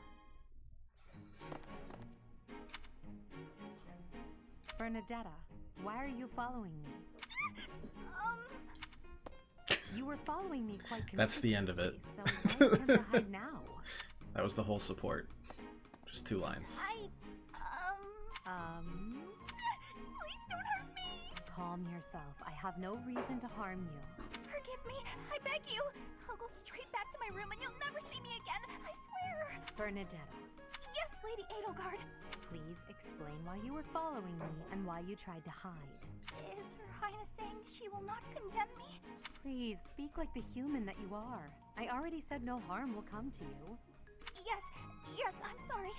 Bernadetta, why are you following me? You were following me quite That's the end of it. conspicuously, so why attempt to hide now? That was the whole support. Just 2 lines. Please don't hurt me! Calm yourself. I have no reason to harm you. Forgive me, I beg you! I'll go straight back to my room and you'll never see me again, I swear! Bernadetta, Yes, Lady Edelgard! please explain why you were following me and why you tried to hide. Is Her Highness saying she will not condemn me? Please, speak like the human that you are. I already said no harm will come to you. Yes, I'm sorry.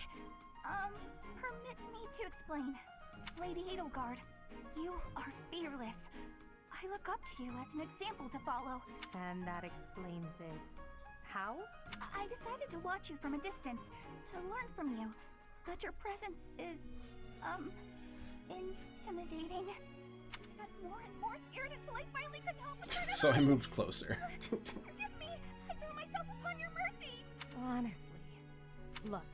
Permit me to explain. Lady Edelgard, you are fearless. I look up to you as an example to follow. And that explains it. How? I decided to watch you from a distance, to learn from you. But your presence is, intimidating. I got more and more scared until I finally couldn't help but turn So I around. moved closer. Forgive me! I threw myself upon your mercy! Honestly. Look,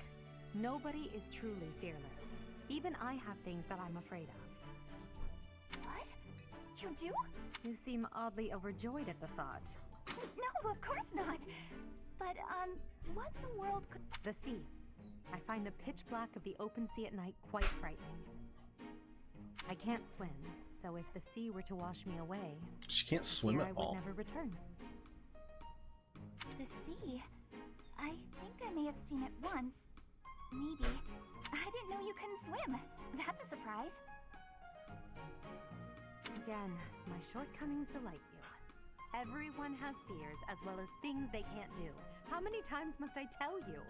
nobody is truly fearless. Even I have things that I'm afraid of. What? You do? You seem oddly overjoyed at the thought. No, of course not. But, what in the world could... The sea. I find the pitch black of the open sea at night quite frightening. I can't swim, so if the sea were to wash me away, She can't swim I at would all. never return. The sea? I think I may have seen it once. Maybe. I didn't know you couldn't swim. That's a surprise. Again, my shortcomings delight you. Everyone has fears as well as things they can't do. How many times must I tell you?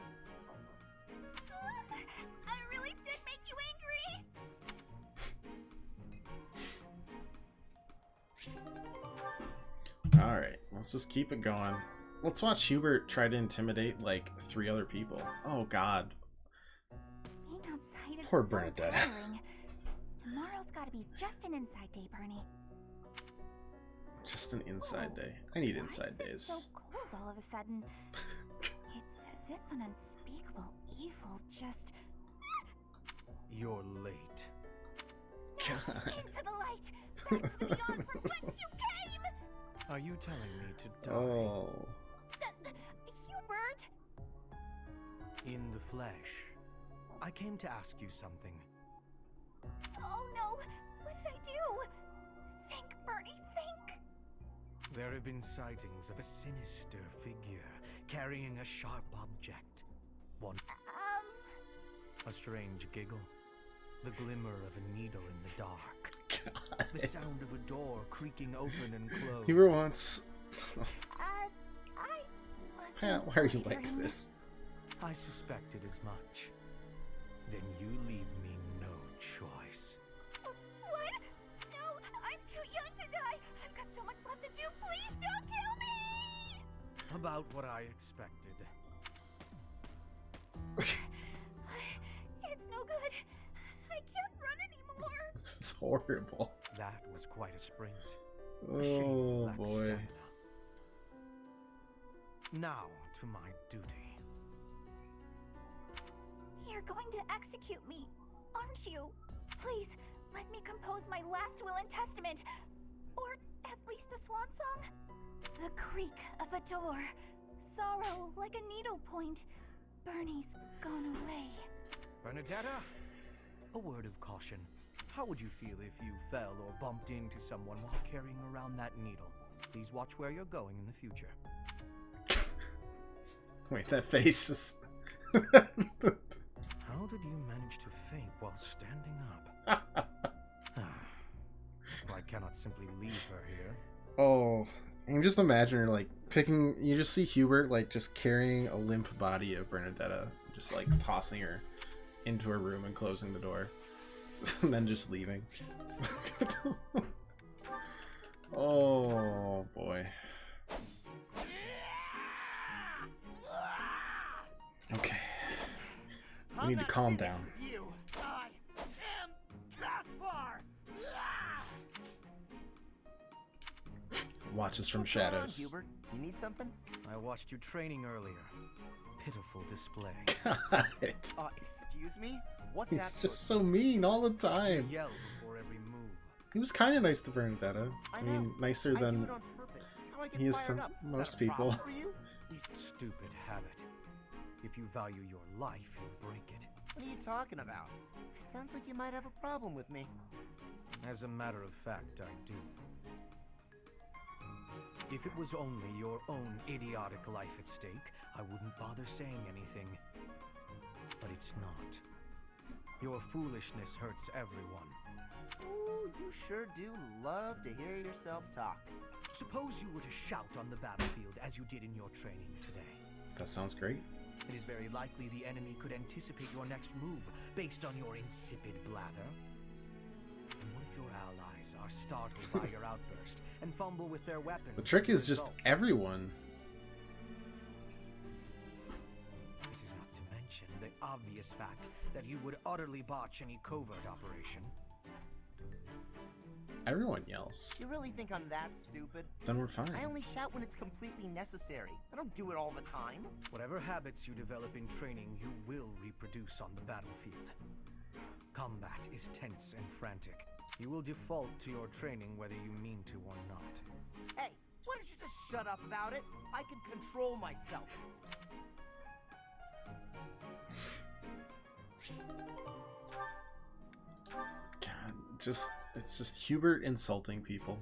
I really did make you angry! Alright, let's just keep it going. Let's watch Hubert try to intimidate like 3 other people. Oh god. Being outside is Poor so Bernadette. tiring. Tomorrow's gotta be just an inside day, Bernie. Just an inside day. I need inside Why is it days. so cold all of a sudden? It's as if an unspeakable evil just... You're late. God. Into the light! Back to the beyond from whence you came! Are you telling me to die Oh. Hubert! in the flesh? I came to ask you something. Oh no! What did I do? Think, Bernie, think! There have been sightings of a sinister figure carrying a sharp object. A strange giggle. The glimmer of a needle in the dark. God. The sound of a door creaking open and closed. Hubert wants... I Pat, wasn't why are you like wondering. this? I suspected as much. Then you leave me no choice. What? No, I'm too young to die! I've got so much left to do! Please don't kill me! About what I expected. It's no good. I can't run anymore. This is horrible. That was quite a sprint. A Oh shame you lack boy. stamina. Now to my duty. You're going to execute me, aren't you? Please, let me compose my last will and testament. Or at least a swan song. The creak of a door. Sorrow like a needle point. Bernie's gone away. Bernadetta, a word of caution. How would you feel if you fell or bumped into someone while carrying around that needle? Please watch where you're going in the future. Wait, that face is... How did you manage to faint while standing up? I cannot simply leave her here. Oh, you can just imagine her like picking... You just see Hubert like just carrying a limp body of Bernadetta, just like tossing her into her room and closing the door. And then just leaving. Oh boy. Okay. We need to calm down. You. I am Caspar. Watches from What's going on, shadows. Hubert? You need something? I watched you training earlier. Pitiful display. God. Excuse me? What's He's that? just so mean all the time. You yell before every move. He was kind of nice to Bernadetta. I mean, nicer I do than it on purpose. It's how I get he is fired to up. Is most that a problem people. for you? Stupid habit. If you value your life, you'll break it. What are you talking about? It sounds like you might have a problem with me. As a matter of fact, I do. If it was only your own idiotic life at stake, I wouldn't bother saying anything. But it's not. Your foolishness hurts everyone. Ooh, you sure do love to hear yourself talk. Suppose you were to shout on the battlefield as you did in your training today. That sounds great. It is very likely the enemy could anticipate your next move based on your insipid blather. And what if your allies are startled by your outburst and fumble with their weapons? The trick as is a just result? everyone. This is not to mention the obvious fact that you would utterly botch any covert operation. Everyone yells. You really think I'm that stupid? Then we're fine. I only shout when it's completely necessary. I don't do it all the time. Whatever habits you develop in training, you will reproduce on the battlefield. Combat is tense and frantic. You will default to your training whether you mean to or not. Hey, why don't you just shut up about it? I can control myself. God, it's just Hubert insulting people.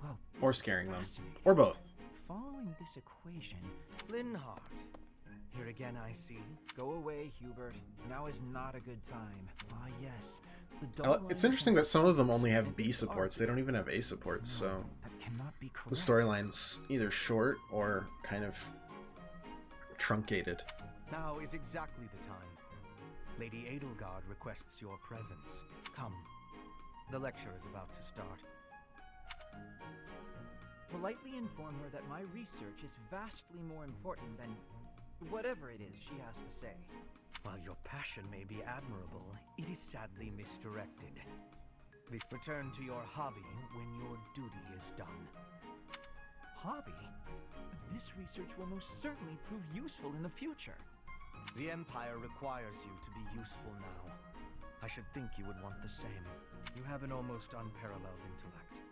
Well, Or scaring them. Or both. Following this equation, Linhardt. Here again I see. Go away, Hubert. Now is not a good time. Ah, yes. It's interesting that some of them only have B supports. They don't even have A supports, so that cannot be correct. the storyline's either short or kind of truncated. Now is exactly the time. Lady Edelgard requests your presence. Come. The lecture is about to start. Politely inform her that my research is vastly more important than whatever it is she has to say. While your passion may be admirable, it is sadly misdirected. Please return to your hobby when your duty is done. Hobby? This research will most certainly prove useful in the future. The Empire requires you to be useful now. I should think you would want the same. You have an almost unparalleled intellect,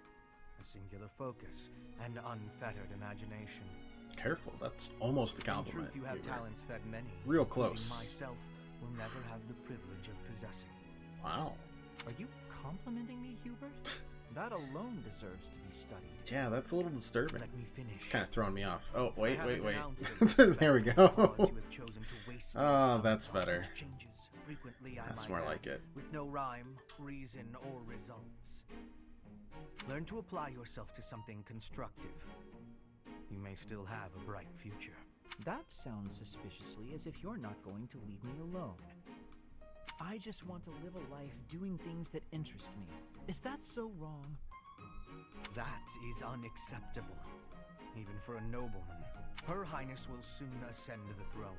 a singular focus, and unfettered imagination. Careful, that's almost a compliment. In truth, you have talents that many, real close, myself, will never have the privilege of possessing. Wow. Are you complimenting me, Hubert? That alone deserves to be studied. Yeah, that's a little disturbing. Let me finish. It's kind of throwing me off. Oh, wait. There we go. Oh, that's better. That's more like it. With no rhyme, reason, or results. Learn to apply yourself to something constructive. You may still have a bright future. That sounds suspiciously as if you're not going to leave me alone. I just want to live a life doing things that interest me. Is that so wrong? That is unacceptable. Even for a nobleman. Her Highness will soon ascend the throne.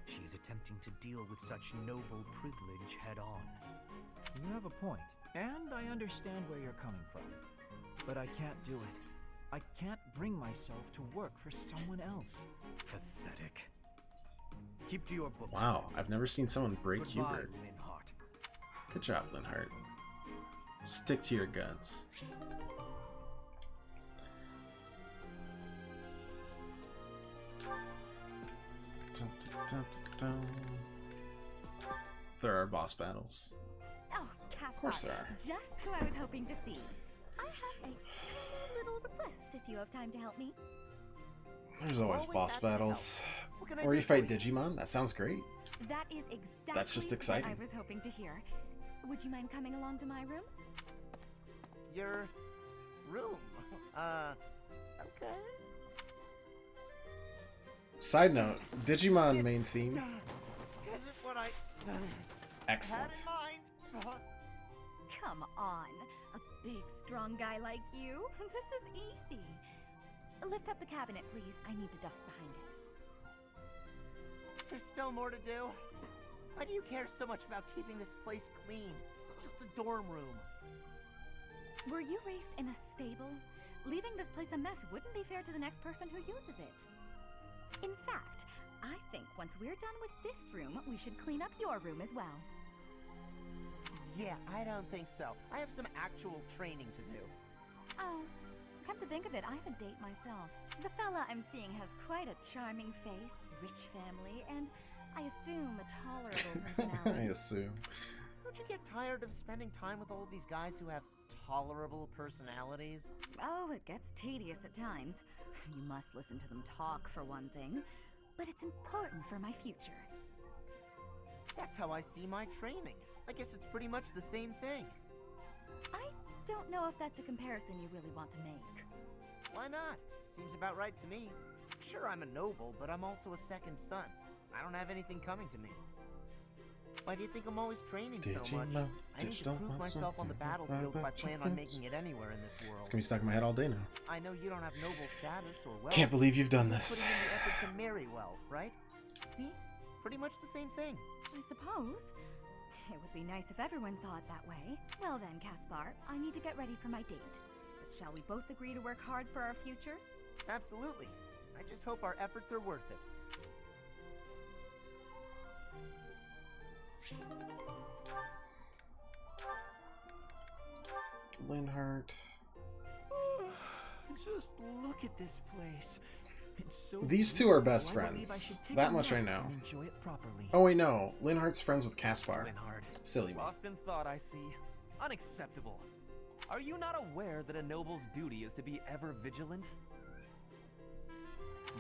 She is attempting to deal with such noble privilege head-on. You have a point, and I understand where you're coming from. But I can't do it. I can't bring myself to work for someone else. Pathetic. Keep to your books. Wow, I've never seen someone break Goodbye, Hubert. Linhardt. Good job, Linhardt. Stick to your guns. Dun, dun, dun, dun, dun. There are boss battles. Oh, Of course Caspar, there are. just who I was hoping to see. I have a tiny little request if you have time to help me. There's always boss battles. Or you fight Digimon. That sounds great. That is exactly That's just exciting. what I was hoping to hear. Would you mind coming along to my room? Your room? Okay. Side note, Digimon main theme. Isn't what I Excellent. had in mind. Come on. A big, strong guy like you? This is easy. Lift up the cabinet, please. I need to dust behind it. There's still more to do. Why do you care so much about keeping this place clean? It's just a dorm room. Were you raised in a stable? Leaving this place a mess wouldn't be fair to the next person who uses it. In fact, I think once we're done with this room, we should clean up your room as well. Yeah, I don't think so. I have some actual training to do. Oh, come to think of it, I have a date myself. The fella I'm seeing has quite a charming face, rich family, and I assume a tolerable personality. I assume. Don't you get tired of spending time with all these guys who have tolerable personalities? Oh, it gets tedious at times. You must listen to them talk, for one thing. But it's important for my future. That's how I see my training. I guess it's pretty much the same thing. I don't know if that's a comparison you really want to make. Why not? Seems about right to me. Sure, I'm a noble, but I'm also a second son. I don't have anything coming to me. Why do you think I'm always training so much? I need to prove myself on the battlefield if I plan on making it anywhere in this world. It's gonna be stuck in my head all day now. I know you don't have noble status or wealth. Can't believe you've done this. Putting in the effort to marry well, right? See? Pretty much the same thing. I suppose. It would be nice if everyone saw it that way. Well then, Caspar, I need to get ready for my date. But shall we both agree to work hard for our futures? Absolutely. I just hope our efforts are worth it. Linhardt. Just look at this place. It's so These two are best beautiful. I believe I friends. should take That a much I nap know. and enjoy it properly. Oh wait, no. Linhardt's friends with Caspar. Linhardt. Silly me. Lost in thought, I see. Unacceptable. Are you not aware that a noble's duty is to be ever vigilant?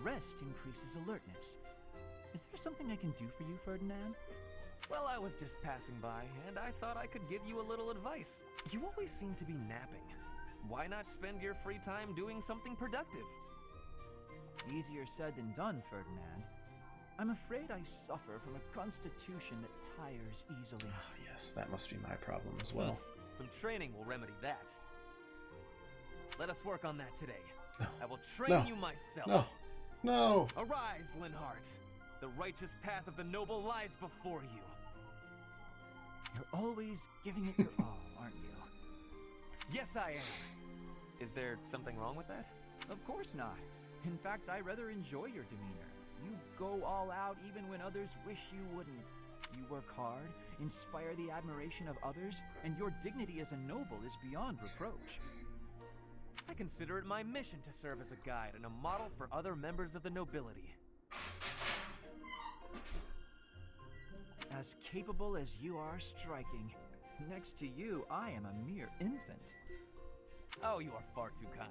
Rest increases alertness. Is there something I can do for you, Ferdinand? Well, I was just passing by, and I thought I could give you a little advice. You always seem to be napping. Why not spend your free time doing something productive? Easier said than done, Ferdinand. I'm afraid I suffer from a constitution that tires easily. Oh, yes, that must be my problem as well. Some training will remedy that. Let us work on that today. No. I will train you myself. No. No. Arise, Linhardt. The righteous path of the noble lies before you. You're always giving it your all, aren't you? Yes, I am. Is there something wrong with that? Of course not. In fact, I rather enjoy your demeanor. You go all out even when others wish you wouldn't. You work hard, inspire the admiration of others, and your dignity as a noble is beyond reproach. I consider it my mission to serve as a guide and a model for other members of the nobility. As capable as you are striking. Next to you, I am a mere infant. Oh, you are far too kind.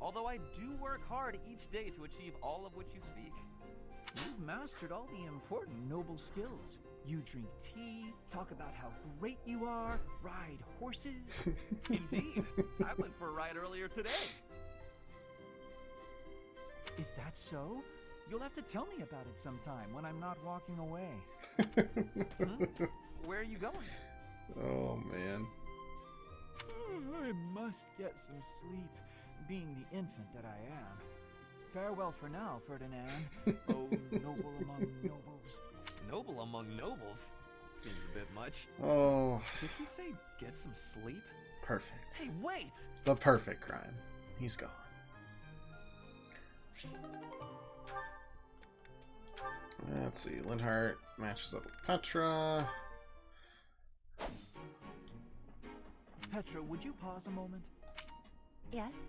Although I do work hard each day to achieve all of which you speak. You've mastered all the important noble skills. You drink tea, talk about how great you are, ride horses. Indeed. I went for a ride earlier today. Is that so? You'll have to tell me about it sometime when I'm not walking away. Where are you going? Oh, man. I must get some sleep, being the infant that I am. Farewell for now, Ferdinand. Oh, noble among nobles. Noble among nobles? Seems a bit much. Oh. Did he say get some sleep? Perfect. Hey, wait! The perfect crime. He's gone. Let's see. Linhardt matches up with Petra. Petra, would you pause a moment? Yes?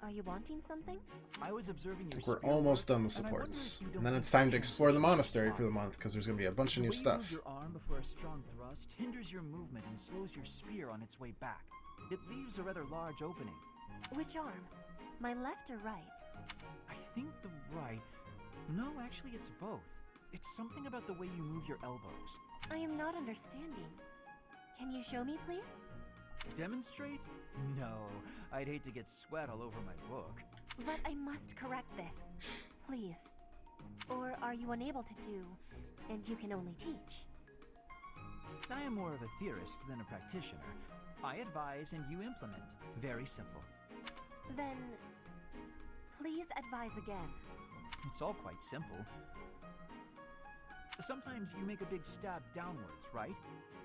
Are you wanting something? I was observing your We're almost done with supports. And then it's time to explore the monastery for the month, because there's going to be a bunch of new stuff. Your arm before a strong thrust hinders your movement and slows your spear on its way back. It leaves a rather large opening. Which arm? My left or right? I think the right. No, actually it's both. It's something about the way you move your elbows. I am not understanding. Can you show me, please? Demonstrate? No, I'd hate to get sweat all over my book. But I must correct this. Please. Or are you unable to do, and you can only teach? I am more of a theorist than a practitioner. I advise and you implement. Very simple. Then, please advise again. It's all quite simple. Sometimes you make a big stab downwards, right?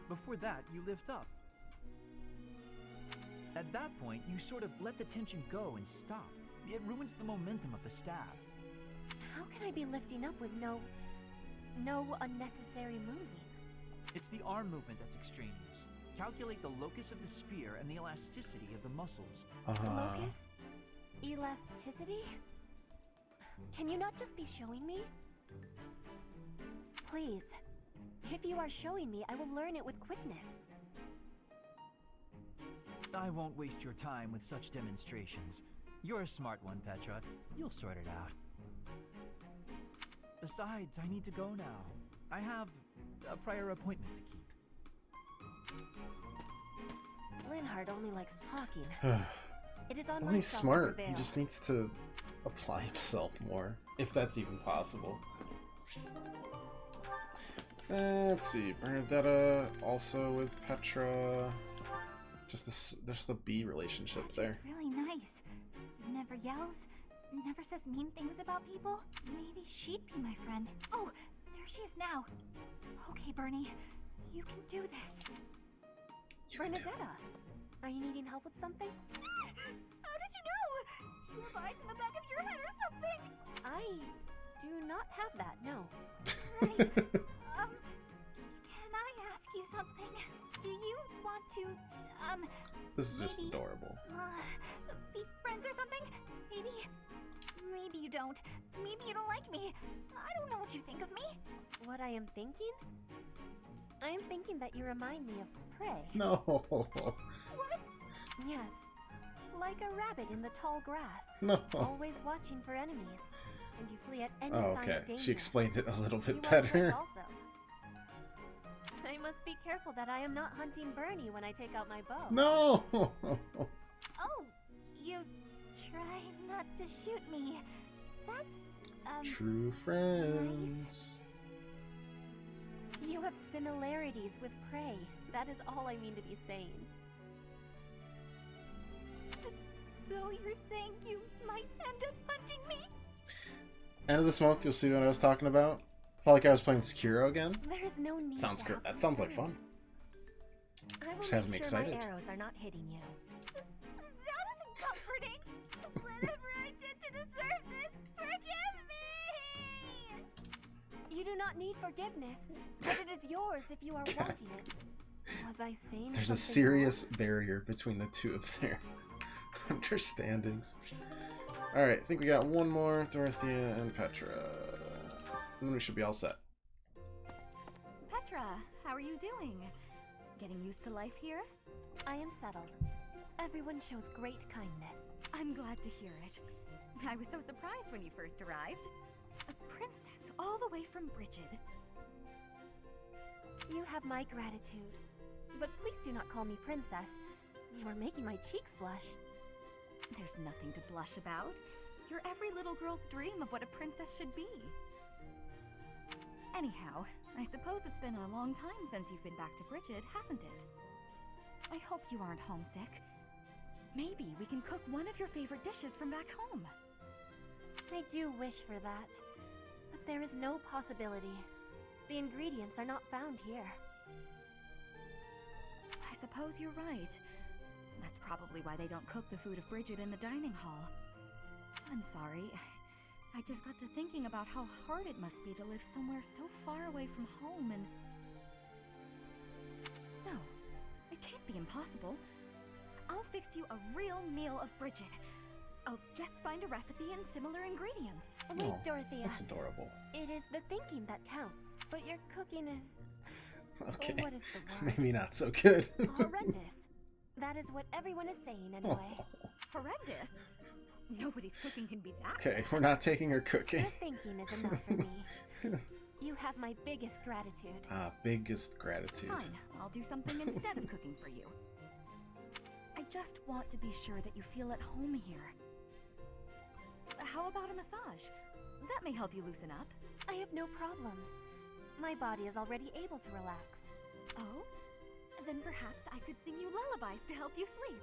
Before that, you lift up. At that point, you sort of let the tension go and stop. It ruins the momentum of the stab. How can I be lifting up with no unnecessary moving? It's the arm movement that's extraneous. Calculate the locus of the spear and the elasticity of the muscles. Locus? Elasticity? Can you not just be showing me? Please. If you are showing me, I will learn it with quickness. I won't waste your time with such demonstrations. You're a smart one, Petra. You'll sort it out. Besides, I need to go now. I have a prior appointment to keep. Linhardt only likes talking. It is on Well, he's myself smart. to prevail. He just needs to apply himself more, if that's even possible. Let's see. Bernadetta also with Petra. Just the B relationship Petra's there. really nice. Never yells, never says mean things about people. Maybe she'd be my friend. Oh, there she is now. Okay, Bernie, you can do this. Bernadetta, are you needing help with something? How did you know? Do you have eyes in the back of your head or something? I do not have that, no. Right. Can I ask you something? Do you want to, This is just maybe, adorable. Be friends or something? Maybe you don't. Maybe you don't like me. I don't know what you think of me. What I am thinking? I am thinking that you remind me of Prey. No. What? Yes. Like a rabbit in the tall grass. No. Always watching for enemies. And you flee at any Oh, sign okay. of danger. She explained it a little bit You are quick better. also. I must be careful that I am not hunting Bernie when I take out my bow. No! Oh, you try not to shoot me. That's, True friends. nice. You have similarities with prey. That is all I mean to be saying. So you're saying you might end up hunting me? End of this month, you'll see what I was talking about. Felt like I was playing Sekiro again. There is no need Sounds to good. have That sounds like concern. fun. I will Just has me make sure excited. my arrows are not hitting you. That isn't comforting. Whatever I did to deserve this, forgive me! You do not need forgiveness, but it is yours if you are wanting it. Was I saying There's a something serious barrier between the two of their understandings. Alright, I think we got one more. Dorothea and Petra. And then we should be all set. Petra, how are you doing? Getting used to life here? I am settled. Everyone shows great kindness. I'm glad to hear it. I was so surprised when you first arrived. A princess all the way from Brigid. You have my gratitude. But please do not call me princess. You are making my cheeks blush. There's nothing to blush about. You're every little girl's dream of what a princess should be. Anyhow, I suppose it's been a long time since you've been back to Brigid, hasn't it? I hope you aren't homesick. Maybe we can cook one of your favorite dishes from back home. I do wish for that. But there is no possibility. The ingredients are not found here. I suppose you're right. That's probably why they don't cook the food of Brigid in the dining hall. I'm sorry. I just got to thinking about how hard it must be to live somewhere so far away from home and... No, it can't be impossible. I'll fix you a real meal of Brigid. I'll just find a recipe and similar ingredients. Wait, Oh, Dorothea. that's adorable. It is the thinking that counts, but your cooking is... Okay. What is the word? Maybe not so good. Horrendous. That is what everyone is saying anyway. Horrendous? Nobody's cooking can be that Okay, bad. we're not taking her cooking. The thinking is enough for me. You have my biggest gratitude. Biggest gratitude. Fine, I'll do something instead of cooking for you. I just want to be sure that you feel at home here. How about a massage? That may help you loosen up. I have no problems. My body is already able to relax. Oh? Then perhaps I could sing you lullabies to help you sleep.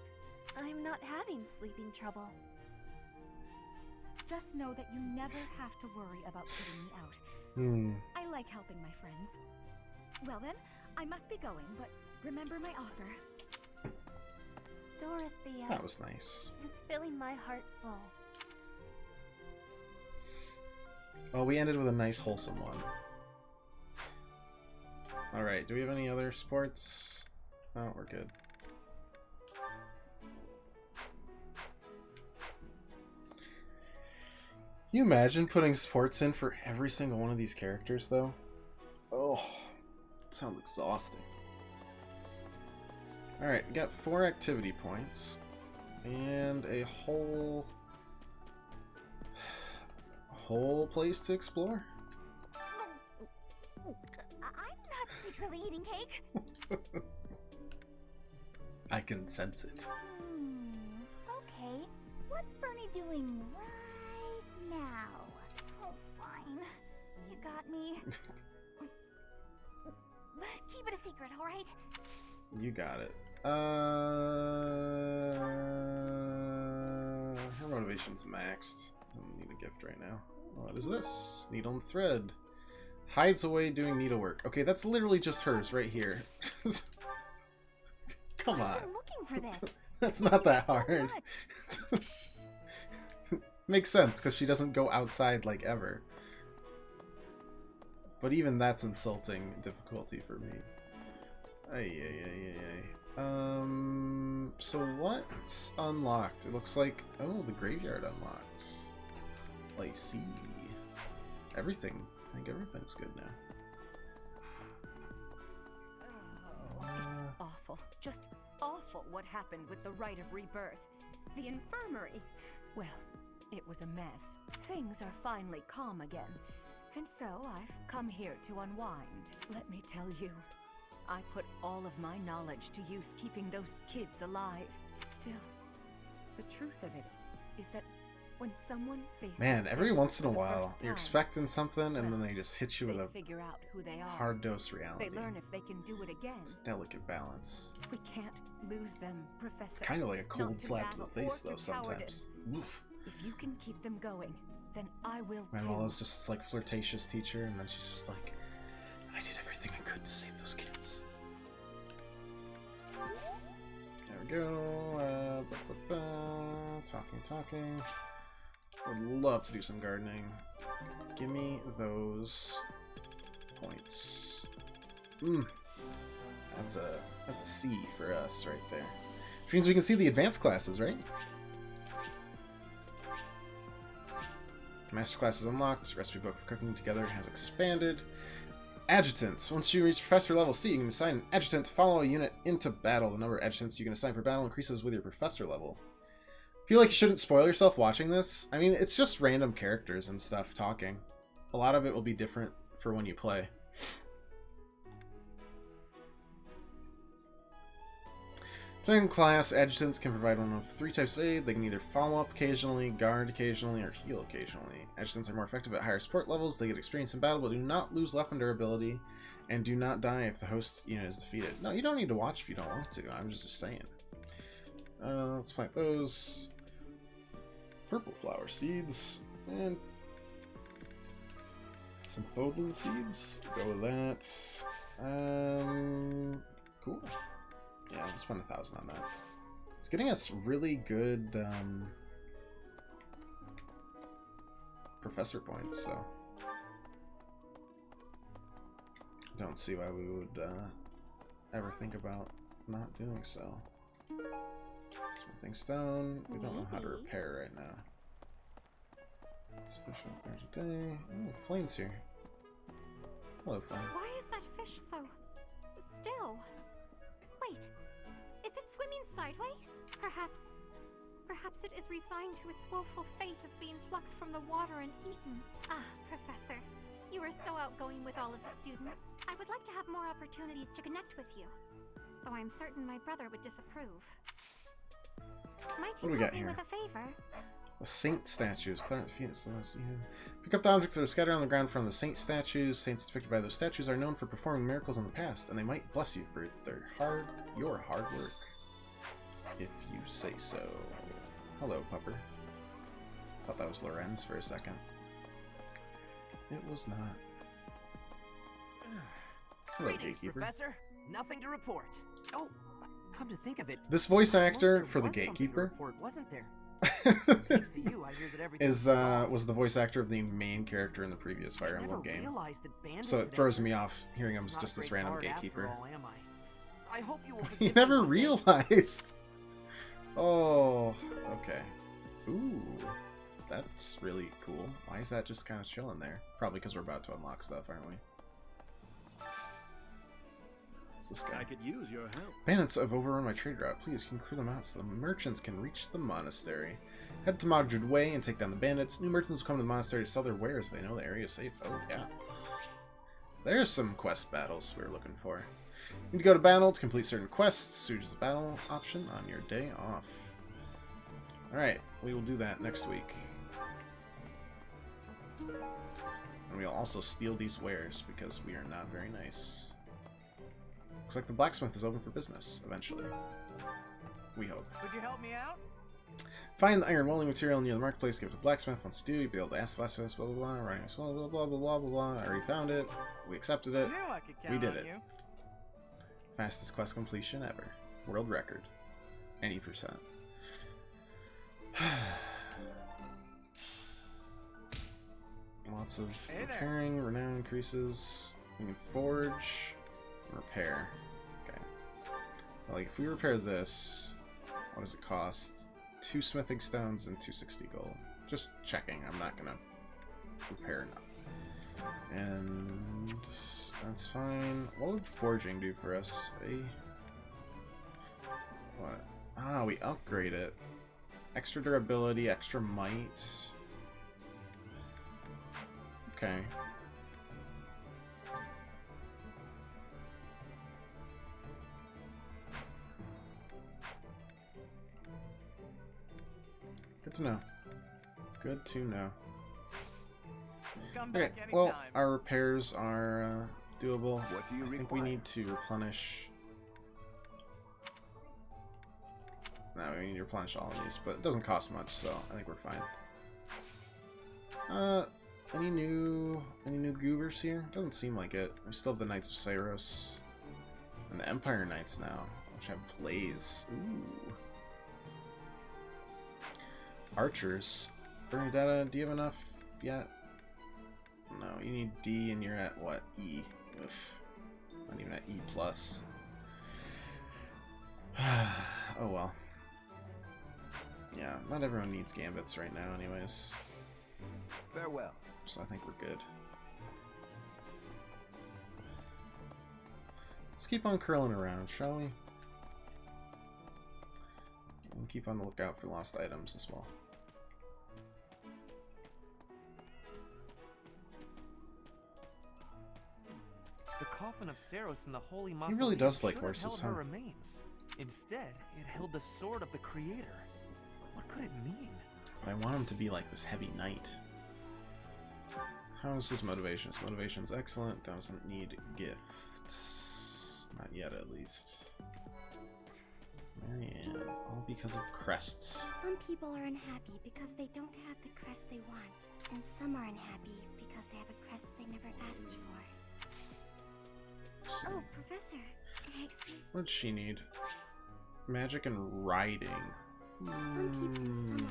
I'm not having sleeping trouble. Just know that you never have to worry about putting me out. I like helping my friends. Well then, I must be going, but remember my offer. Dorothea. That was nice. Is filling my heart full. Well, we ended with a nice, wholesome one. Alright, do we have any other sports? Oh, we're good. Can you imagine putting sports in for every single one of these characters, though? Oh, sounds exhausting. Alright, we got 4 activity points. And a whole place to explore. I'm not secretly eating cake. I can sense it. Okay, what's Bernie doing right now? Oh, fine. You got me. Keep it a secret, alright? You got it. Her motivation's maxed. I don't need a gift right now. What is this? Needle and thread. Hides away doing needlework. Okay, that's literally just hers right here. Come on. I've been looking for this. That's not that So hard. much. Makes sense, because she doesn't go outside like ever. But even that's insulting difficulty for me. So what's unlocked? It looks like, oh, the graveyard unlocked. I see. Everything. I think everything's good now. It's awful. awful, just awful what happened with the rite of rebirth. The infirmary. Well, it was a mess. Things are finally calm again. And so I've come here to unwind. Let me tell you, I put all of my knowledge to use keeping those kids alive. Still, the truth of it is that when someone faces Man, every death once in a for the while, first you're time, expecting something, and then they just hit you with they a figure out who they are. hard dose reality. They learn if they can do it again. It's a delicate balance. We can't lose them, Professor. It's kind of like a cold Not slap to the battle face, or though, to sometimes. cowardice. Oof. If you can keep them going, then I will too. Manuela's just like flirtatious teacher, and then she's just like, I did everything I could to save those kids. There we go. Talking. Would love to do some gardening. Give me those points. That's a C for us right there. Which means we can see the advanced classes, right? Master class is unlocked. Recipe book for cooking together has expanded. Adjutants. Once you reach Professor level C, you can assign an adjutant to follow a unit into battle. The number of adjutants you can assign per battle increases with your Professor level. I feel like you shouldn't spoil yourself watching this. I mean, it's just random characters and stuff talking. A lot of it will be different for when you play. During class, adjutants can provide one of 3 types of aid. They can either follow up occasionally, guard occasionally, or heal occasionally. Adjutants are more effective at higher support levels. They get experience in battle, but do not lose weapon durability, and do not die if the host unit is defeated. No, you don't need to watch if you don't want to. I'm just saying. Let's plant those. Purple flower seeds, and some Fodlan seeds. Go with that. Cool. Yeah, we'll spend 1,000 on that. It's getting us really good professor points, so don't see why we would ever think about not doing so. Smithing stone. We don't know how to repair right now. Special 30 day. Oh, Flame's here. Hello, Flame. Why is that fish so still? Wait, is it swimming sideways? Perhaps it is resigned to its woeful fate of being plucked from the water and eaten. Ah, Professor, you are so outgoing with all of the students. I would like to have more opportunities to connect with you, though I'm certain my brother would disapprove. Might you help me with a favor? The saint statues. Clarence Phoenix. Pick up the objects that are scattered on the ground from the saint statues. Saints depicted by those statues are known for performing miracles in the past, and they might bless you for your hard work. If you say so. Hello, Pupper. Thought that was Lorenz for a second. It was not. Hello, Greetings, Gatekeeper. Professor. Nothing to report. Oh, come to think of it, This voice actor for the Gatekeeper report, wasn't there? Thanks to you, I hear that everything was the voice actor of the main character in the previous Fire Emblem game. So it throws me off hearing him as just this random gatekeeper. All, am I? I hope you will You never realized. Oh, okay. Ooh, that's really cool. Why is that just kind of chilling there? Probably because we're about to unlock stuff, aren't we? This guy. I could use your help. Bandits have overrun my trade route. Please, can you clear them out so the merchants can reach the monastery? Head to Modred Way and take down the bandits. New merchants will come to the monastery to sell their wares if they know the area is safe. Oh, yeah. There's some quest battles we're looking for. You need to go to battle to complete certain quests. Choose the battle option on your day off. Alright, we will do that next week. And we'll also steal these wares because we are not very nice. Looks like the blacksmith is open for business, eventually. We hope. Would you help me out? Find the iron welding material near the marketplace, give it to the blacksmith. Once you do, you'll be able to ask the blacksmith, blah, blah, blah, right, blah, blah, blah, blah, blah, blah, blah. I already found it. We accepted it. We did it. Fastest quest completion ever. World record. Any percent. Lots of repairing, renown increases. We can forge. Repair. Okay. Like, if we repair this, what does it cost? 2 smithing stones and 260 gold. Just checking. I'm not gonna repair enough. And that's fine. What would forging do for us? What? Ah, we upgrade it. Extra durability, extra might. Okay. Good to know. Good to know. Come Okay, back anytime. well, our repairs are doable. What do you I think require? we need to replenish. No, we need to replenish all of these, but it doesn't cost much, so I think we're fine. Any new goobers here? Doesn't seem like it. We still have the Knights of Syros and the Empire Knights now, which have Blaze. Ooh. Archers. Bernadetta, do you have enough yet? No, you need D and you're at what? E. Oof. Not even at E+. Oh well. Yeah, not everyone needs gambits right now anyways. Farewell. So I think we're good. Let's keep on curling around, shall we? And keep on the lookout for lost items as well. The coffin of Saros in the Holy He Mausoleum really does like should have horses, held her huh? remains. Instead, it held the sword of the Creator. What could it mean? But I want him to be like this heavy knight. How's his motivation? His motivation's excellent. Doesn't need gifts. Not yet, at least. Marianne. All because of crests. Some people are unhappy because they don't have the crest they want. And some are unhappy because they have a crest they never asked for. Oh, Professor. What does she need? Magic and riding. Some people and some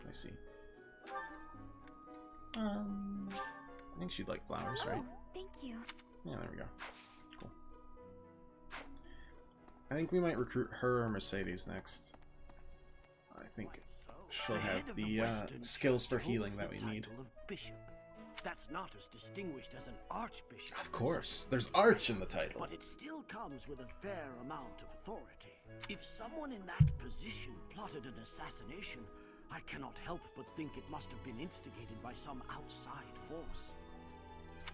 I see. I think she'd like flowers, right? Oh, thank you. Yeah, there we go. Cool. I think we might recruit her or Mercedes next. I think she'll have the skills for healing that we need. Bishop. That's not as distinguished as an archbishop. Of course, there's arch in the title. But it still comes with a fair amount of authority. If someone in that position plotted an assassination, I cannot help but think it must have been instigated by some outside force.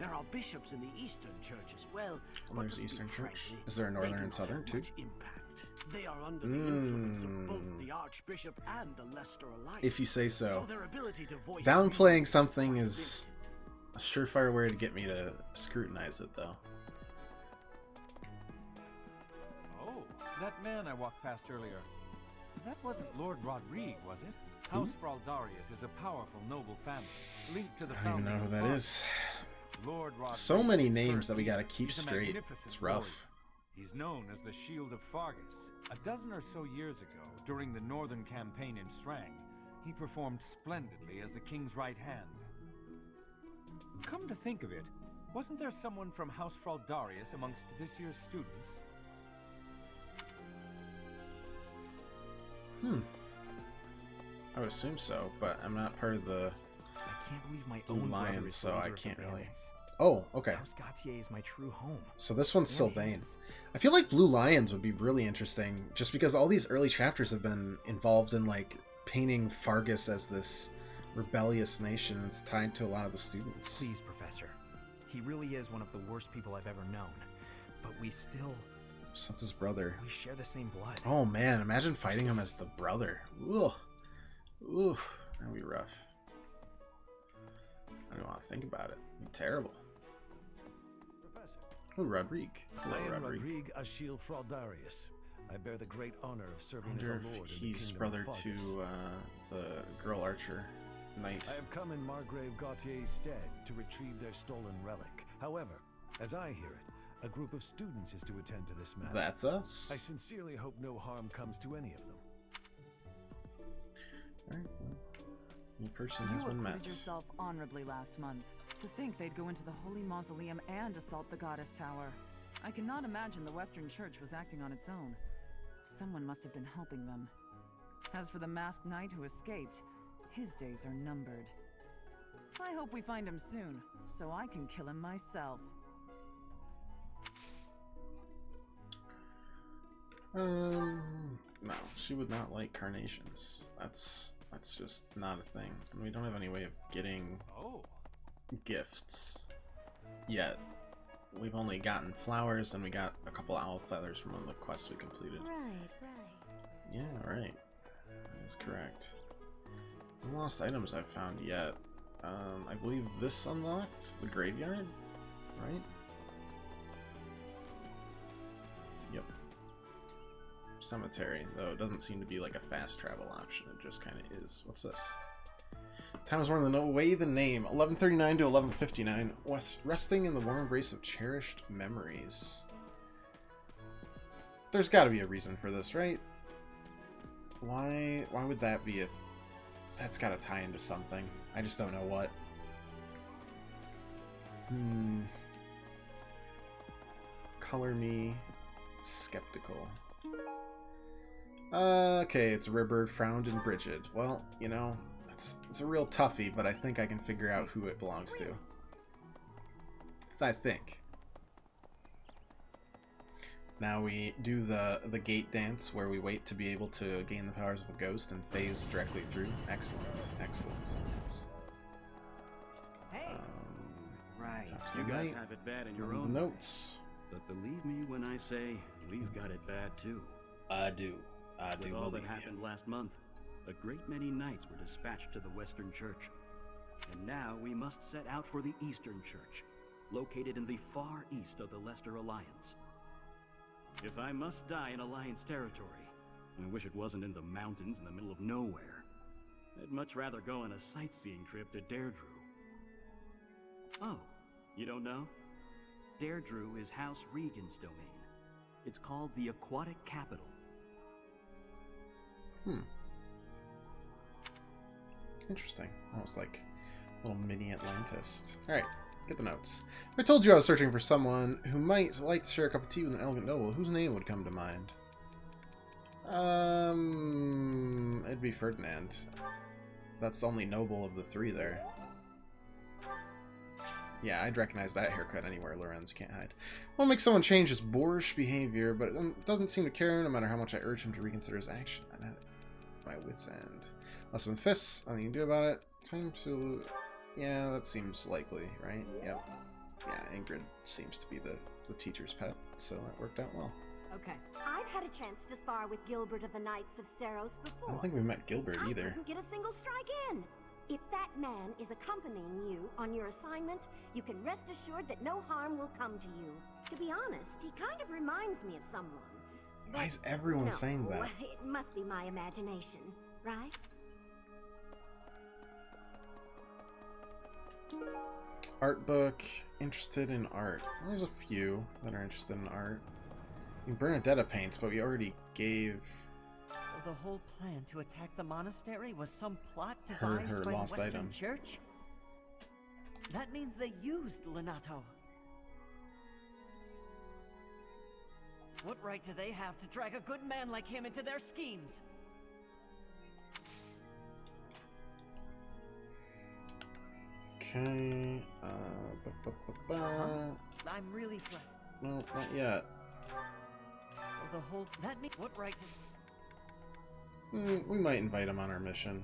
There are bishops in the Eastern Church as well. Well, there's the Eastern Church. Is there a Northern and Southern too? Impact. They are under the influence of both the Archbishop and the Leicester alike. If you say so. Their ability to voice Downplaying something is a surefire way to get me to scrutinize it, though. Oh, that man I walked past earlier. That wasn't Lord Rodrigue, was it? House Fraldarius is a powerful noble family, linked to the I don't even know who that is. Lord Rodrigue So many is names that we currently- gotta keep he's a straight. magnificent It's rough. warrior. He's known as the Shield of Fargus. A dozen or so years ago, during the Northern Campaign in Srang, he performed splendidly as the king's right hand. Come to think of it, wasn't there someone from House Fraldarius amongst this year's students? I would assume so, but I'm not part of the I can't believe my Blue own brother Lions, is so the I leader of can't the really. bandits. Oh, okay. House Gautier is my true home. So this one's And Sylvain. his. I feel like Blue Lions would be really interesting, just because all these early chapters have been involved in like painting Fargus as this rebellious nation. It's tied to a lot of the students. Please, Professor. He really is one of the worst people I've ever known. But we still... So that's his brother. We share the same blood. Oh man, imagine fighting him as the brother. Ugh. Oof. That'd be rough. I don't want to think about it. It'd be terrible. Professor. Oh, Rodrigue. Hello, I am Rodrigue. Rodrigue Achille Fraudarius. I bear the great honor of I serving as a wonder lord if in the he's kingdom brother of to Fargus. the girl archer knight. I have come in Margrave Gautier's stead to retrieve their stolen relic. However, as I hear it, a group of students is to attend to this matter. That's us. I sincerely hope no harm comes to any of them. Alright, well, new person has You been acquitted met. yourself honorably last month. To think they'd go into the Holy Mausoleum and assault the Goddess Tower. I cannot imagine the Western Church was acting on its own. Someone must have been helping them. As for the masked knight who escaped, his days are numbered. I hope we find him soon, so I can kill him myself. She would not like carnations. That's just not a thing. And we don't have any way of getting gifts yet. We've only gotten flowers, and we got a couple owl feathers from one of the quests we completed. Right. Yeah, right. That is correct. No lost items I've found yet. I believe this unlocks the graveyard, right? Yep. Cemetery, though it doesn't seem to be like a fast travel option. It just kind of is. What's this? Time is worn away the name. 1139 to 1159. Resting in the warm embrace of cherished memories. There's got to be a reason for this, right? Why would that be that's got to tie into something. I just don't know what. Color me skeptical. Okay, it's a rare bird frowned in Bridget. Well, you know, it's a real toughie, but I think I can figure out who it belongs to. I think. Now we do the gate dance where we wait to be able to gain the powers of a ghost and phase directly through. Excellent. Excellent. Yes. Hey. Right. You guys have it bad in your own the notes. But believe me when I say we've got it bad too. I do. With all that happened last month, a great many knights were dispatched to the Western Church. And now we must set out for the Eastern Church, located in the far east of the Leicester Alliance. If I must die in Alliance territory, I wish it wasn't in the mountains in the middle of nowhere. I'd much rather go on a sightseeing trip to Deirdre. Oh, you don't know? Deirdre is House Regan's domain. It's called the Aquatic Capital. Interesting. Almost like a little mini Atlantis. Alright, get the notes. If I told you I was searching for someone who might like to share a cup of tea with an elegant noble, whose name would come to mind? It'd be Ferdinand. That's the only noble of the three there. Yeah, I'd recognize that haircut anywhere, Lorenz. Can't hide. Won't make someone change his boorish behavior, but it doesn't seem to care no matter how much I urge him to reconsider his action. I'm at my wit's end. Lesson with fists. Nothing you can do about it. Time to... Yeah, that seems likely, right? Yep. Yeah, Ingrid seems to be the teacher's pet, so that worked out well. Okay. I've had a chance to spar with Gilbert of the Knights of Seros before. I don't think we met Gilbert either. I couldn't get a single strike in. If that man is accompanying you on your assignment, you can rest assured that no harm will come to you. To be honest, he kind of reminds me of someone. Why is everyone saying that? It must be my imagination, right? Art book. Interested in art. Well, there's a few that are interested in art. I mean, Bernadetta paints, but we already gave... So the whole plan to attack the monastery was some plot her devised by the lost Western item. Church? That means they used Lenato. What right do they have to drag a good man like him into their schemes? Okay, I'm really flat. No, not yet. So the whole... That means... What right does... We might invite him on our mission.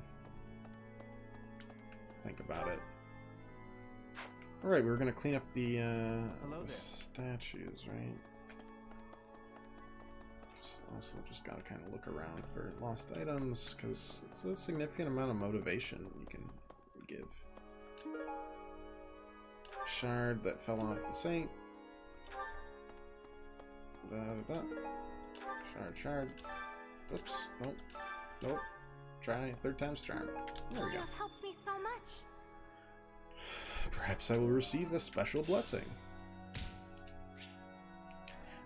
Think about it. Alright, we're gonna clean up the statues, right? Also just gotta kind of look around for lost items, because it's a significant amount of motivation you can give. Shard that fell off the saint. Shard. Oops. Nope. Nope. Try. Third time's charm. There we go. You have helped me so much. Perhaps I will receive a special blessing.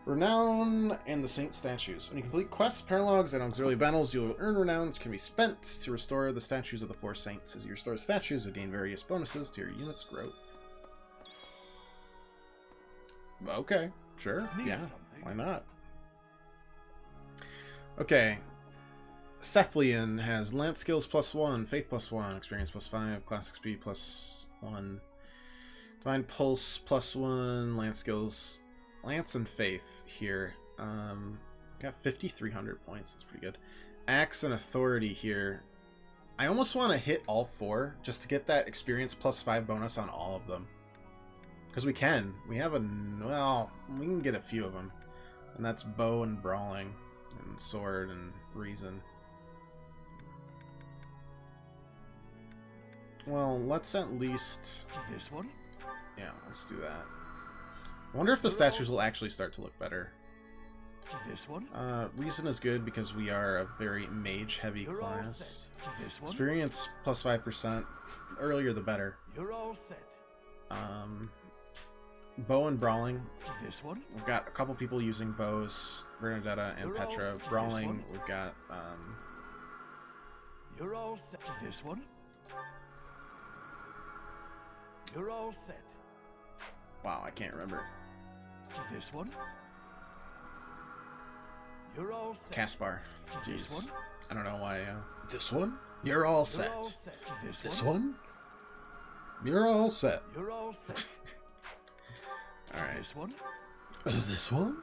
Renown and the Saint statues. When you complete quests, paralogs, and auxiliary battles, you will earn renown, which can be spent to restore the statues of the four saints. As you restore the statues, you'll gain various bonuses to your unit's growth. Okay, sure. Yeah, why not? Okay. Sethlian has Lance skills +1, Faith +1, Experience +5, Class XP +1, Divine Pulse +1, Lance skills, Lance and Faith here. Got 5,300 points, that's pretty good. Axe and Authority here. I almost want to hit all 4 just to get that experience plus 5 bonus on all of them. Because we can. We have a... well, we can get a few of them. And that's Bow and Brawling. And Sword and Reason. Well, let's at least... This one? Yeah, let's do that. I wonder if the statues will actually start to look better. This one? Reason is good because we are a very mage-heavy class. This one? Experience plus 5%. Earlier the better. You're all set. Bow and Brawling. This one? We've got a couple people using bows. Bernadetta and Petra. Brawling, we've got... You're all set. This one? You're all set. wow, I can't remember. This one? You're all set. Caspar. This Jeez. one? I don't know why. This one? You're all set. You're all set. This one? You're all set. You're all set. Alright. This one? This one?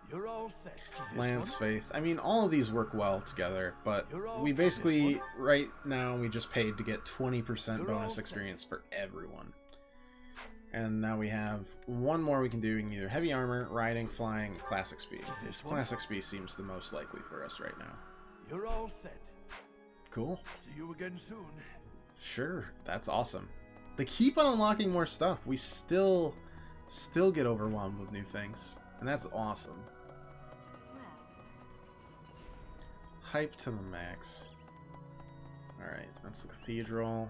You're all set. Lance Faith. I mean, all of these work well together, but You're all we set. basically, right now, we just paid to get 20% You're bonus all experience for everyone. And now we have one more we can do. We can either heavy armor, riding, flying, classic speed. This one? Classic speed seems the most likely for us right now. You're all set. Cool. See you again soon. Sure, that's awesome. They keep on unlocking more stuff. We still get overwhelmed with new things, and that's awesome. Hype to the max. Alright, that's the cathedral.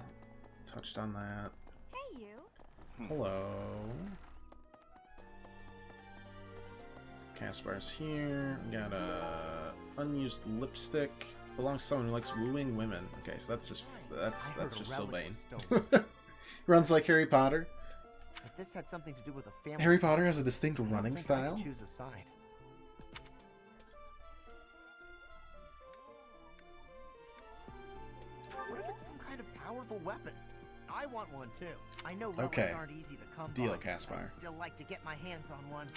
Touched on that. Hey, you. Hello. Caspar's here. We got a unused lipstick. Belongs to someone who likes wooing women. Okay, so that's just Sylvain. Runs like Harry Potter. If this had something to do with a family, Harry Potter has a distinct I don't running think I style. could choose a side. What if it's some kind of powerful weapon? I want one too. I know relics Okay. aren't easy to come Deal by. it, Caspar. I'd still like to get my hands on one.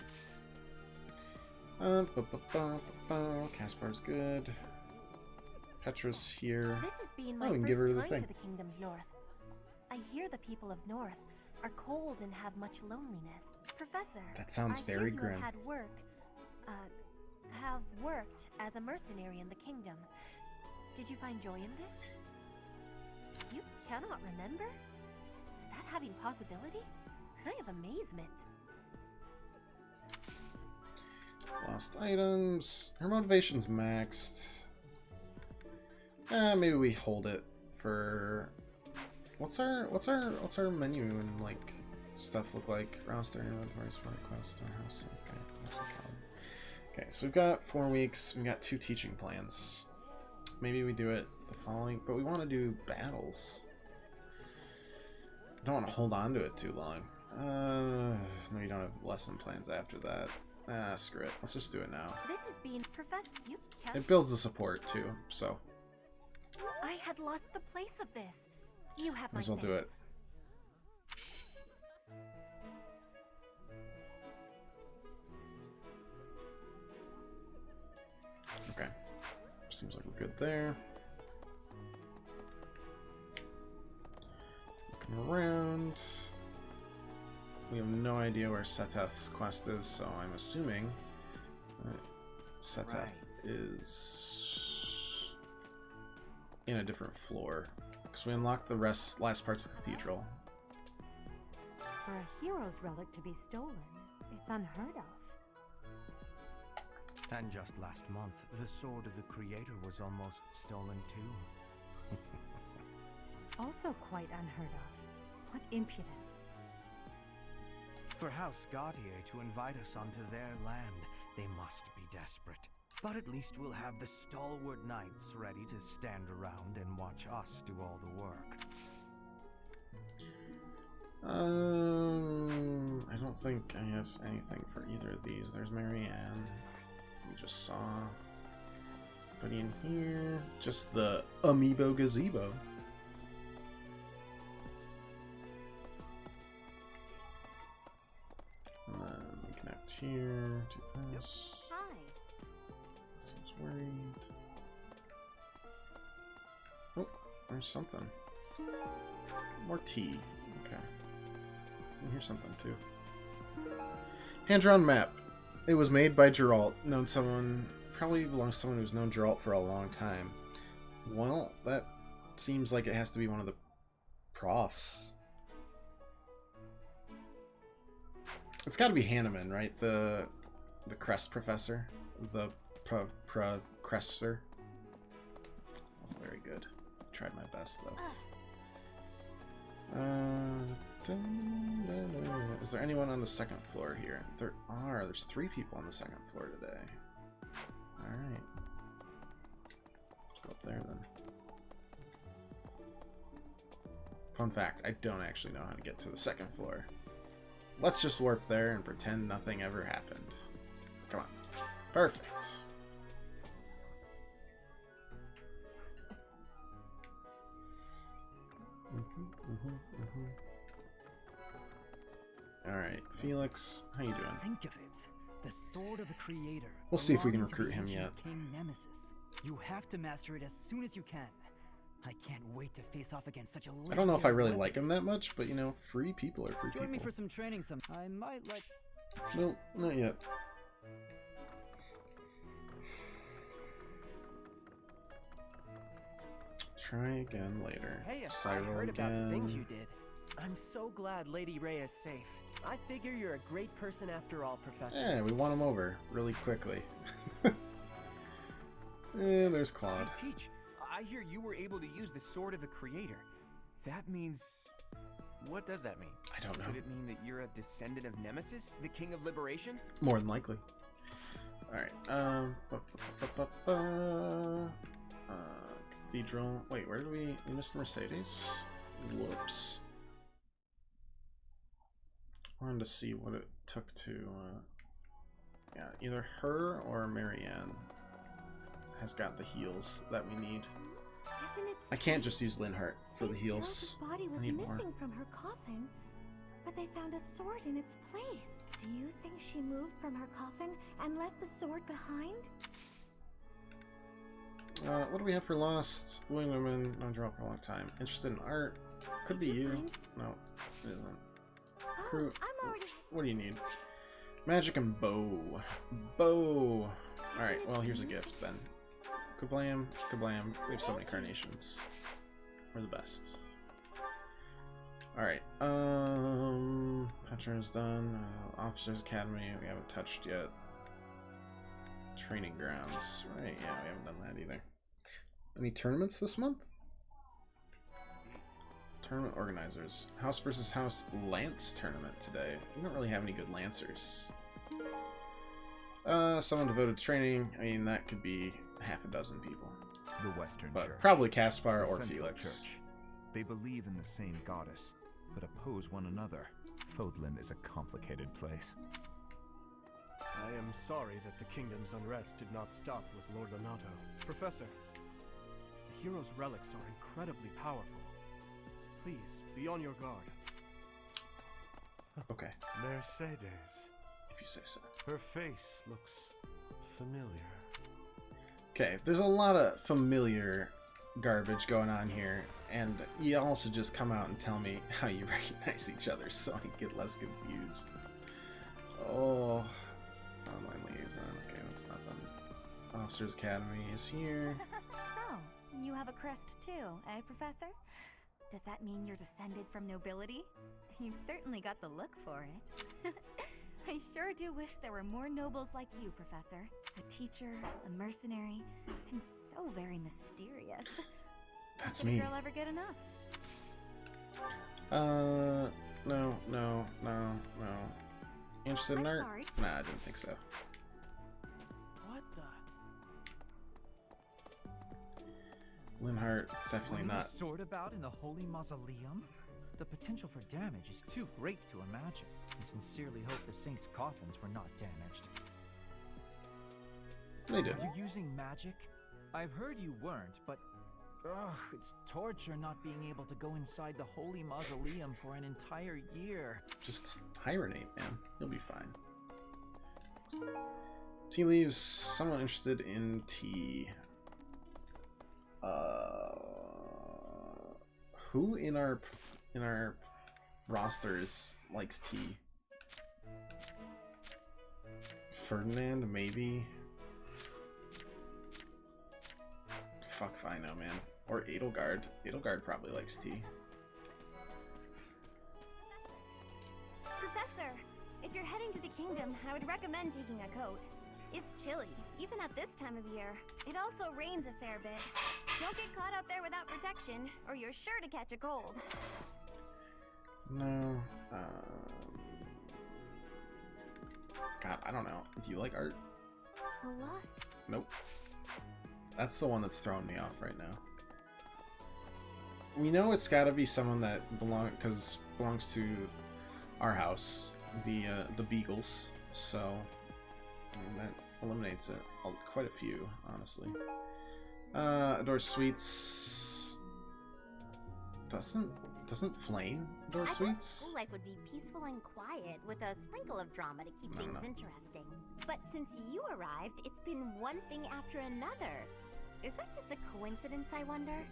Caspar's good. Petra's here. This has been Oh, my we can give her first the time thing. to the Kingdom's North. I hear the people of North are cold and have much loneliness. Professor, That sounds I very hear grim. you have worked as a mercenary in the Kingdom. Did you find joy in this? You cannot remember? Is that having possibility? I have amazement. Lost items. Her motivation's maxed. Maybe we hold it for. What's our menu and like stuff look like? Roster, inventory, spot quest, house. Okay, so we've got 4 weeks. We've got 2 teaching plans. Maybe we do it the following, but we want to do battles. I don't want to hold on to it too long. No, you don't have lesson plans after that. Screw it. Let's just do it now. This has been Professor. You can't. It builds the support too, so I had lost the place of this. You have might my as well do it. thanks. Okay. Seems like we're good there. Looking around. We have no idea where Seteth's quest is, so I'm assuming that Seteth is in a different floor. Because we unlocked the last parts of the cathedral. For a hero's relic to be stolen, it's unheard of. And just last month, the sword of the Creator was almost stolen too. Also quite unheard of. What impudence. For House Gautier to invite us onto their land, they must be desperate. But at least we'll have the stalwart knights ready to stand around and watch us do all the work. I don't think I have anything for either of these. There's Marianne. We just saw. Anybody in here? Just the Amiibo Gazebo. And then we connect here to this. Hi. Seems worried. there's something. More tea. Okay. And here's something too. Hand-drawn map. It was made by Geralt. Probably belongs to someone who's known Geralt for a long time. Well, that seems like it has to be one of the profs. It's got to be Hanneman, right? The crest professor, the crester. Wasn't very good. Tried my best though. Is there anyone on the second floor here? There are. There's 3 people on the second floor today. Alright. Let's go up there then. Fun fact, I don't actually know how to get to the second floor. Let's just warp there and pretend nothing ever happened. Come on. Perfect. Alright, Felix, how you doing? Think of it. The sword of the creator. We'll see if we can belonging to recruit the him ancient yet. King Nemesis. You have to master it as soon as you can. I can't wait to face off against such a I don't know if I really weapon. like him that much, but you know, free people are free people. Join me for some training some. I might like. Nope, not yet. Try again later. Hey, I Cyro heard about the again. things you did. I'm so glad Lady Ray is safe. I figure you're a great person after all, Professor. Yeah, we won him over really quickly. And there's Claude. Hey, Teach, I hear you were able to use the sword of the creator. That means... What does that mean? I don't know. Could it mean that you're a descendant of Nemesis, the king of liberation? More than likely. Alright, Cathedral. Wait, where did we missed Mercedes? Whoops. Wanted to see what it took to, yeah, either her or Marianne has got the heals that we need. Isn't it I can't just use Linhart for the Saint heals. Cyril's body was I need missing more. from her coffin, but they found a sword in its place. Do you think she moved from her coffin and left the sword behind? What do we have for Lost? Willing women, non draw for a long time. Interested in art? Could be you. No, it isn't. Oh, I'm already. What do you need? Magic and bow. Bow. Alright, well, here's a gift then. Kablam, kablam. We have so many carnations. We're the best. Alright, Patron's done. Officers Academy, we haven't touched yet. Training grounds. Right, yeah, we haven't done that either. Any tournaments this month? Tournament organizers. House versus House Lance tournament today. We don't really have any good Lancers. Someone devoted to training. I mean, that could be half a dozen people. The Western But Church. probably Caspar The or Central Felix. Church. They believe in the same goddess, but oppose one another. Fodlan is a complicated place. I am sorry that the kingdom's unrest did not stop with Lord Lonato. Professor, the hero's relics are incredibly powerful. Please, be on your guard. Okay. Mercedes. If you say so. Her face looks familiar. Okay, there's a lot of familiar garbage going on here, and you also just come out and tell me how you recognize each other so I get less confused. Oh, online liaison. Okay, that's nothing. Officers Academy is here. So, you have a crest too, eh, Professor? Does that mean you're descended from nobility? You've certainly got the look for it. I sure do wish there were more nobles like you, Professor. A teacher, a mercenary, and so very mysterious. That's How could me. a girl ever get enough? No. Interested in I'm art? sorry. Nah, I didn't think so. What the? Linhart, definitely Swing not. a sword about in the Holy Mausoleum? The potential for damage is too great to imagine. I sincerely hope the saints' coffins were not damaged. They did. Are you using magic? I've heard you weren't, but ugh, it's torture not being able to go inside the Holy Mausoleum for an entire year. Just hibernate, man. You'll be fine. Tea leaves. Someone interested in tea. Who in our rosters likes tea? Ferdinand, maybe. Fuck if I know, man. Or Edelgard. Edelgard probably likes tea. Professor, if you're heading to the kingdom, I would recommend taking a coat. It's chilly, even at this time of year. It also rains a fair bit. Don't get caught out there without protection, or you're sure to catch a cold. No. God, I don't know. Do you like art? A lost. Nope. That's the one that's throwing me off right now. We know it's got to be someone that belongs to our house, the Beagles. So I mean, that eliminates it. Quite a few, honestly. Adore Sweets doesn't Flame adore Sweets? School life would be peaceful and quiet with a sprinkle of drama to keep things interesting. But since you arrived, it's been one thing after another. Is that just a coincidence, I wonder?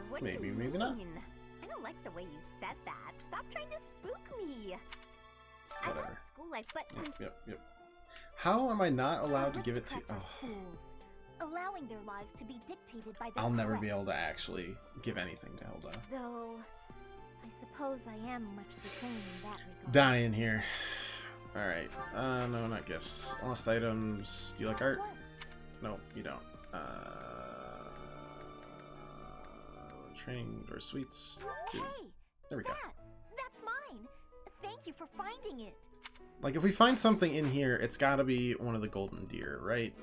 What Maybe, do you maybe mean? not. I don't like the way you said that. Stop trying to spook me. Whatever. I love school life, but since Yep. How am I not allowed to give it to? aristocrats are fools, allowing their lives to be dictated by their I'll never be crest. able to actually give anything to Hilda. Though, I suppose I am much the same in that regard. Dying here. Alright. No, not gifts. Lost items. Do you like art? No, you don't. Training or sweets. Dude. Hey, There we go. that's mine. Thank you for finding it. Like, if we find something in here, it's gotta be one of the golden deer, right?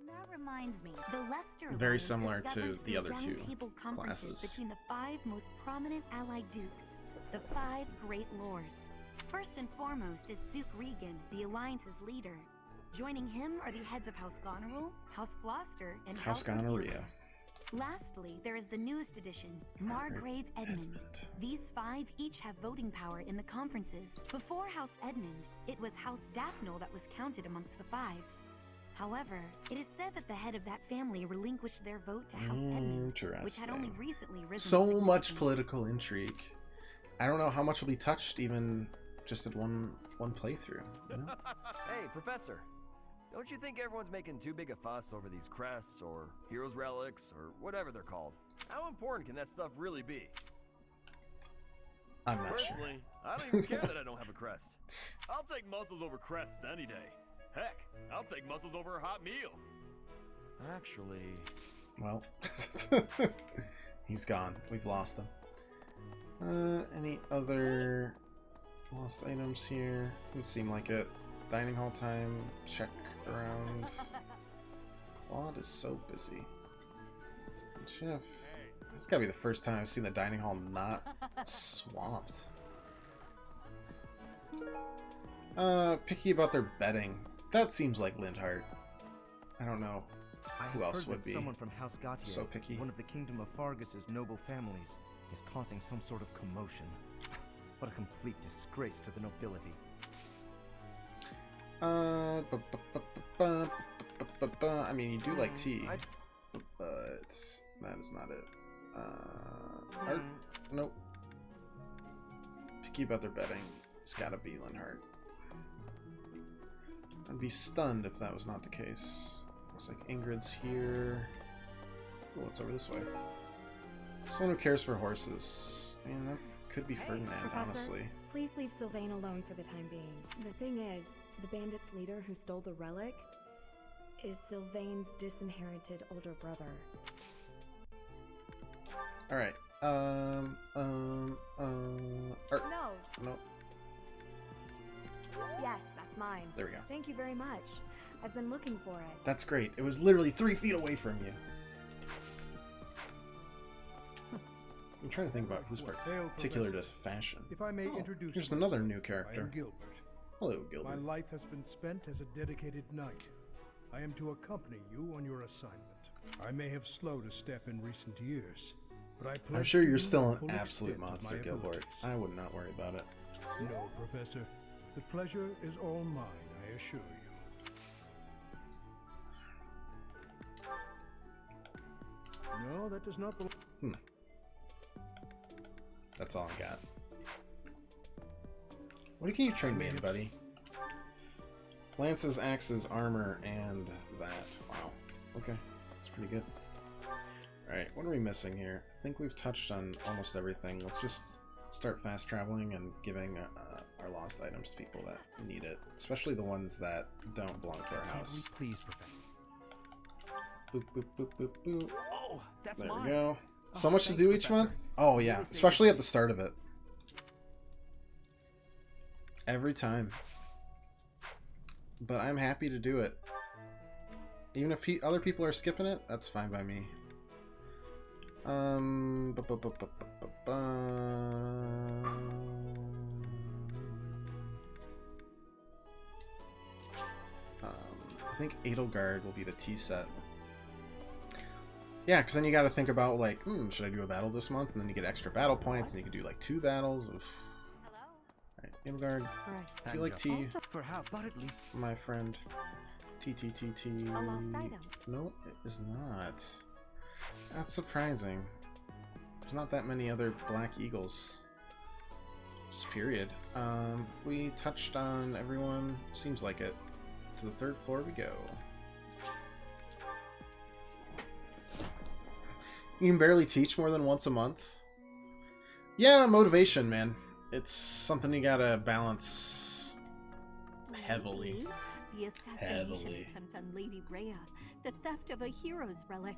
That reminds me, the Leicester Very Alliance similar is to governed the through other two round-table conferences classes. between the 5 most prominent allied dukes, the 5 great lords. First and foremost is Duke Regan, the Alliance's leader. Joining him are the heads of House Goneril, House Gloucester, and House House Gonorrhea. Medina. Lastly, there is the newest addition, Margrave Edmund. These 5 each have voting power in the conferences. Before House Edmund, it was House Daphne that was counted amongst the 5. However, it is said that the head of that family relinquished their vote to House Edmund, which had only recently risen So to much significance. political intrigue. I don't know how much will be touched even just at one playthrough. You know? Hey, Professor. Don't you think everyone's making too big a fuss over these crests or heroes relics or whatever they're called? How important can that stuff really be? I'm not Personally, I don't even care that I don't have a crest. I'll take muscles over crests any day. Heck, I'll take muscles over a hot meal. Actually, Well, he's gone. We've lost him. Any other lost items here? Doesn't seem like it. Dining hall time. Check around. Claude is so busy. Chef. This has gotta be the first time I've seen the dining hall not swamped. Picky about their bedding. That seems like Lindhart. I don't know who else heard would that be someone from House Gautier, so picky. one of the Kingdom of Fargus's noble families, is causing some sort of commotion. What a complete disgrace to the nobility. I mean, you do like tea, but that is not it. Art? Nope. Picky about their bedding. It's gotta be Linhart. I'd be stunned if that was not the case. Looks like Ingrid's here. Oh, what's over this way? Someone who cares for horses. I mean, that could be Ferdinand, Professor, honestly. please leave Sylvain alone for the time being. The thing is, the bandits' leader who stole the relic is Sylvain's disinherited older brother. Alright. Art. No. Nope. Yes, that's mine. There we go. Thank you very much. I've been looking for it. That's great. It was literally 3 feet away from you. I'm trying to think about who's particular to fashion. If I may introduce Here's myself, another new I character. am Gilbert. Hello, Gilbert. My life has been spent as a dedicated knight. I am to accompany you on your assignment. I may have slowed a step in recent years, but I I'm pledge sure to you're you still the an full absolute extent of monster, my Gilbert. abilities. I would not worry about it. No, Professor. The pleasure is all mine, I assure you. No, that does not belong. That's all I got. What can you train me in, buddy? Lances, axes, armor, and that. Wow. Okay. That's pretty good. Alright, what are we missing here? I think we've touched on almost everything. Let's just start fast traveling and giving our lost items to people that need it. Especially the ones that don't belong to our house. Please, Professor. Boop, boop, boop, boop, boop. Oh, that's there mine. we go. So Oh, much to thanks, do each Professor. month? Oh yeah, Really saved especially me. at the start of it. Every time. But I'm happy to do it. Even if other people are skipping it, that's fine by me. I think Edelgard will be the T set. Yeah, because then you got to think about like, should I do a battle this month? And then you get extra battle points, and you can do like 2 battles. Oof. Alright, Edelgard. Do you like tea? For how about at least My friend. T. A lost item. No, it is not. That's surprising. There's not that many other Black Eagles. Just period. We touched on everyone. Seems like it. To the 3rd floor we go. You can barely teach more than once a month. Yeah, motivation, man. It's something you gotta balance heavily. The assassination attempt on Lady Rhea, the theft of a hero's relic.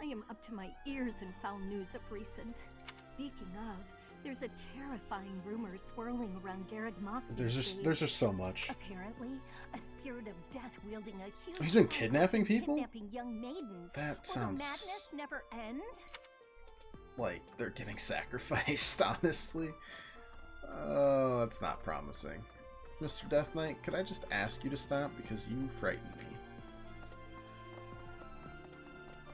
I am up to my ears in foul news of recent. Speaking of, there's a terrifying rumor swirling around Garrett Mock. There's just so much. Apparently, a spirit of death wielding a huge. He's been kidnapping people? Kidnapping young maidens. That Will sounds the madness never end? like they're getting sacrificed, honestly. Oh, that's not promising. Mr. Death Knight, could I just ask you to stop because you frighten me?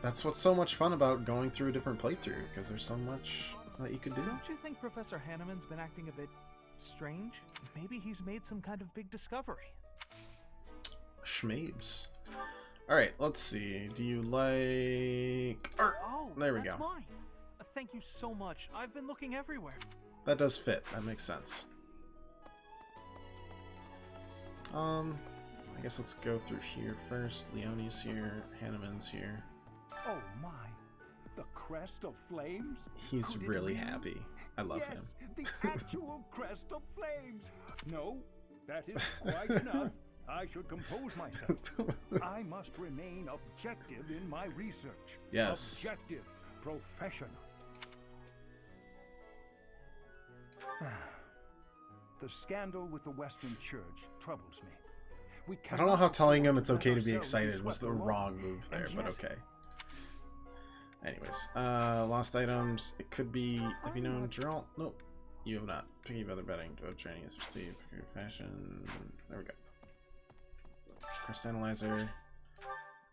That's what's so much fun about going through a different playthrough, because there's so much that you could do. Don't you think Professor Hanneman's been acting a bit strange? Maybe he's made some kind of big discovery. Schmabes. Alright, let's see. Do you like art? Oh, there we that's go. mine. Thank you so much. I've been looking everywhere. That does fit. That makes sense. I guess let's go through here first. Leonie's here. Hanneman's here. Oh my, the crest of flames? He's Could it really be? happy. I love him. Yes, the actual crest of flames. No, that is quite enough. I should compose myself. I must remain objective in my research. Yes. Objective, professional. The scandal with the Western Church troubles me. I don't know how telling him it's okay to be excited was the wrong move there, but okay. Anyways, lost items. It could be, have you known Geralt? Nope. You have not. Picky brother betting. Dove training is Steve. Fashion. There we go. Crest analyzer.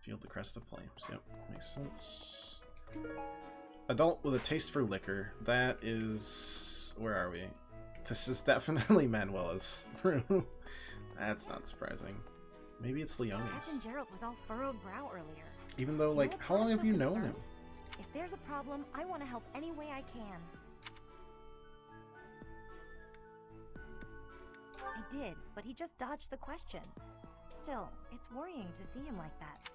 Field the crest of flames. Yep, makes sense. Adult with a taste for liquor. That is, where are we? This is definitely Manuela's room. That's not surprising. Maybe it's Leonie's. Captain Gerald was all furrowed brow earlier. Even though, like, how long have you known him? If there's a problem, I want to help any way I can. I did, but he just dodged the question. Still, it's worrying to see him like that.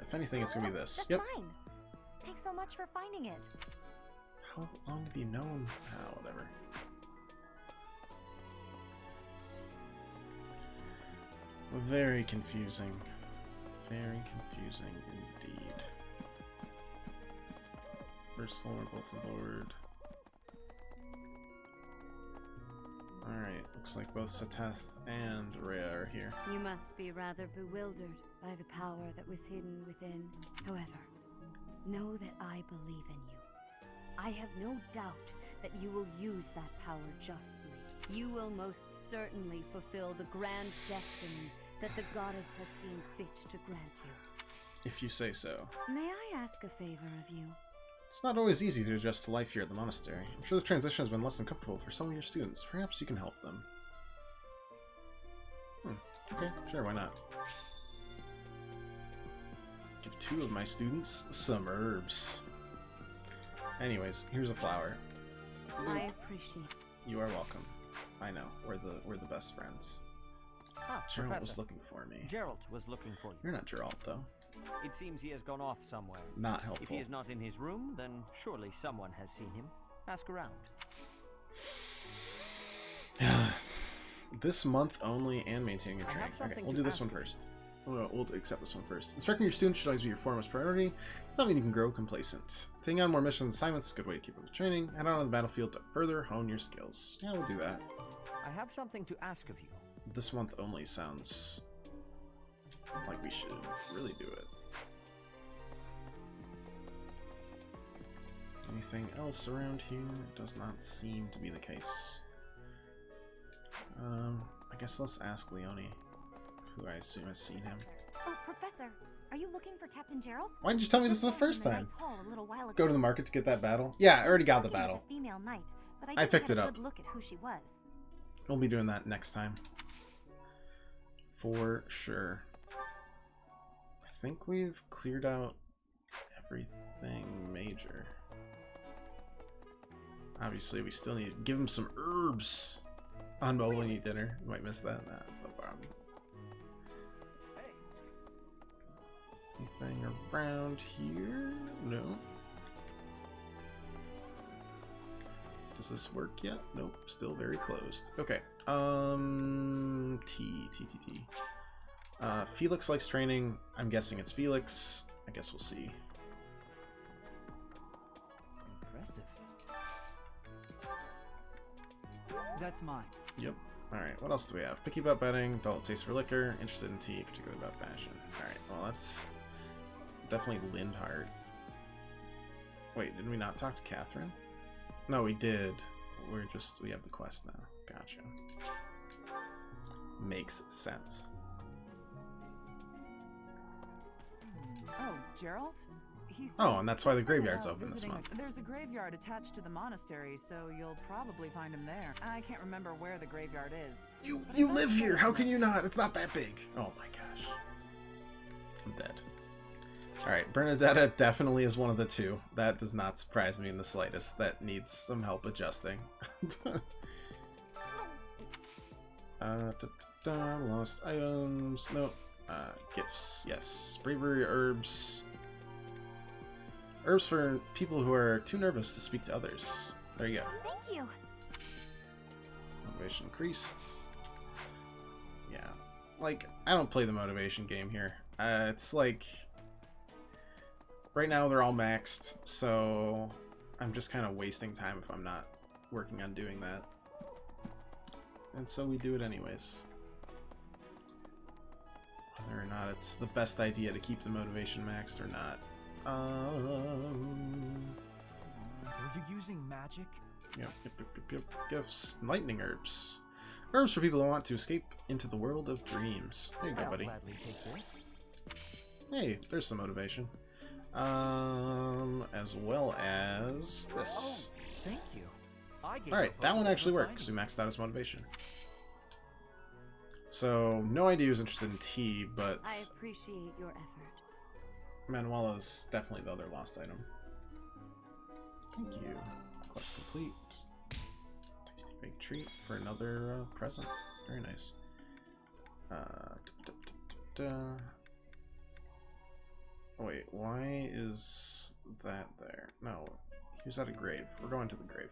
If anything, it's gonna be this. That's Yep. mine. Thanks so much for finding it. How long have you known? Ah, whatever. Very confusing. Very confusing indeed. First floor, bulletin board. Alright, looks like both Sateth and Rhea are here. You must be rather bewildered by the power that was hidden within. However, know that I believe in you. I have no doubt that you will use that power justly. You will most certainly fulfill the grand destiny that the goddess has seen fit to grant you. If you say so. May I ask a favor of you? It's not always easy to adjust to life here at the monastery. I'm sure the transition has been less than comfortable for some of your students. Perhaps you can help them. Okay, sure, why not? Give 2 of my students some herbs. Anyways, here's a flower. I appreciate. You are welcome. I know. We're the best friends. Ah, Geralt Professor. was looking for me. Geralt was looking for you. You're not Geralt, though. It seems he has gone off somewhere. Not helpful. If he is not in his room, then surely someone has seen him. Ask around. This month only and maintaining your I have training. Okay, something we'll to do this ask one of you. first. We'll accept this one first. Instructing your students should always be your foremost priority. Does not mean you can grow complacent. Taking on more missions and assignments is a good way to keep up with training. Head on to the battlefield to further hone your skills. Yeah, we'll do that. I have something to ask of you. This month only sounds like we should really do it. Anything else around here? Does not seem to be the case. I guess let's ask Leone, who I assume has seen him. Oh, Professor, are you looking for Captain Gerald? Why didn't you tell me this is the first time? A little while ago. Go to the market to get that battle? Yeah, I already got the battle. The female knight, but I picked it get a up. Good look at who she was. We'll be doing that next time. For sure. I think we've cleared out everything major. Obviously, we still need to give him some herbs on while we eat dinner. You might miss that. Nah, that's no problem. Anything around here? No. Does this work yet? Nope, still very closed. Okay. T. Felix likes training. I'm guessing it's Felix. I guess we'll see. Impressive. That's mine. Yep. Alright, what else do we have? Picky about betting, dull taste for liquor, interested in tea, particularly about fashion. Alright, well that's definitely Lindhart. Wait, did we not talk to Catherine? No, we did. We have the quest now. Gotcha. Makes sense. Oh, Gerald? Oh, and that's why the graveyard's open this month. There's a graveyard attached to the monastery, so you'll probably find him there. I can't remember where the graveyard is. You live here! How can you not? It's not that big! Oh my gosh. I'm dead. Alright, Bernadetta definitely is one of the two. That does not surprise me in the slightest. That needs some help adjusting. Lost items. Nope. Gifts. Yes. Bravery herbs. Herbs for people who are too nervous to speak to others. There you go. Thank you. Motivation increased. Yeah. Like, I don't play the motivation game here. It's like... Right now they're all maxed, so I'm just kind of wasting time if I'm not working on doing that. And so we do it anyways. Whether or not it's the best idea to keep the motivation maxed or not. Were you using magic? Yep. Gifts. Lightning herbs. Herbs for people who want to escape into the world of dreams. There you go, buddy. I'll gladly take this. Hey, there's some motivation. As well as this. Oh, thank you. Alright, that one actually worked because we maxed out his motivation. So, no idea who's interested in tea, but I appreciate your effort. Manuela's definitely the other lost item. Thank you. Quest complete. Tasty big treat for another present. Very nice. Wait, why is that there? No, he was at a grave. We're going to the grave.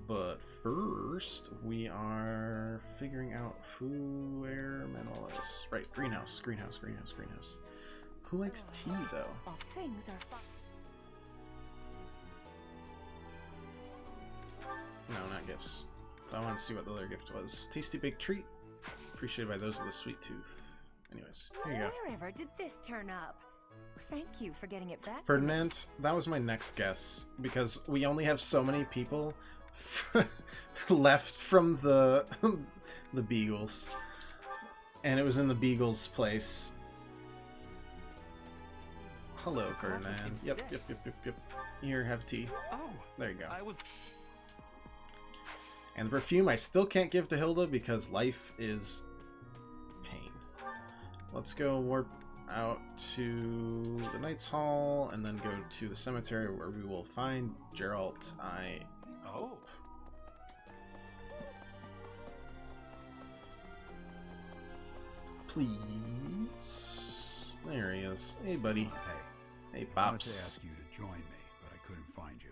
But first, we are figuring out where Manuela is. Right, greenhouse. Who likes tea, though? Things are fun. No, not gifts. So I want to see what the other gift was. Tasty baked treat. Appreciated by those with a sweet tooth. Anyways, here you go. Wherever did this turn up? Thank you for getting it back. Ferdinand, that was my next guess, because we only have so many people left from the the Beagles. And it was in the Beagles' place. Hello, Ferdinand. Yep. Here, have tea. Oh, there you go. I was... And the perfume I still can't give to Hilda because life is pain. Let's go warp out to the Knight's Hall and then go to the cemetery where we will find Geralt. Oh. Please. There he is. Hey, buddy. Hey. Hey, I wanted to Pops. ask you to join me, but I couldn't find you.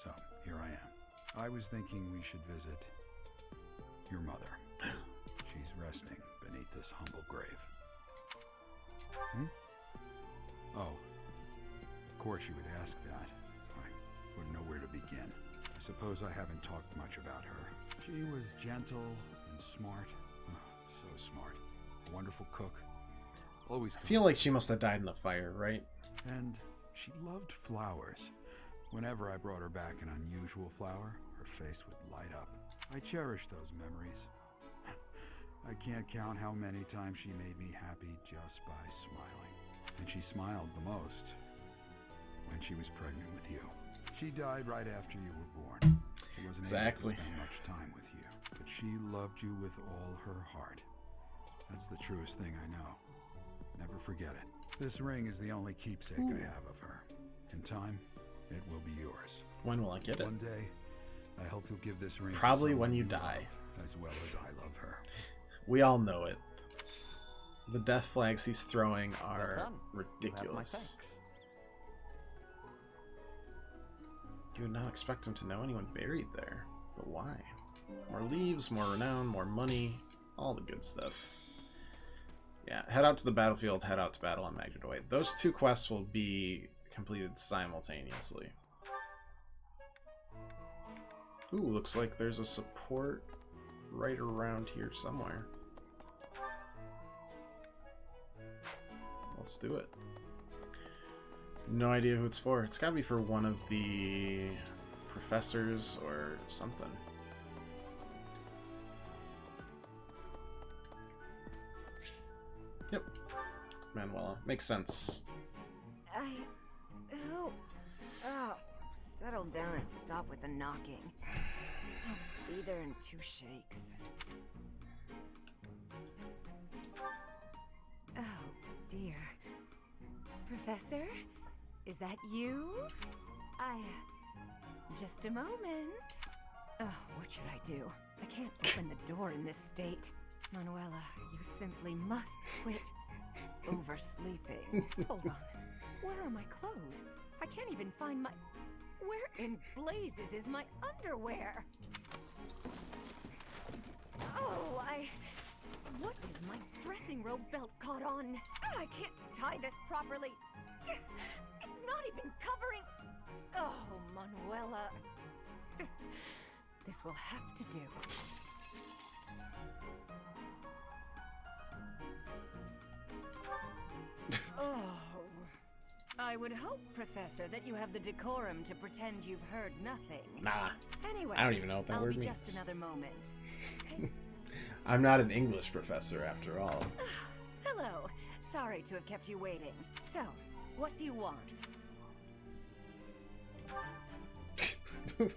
So, here I am. I was thinking we should visit your mother. She's resting beneath this humble grave. Oh. Of course you would ask that. I wouldn't know where to begin. I suppose I haven't talked much about her. She was gentle and smart. Oh, so smart. A wonderful cook. Always. I feel like she must have died in the fire, right? And she loved flowers. Whenever I brought her back an unusual flower, her face would light up. I cherish those memories. I can't count how many times she made me happy just by smiling. And she smiled the most when she was pregnant with you. She died right after you were born. She wasn't able to spend much time with you, but she loved you with all her heart. That's the truest thing I know. Never forget it. This ring is the only keepsake I have of her. In time, it will be yours. When will I get it? One day, I hope you'll give this ring Probably to when you someone die. love, as well as I love her. We all know it. The death flags he's throwing are Well done. ridiculous. You have my thanks. You would not expect him to know anyone buried there. But why? More leaves, more renown, more money, all the good stuff. Yeah, head out to the battlefield, head out to battle on Magnet Away. Those two quests will be completed simultaneously. Ooh, looks like there's a support right around here somewhere. Let's do it. No idea who it's for. It's gotta be for one of the professors or something. Yep. Manuela. Makes sense. Oh, settle down and stop with the knocking. I'll be there in 2 shakes. Oh, dear. Professor? Is that you? Just a moment. Oh, what should I do? I can't open the door in this state. Manuela, you simply must quit oversleeping. Hold on. Where are my clothes? I can't even find my... Where in blazes is my underwear? Oh, What is my dressing robe belt caught on? Oh, I can't tie this properly. It's not even covering... Oh, Manuela. This will have to do. Oh. I would hope, Professor, that you have the decorum to pretend you've heard nothing. Nah. Anyway, I don't even know what that word means. I'll be just another moment. I'm not an English professor, after all. Hello. Sorry to have kept you waiting. So, what do you want?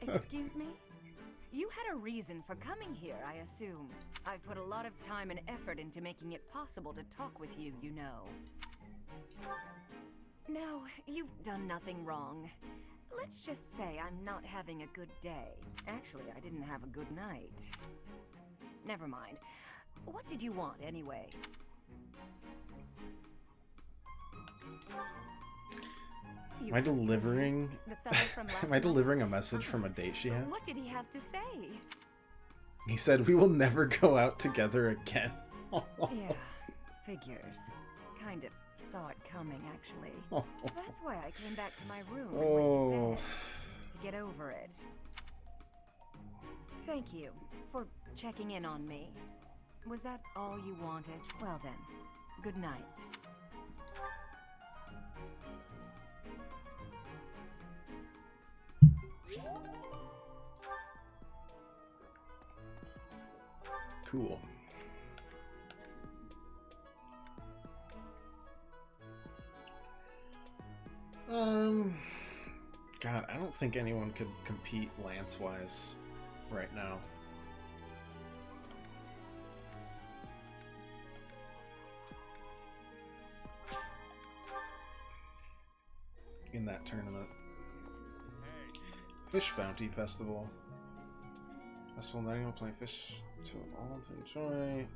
Excuse me? You had a reason for coming here, I assume. I've put a lot of time and effort into making it possible to talk with you, you know. No, you've done nothing wrong. Let's just say I'm not having a good day. Actually, I didn't have a good night. Never mind. What did you want, anyway? Am I delivering... Am I delivering a message from a date she had? What did he have to say? He said, "We will never go out together again." Yeah, figures. Kind of saw it coming, actually. That's why I came back to my room and went to bed. To get over it. Thank you for checking in on me. Was that all you wanted? Well then, good night. Cool. God, I don't think anyone could compete lance-wise right now. in that tournament. Fish Bounty Festival. Festival that will play fish to all to enjoy.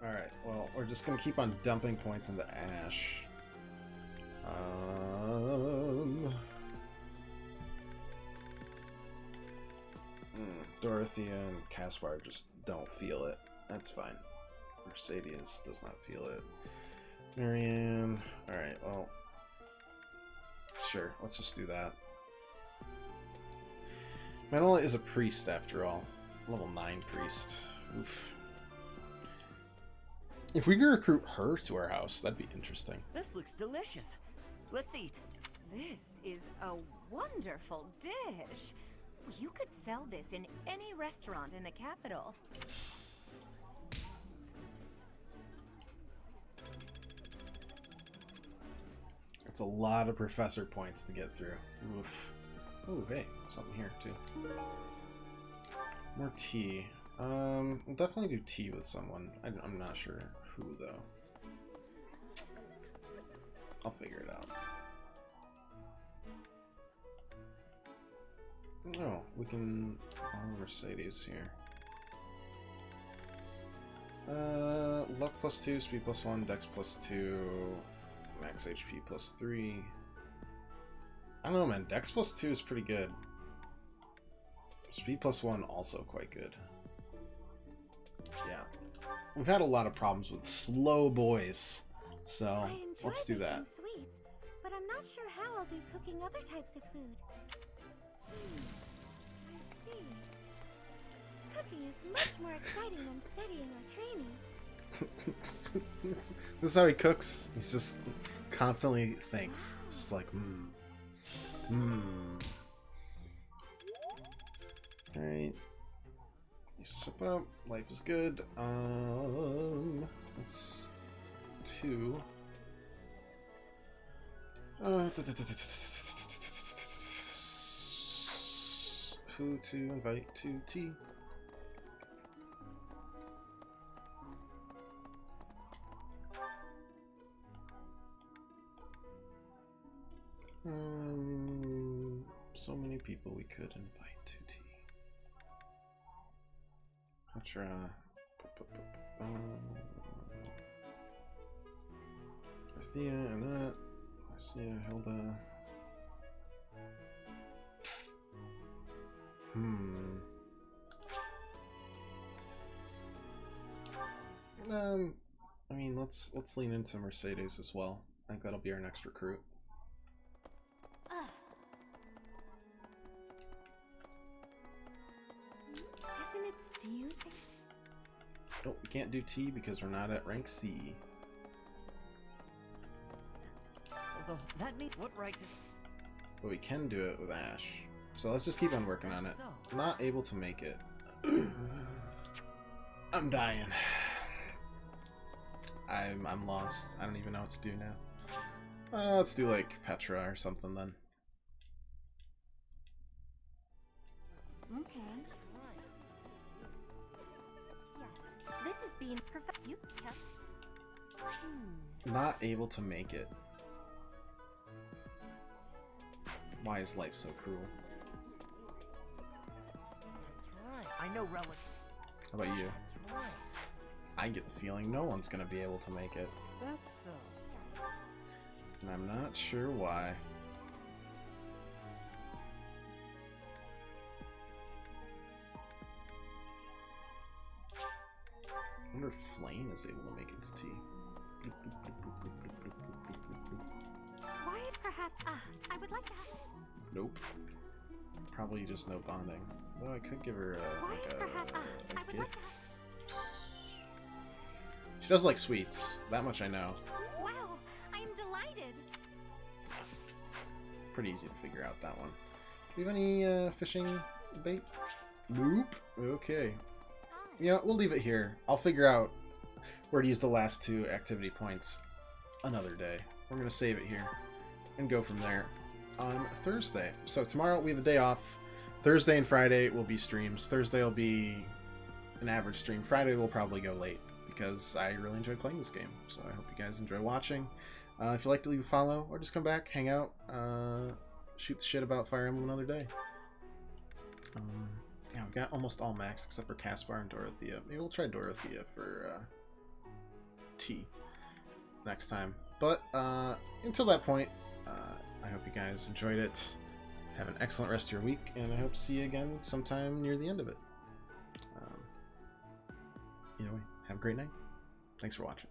Alright, well, we're just gonna keep on dumping points into Ash. Dorothea and Caspar just don't feel it. That's fine. Mercedes does not feel it. Marianne. Alright, well. Sure, let's just do that. Manola is a priest after all. Level 9 priest. Oof. If we could recruit her to our house, that'd be interesting. This looks delicious. Let's eat. This is a wonderful dish. You could sell this in any restaurant in the capital. It's a lot of professor points to get through. Oof. Ooh, hey, something here too. More tea. We'll definitely do tea with someone. I'm not sure who though. I'll figure it out. Oh, we can Mercedes here. Luck +2, speed +1, dex +2, max HP +3. I don't know, man. Dex +2 is pretty good. Speed +1 also quite good. Yeah. We've had a lot of problems with slow boys, so let's do that. Sweets, but I'm not sure how I'll do cooking other types of food. I see. Cooking is much more exciting than studying or training. This is how he cooks. He's just constantly thinks. Just like, Alright. Step up. Life is good. That's 2. Who to invite to tea? So many people we could invite to tea. Petra. Garcia, Annette. Garcia, Hilda. I mean, let's lean into Mercedes as well. I think that'll be our next recruit. Isn't it stew? Nope, we can't do T because we're not at rank C. So that means what right to... But we can do it with Ash. So let's just keep on working on it. Not able to make it. I'm dying. I'm lost. I don't even know what to do now. Let's do like Petra or something then. Okay. Yes, this is being perfect. You test. Not able to make it. Why is life so cruel? That's right. I know Relic. How about you? That's right. I get the feeling no one's gonna be able to make it. That's so. And I'm not sure why. I wonder if Flame is able to make it to T. Why, perhaps. I would like to have. Nope. Probably just no bonding. Though I could give her a gift. She does like sweets. That much I know. Wow, I am delighted. Pretty easy to figure out that one. Do you have any fishing bait? Nope. Okay. Yeah, we'll leave it here. I'll figure out where to use the last 2 activity points another day. We're going to save it here and go from there on Thursday. So tomorrow we have a day off. Thursday and Friday will be streams. Thursday will be an average stream. Friday will probably go late because I really enjoy playing this game. So I hope you guys enjoy watching. If you'd like to leave a follow or just come back, hang out, shoot the shit about Fire Emblem another day. Yeah, we got almost all max except for Caspar and Dorothea. Maybe we'll try Dorothea for T next time. But until that point, I hope you guys enjoyed it. Have an excellent rest of your week, and I hope to see you again sometime near the end of it. Either way, have a great night. Thanks for watching.